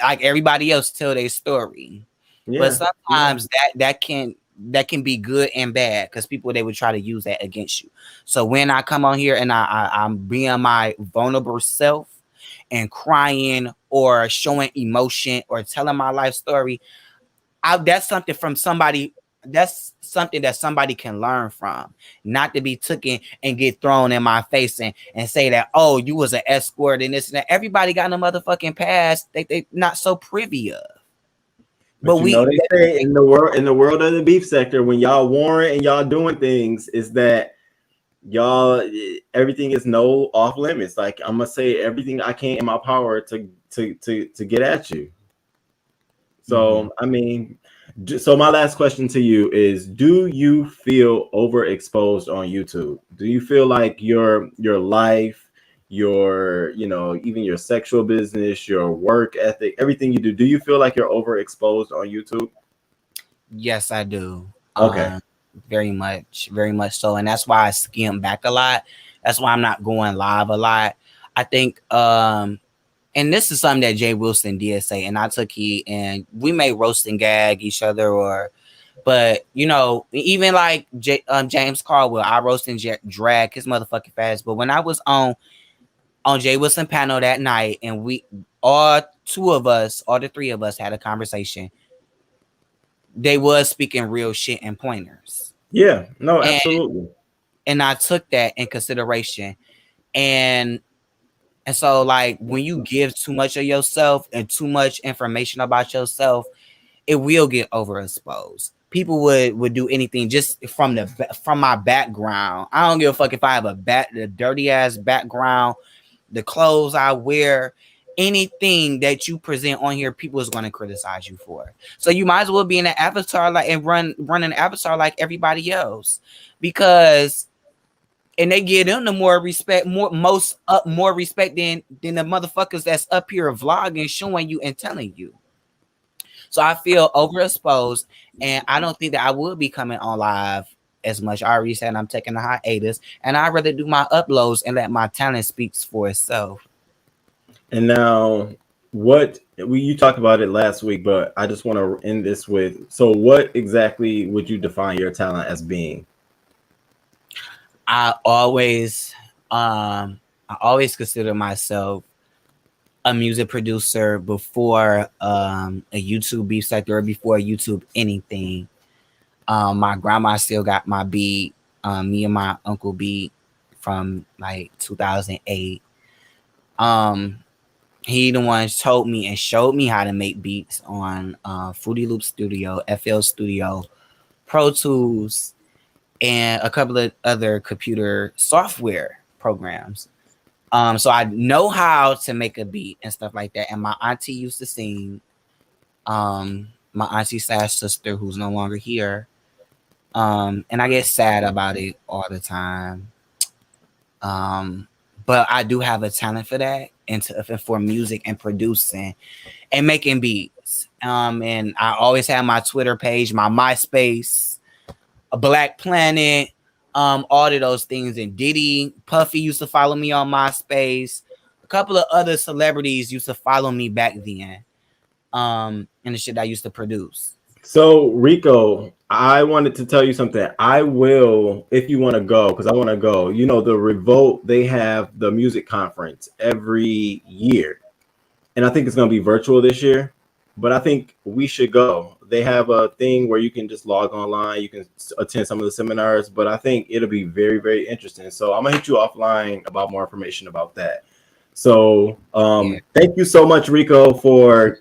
Speaker 2: like everybody else tell their story. But
Speaker 1: Yeah.
Speaker 2: sometimes that can be good and bad because people, they would try to use that against you. So when I come on here and I'm being my vulnerable self and crying or showing emotion or telling my life story, that's something from somebody. That's something that somebody can learn from, not to be taken and get thrown in my face and say that, oh, you was an escort and this and that. Everybody got a motherfucking past they not so privy of.
Speaker 1: But
Speaker 2: But
Speaker 1: they say in the world of the beef sector, when y'all warring and y'all doing things, is that y'all everything is no off limits. Like I'm gonna say everything I can in my power to get at you. So I mean, so my last question to you is: do you feel overexposed on YouTube? Do you feel like your life, your even your sexual business, your work ethic, everything you do you feel like you're overexposed on YouTube?
Speaker 2: Yes, I do.
Speaker 1: Okay.
Speaker 2: Very much so, and that's why I skim back a lot. That's why I'm not going live a lot. I think and this is something that Jay Wilson did say, and I took heed, and we may roast and gag each other, but even like James Caldwell, I roast and drag his motherfucking fast. But when I was on Jay Wilson panel that night, and we all the three of us had a conversation, they was speaking real shit and pointers,
Speaker 1: Yeah. No.
Speaker 2: and
Speaker 1: Absolutely.
Speaker 2: I took that in consideration, and so, like, when you give too much of yourself and too much information about yourself, it will get overexposed. People would do anything just from my background. I don't give a fuck if I have the dirty ass background, the clothes I wear, anything that you present on here, people is going to criticize you for. So you might as well be in an avatar like and run an avatar like everybody else, because and they give them the more respect, more respect than the motherfuckers that's up here vlogging, showing you and telling you. So I feel overexposed, and I don't think that I would be coming on live as much. I already said I'm taking a hiatus, and I'd rather do my uploads and let my talent speak for itself.
Speaker 1: And now, you talked about it last week, but I just want to end this with: so, what exactly would you define your talent as being?
Speaker 2: I always consider myself a music producer before a YouTube beef sector or before YouTube anything. My grandma still got my beat. Me and my uncle beat from like 2008. He the one told me and showed me how to make beats on Fruity Loop Studio, FL Studio, Pro Tools, and a couple of other computer software programs. So I know how to make a beat and stuff like that. And my auntie used to sing. My auntie slash sister, who's no longer here. And I get sad about it all the time. But I do have a talent for that, and for music and producing and making beats. And I always have my Twitter page, my MySpace, a Black Planet, all of those things. And Diddy, Puffy used to follow me on MySpace. A couple of other celebrities used to follow me back then. And the shit I used to produce.
Speaker 1: So Rico, I wanted to tell you something. I will, if you want to go, because I want to go. You know, the Revolt, they have the music conference every year. And I think it's going to be virtual this year. But I think we should go. They have a thing where you can just log online. You can attend some of the seminars. But I think it'll be very, very interesting. So I'm going to hit you offline about more information about that. So thank you so much, Rico, for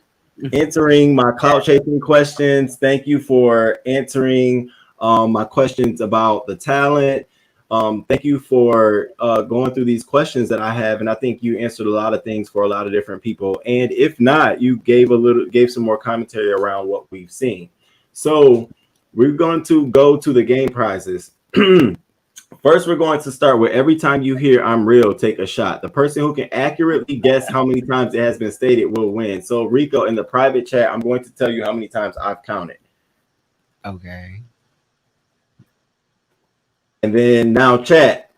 Speaker 1: answering my clout chasing questions. Thank you for answering my questions about the talent. Thank you for going through these questions that I have, and I think you answered a lot of things for a lot of different people. And if not, you gave some more commentary around what we've seen. So we're going to go to the game prizes. First, we're going to start with every time you hear "I'm real," take a shot. The person who can accurately guess how many times it has been stated will win. So, Rico, in the private chat, I'm going to tell you how many times I've counted.
Speaker 2: Okay.
Speaker 1: And then now, chat,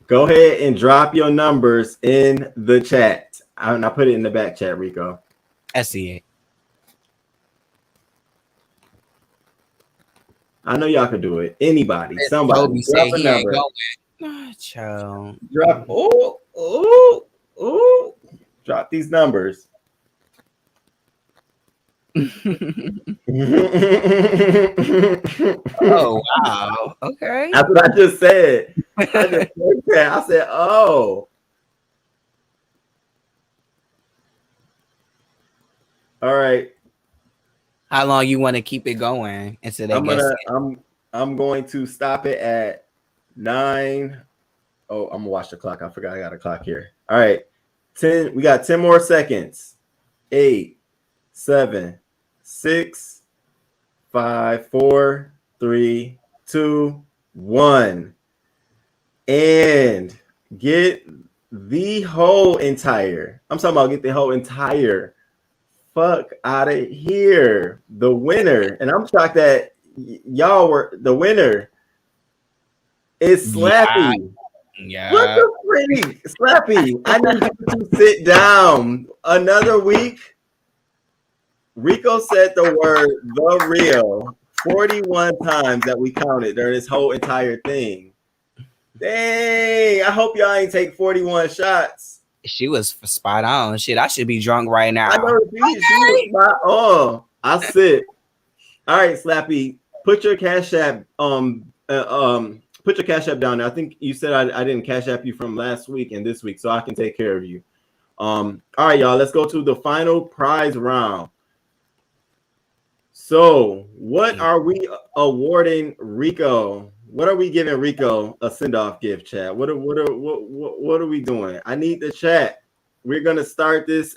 Speaker 1: go ahead and drop your numbers in the chat. And I put it in the back chat, Rico.
Speaker 2: I see it.
Speaker 1: I know y'all could do it. Anybody, somebody,
Speaker 2: Toby
Speaker 1: drop
Speaker 2: said
Speaker 1: a
Speaker 2: he
Speaker 1: number.
Speaker 2: ain't going.
Speaker 1: Drop. Drop these numbers.
Speaker 2: Oh wow. Okay.
Speaker 1: That's what I just said. I said, oh. All right.
Speaker 2: How long you want to keep it going until they
Speaker 1: I'm going to stop it at 9. Oh, I'm gonna watch the clock. I forgot I got a clock here. All right. 10. We got 10 more seconds. 8, 7, 6, 5, 4, 3, 2, 1. And get the whole entire. I'm talking about get the whole entire fuck out of here. The winner, and I'm shocked that y'all were the winner. Is Slappy.
Speaker 2: Yeah.
Speaker 1: What the freak? Slappy, I need you to sit down. Another week. Rico said the word "the real" 41 times that we counted during this whole entire thing. Dang, I hope y'all ain't take 41 shots.
Speaker 2: She was spot on. Shit, I should be drunk right now.
Speaker 1: I know she was spot on. I sit. All right, Slappy, put your Cash App put your Cash App down there. I think you said I didn't Cash App you from last week and this week, so I can take care of you. All right, y'all, let's go to the final prize round. So, what are we awarding Rico? What are we giving Rico a send-off gift, chat? What are we doing? I need the chat. We're gonna start this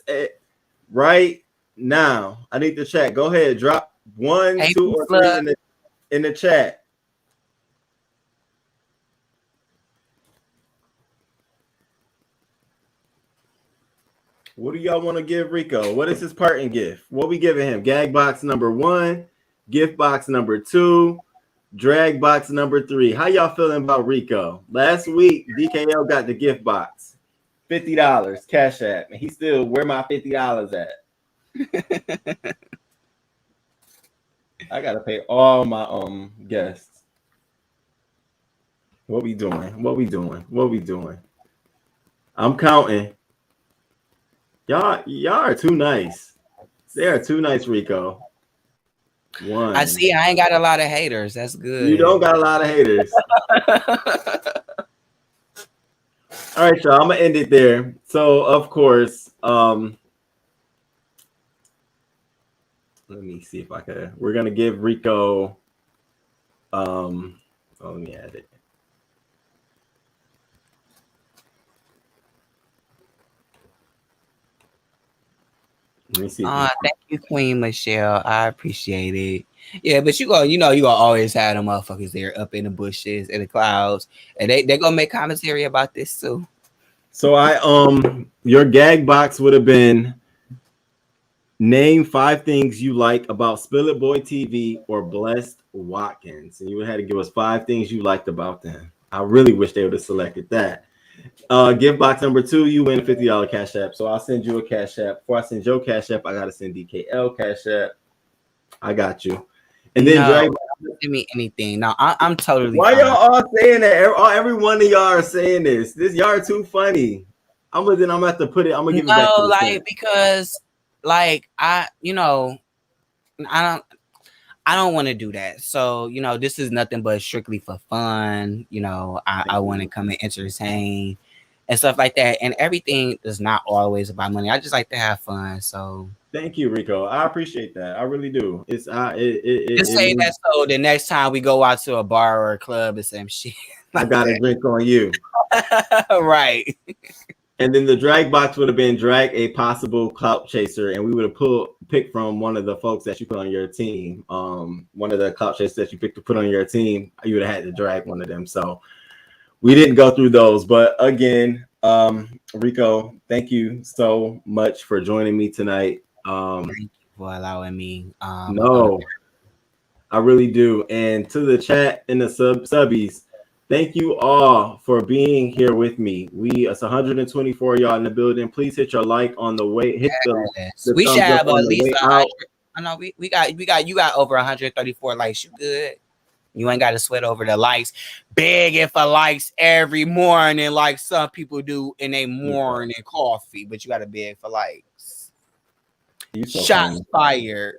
Speaker 1: right now. I need the chat. Go ahead, drop 1, 2, or 3 in the chat. What do y'all want to give Rico? What is his parting gift? What we giving him? Gag box number 1, gift box number 2, drag box number 3. How y'all feeling about Rico? Last week, DKL got the gift box. $50 Cash App. And he still, where my $50 at? I gotta pay all my guests. What we doing? What we doing? What we doing? I'm counting. Y'all are too nice. They are too nice, Rico. 1.
Speaker 2: I see. I ain't got a lot of haters. That's good.
Speaker 1: You don't got a lot of haters. All right, y'all. I'm gonna end it there. So, of course, let me see if I can. We're gonna give Rico. Let me add it. Let me see.
Speaker 2: Thank you, Queen Michelle. I appreciate it. Yeah, but you gonna always have them motherfuckers there up in the bushes in the clouds, and they gonna make commentary about this too.
Speaker 1: So your gag box would have been Name 5 things you like about Spill It Boy TV or Blessed Watkins. And you had to give us 5 things you liked about them. I really wish they would have selected that. Gift box number 2, you win a $50 Cash App. So I'll send you a Cash App. Before I send your Cash App, I gotta send DKL Cash App. I got you. And then Drake,
Speaker 2: give me anything. No, I'm totally.
Speaker 1: Why
Speaker 2: fine.
Speaker 1: y'all all saying that? Every one of y'all are saying this. Y'all are too funny. I'm gonna have to put it. I'm gonna give it back to the
Speaker 2: like because like I don't want to do that. So this is nothing but strictly for fun. I want to come and entertain and stuff like that. And everything is not always about money. I just like to have fun. So
Speaker 1: thank you, Rico. I appreciate that. I really do. It's
Speaker 2: just say that so the next time we go out to a bar or a club or some shit.
Speaker 1: I got a drink on you.
Speaker 2: Right.
Speaker 1: And then the drag box would have been drag a possible clout chaser, and we would have picked from one of the folks that you put on your team. One of the clout chasers that you picked to put on your team, you would have had to drag one of them. So we didn't go through those. But again, Rico, thank you so much for joining me tonight.
Speaker 2: Thank you for allowing me.
Speaker 1: No, I really do. And to the chat and the subbies, thank you all for being here with me. It's 124 y'all in the building. Please hit your like on the way. Hit the
Speaker 2: we should have at least 100.
Speaker 1: Out.
Speaker 2: I know we got you got over 134 likes. You good? You ain't got to sweat over the likes. Begging for likes every morning, like some people do in a morning coffee, but you got to beg for likes. Shots fired.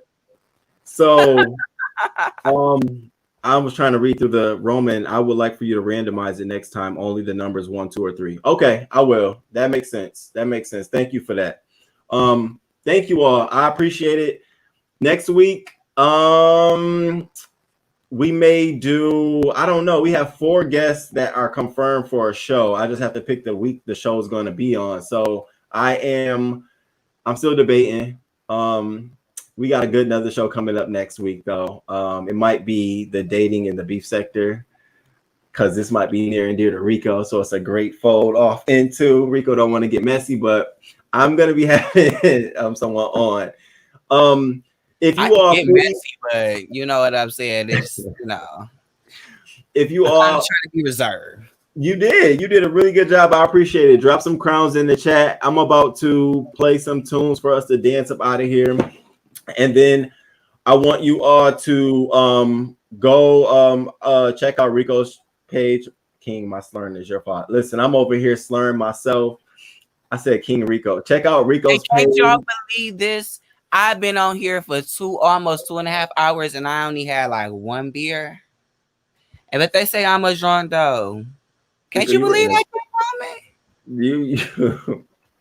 Speaker 1: So, I was trying to read through the Roman. I would like for you to randomize it next time. Only the numbers 1, 2, or 3. Okay, I will. That makes sense. Thank you for that. Thank you all. I appreciate it. Next week, we may do, I don't know. We have 4 guests that are confirmed for a show. I just have to pick the week the show is going to be on. So I'm still debating. We got a good another show coming up next week, though. It might be the dating in the beef sector, because this might be near and dear to Rico. So it's a great fold off into. Rico don't want to get messy, but I'm gonna be having someone on. If you all
Speaker 2: get messy, but you know what I'm saying. It's
Speaker 1: if you
Speaker 2: I'm
Speaker 1: all
Speaker 2: trying to be reserved.
Speaker 1: You did a really good job. I appreciate it. Drop some crowns in the chat. I'm about to play some tunes for us to dance up out of here. And then I want you all to go check out Rico's page. King, my slurring is your fault. Listen, I'm over here slurring myself. I said King Rico. Check out Rico's page.
Speaker 2: Can't y'all believe this? I've been on here for almost 2.5 hours, and I only had like 1 beer. And but they say I'm a Jean though. Can't you believe that?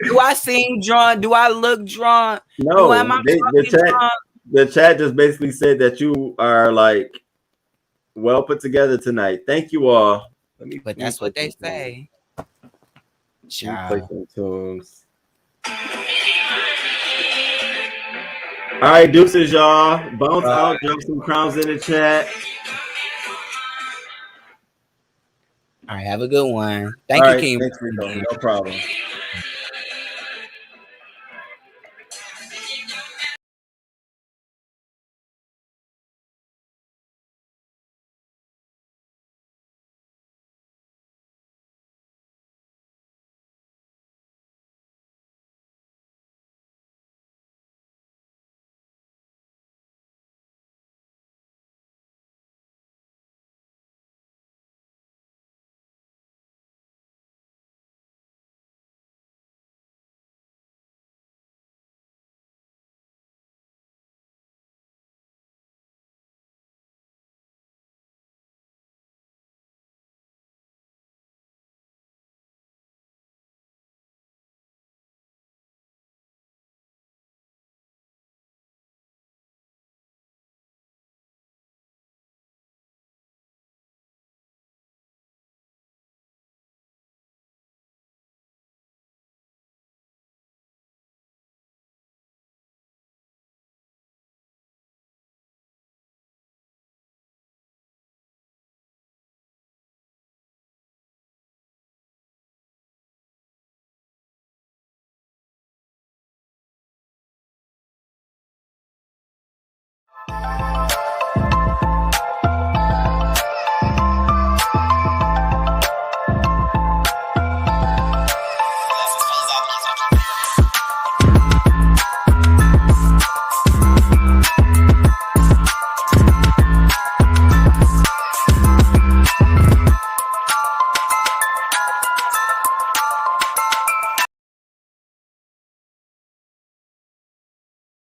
Speaker 2: Do I seem drawn? Do I look drawn?
Speaker 1: No, the chat just basically said that you are like well put together tonight. Thank you all.
Speaker 2: But that's what they say.
Speaker 1: Play some tunes. All right, deuces, y'all. Bounce out, drop some crowns in the chat.
Speaker 2: All right, have a good one. Thank you, King.
Speaker 1: Thanks, Rico. No problem.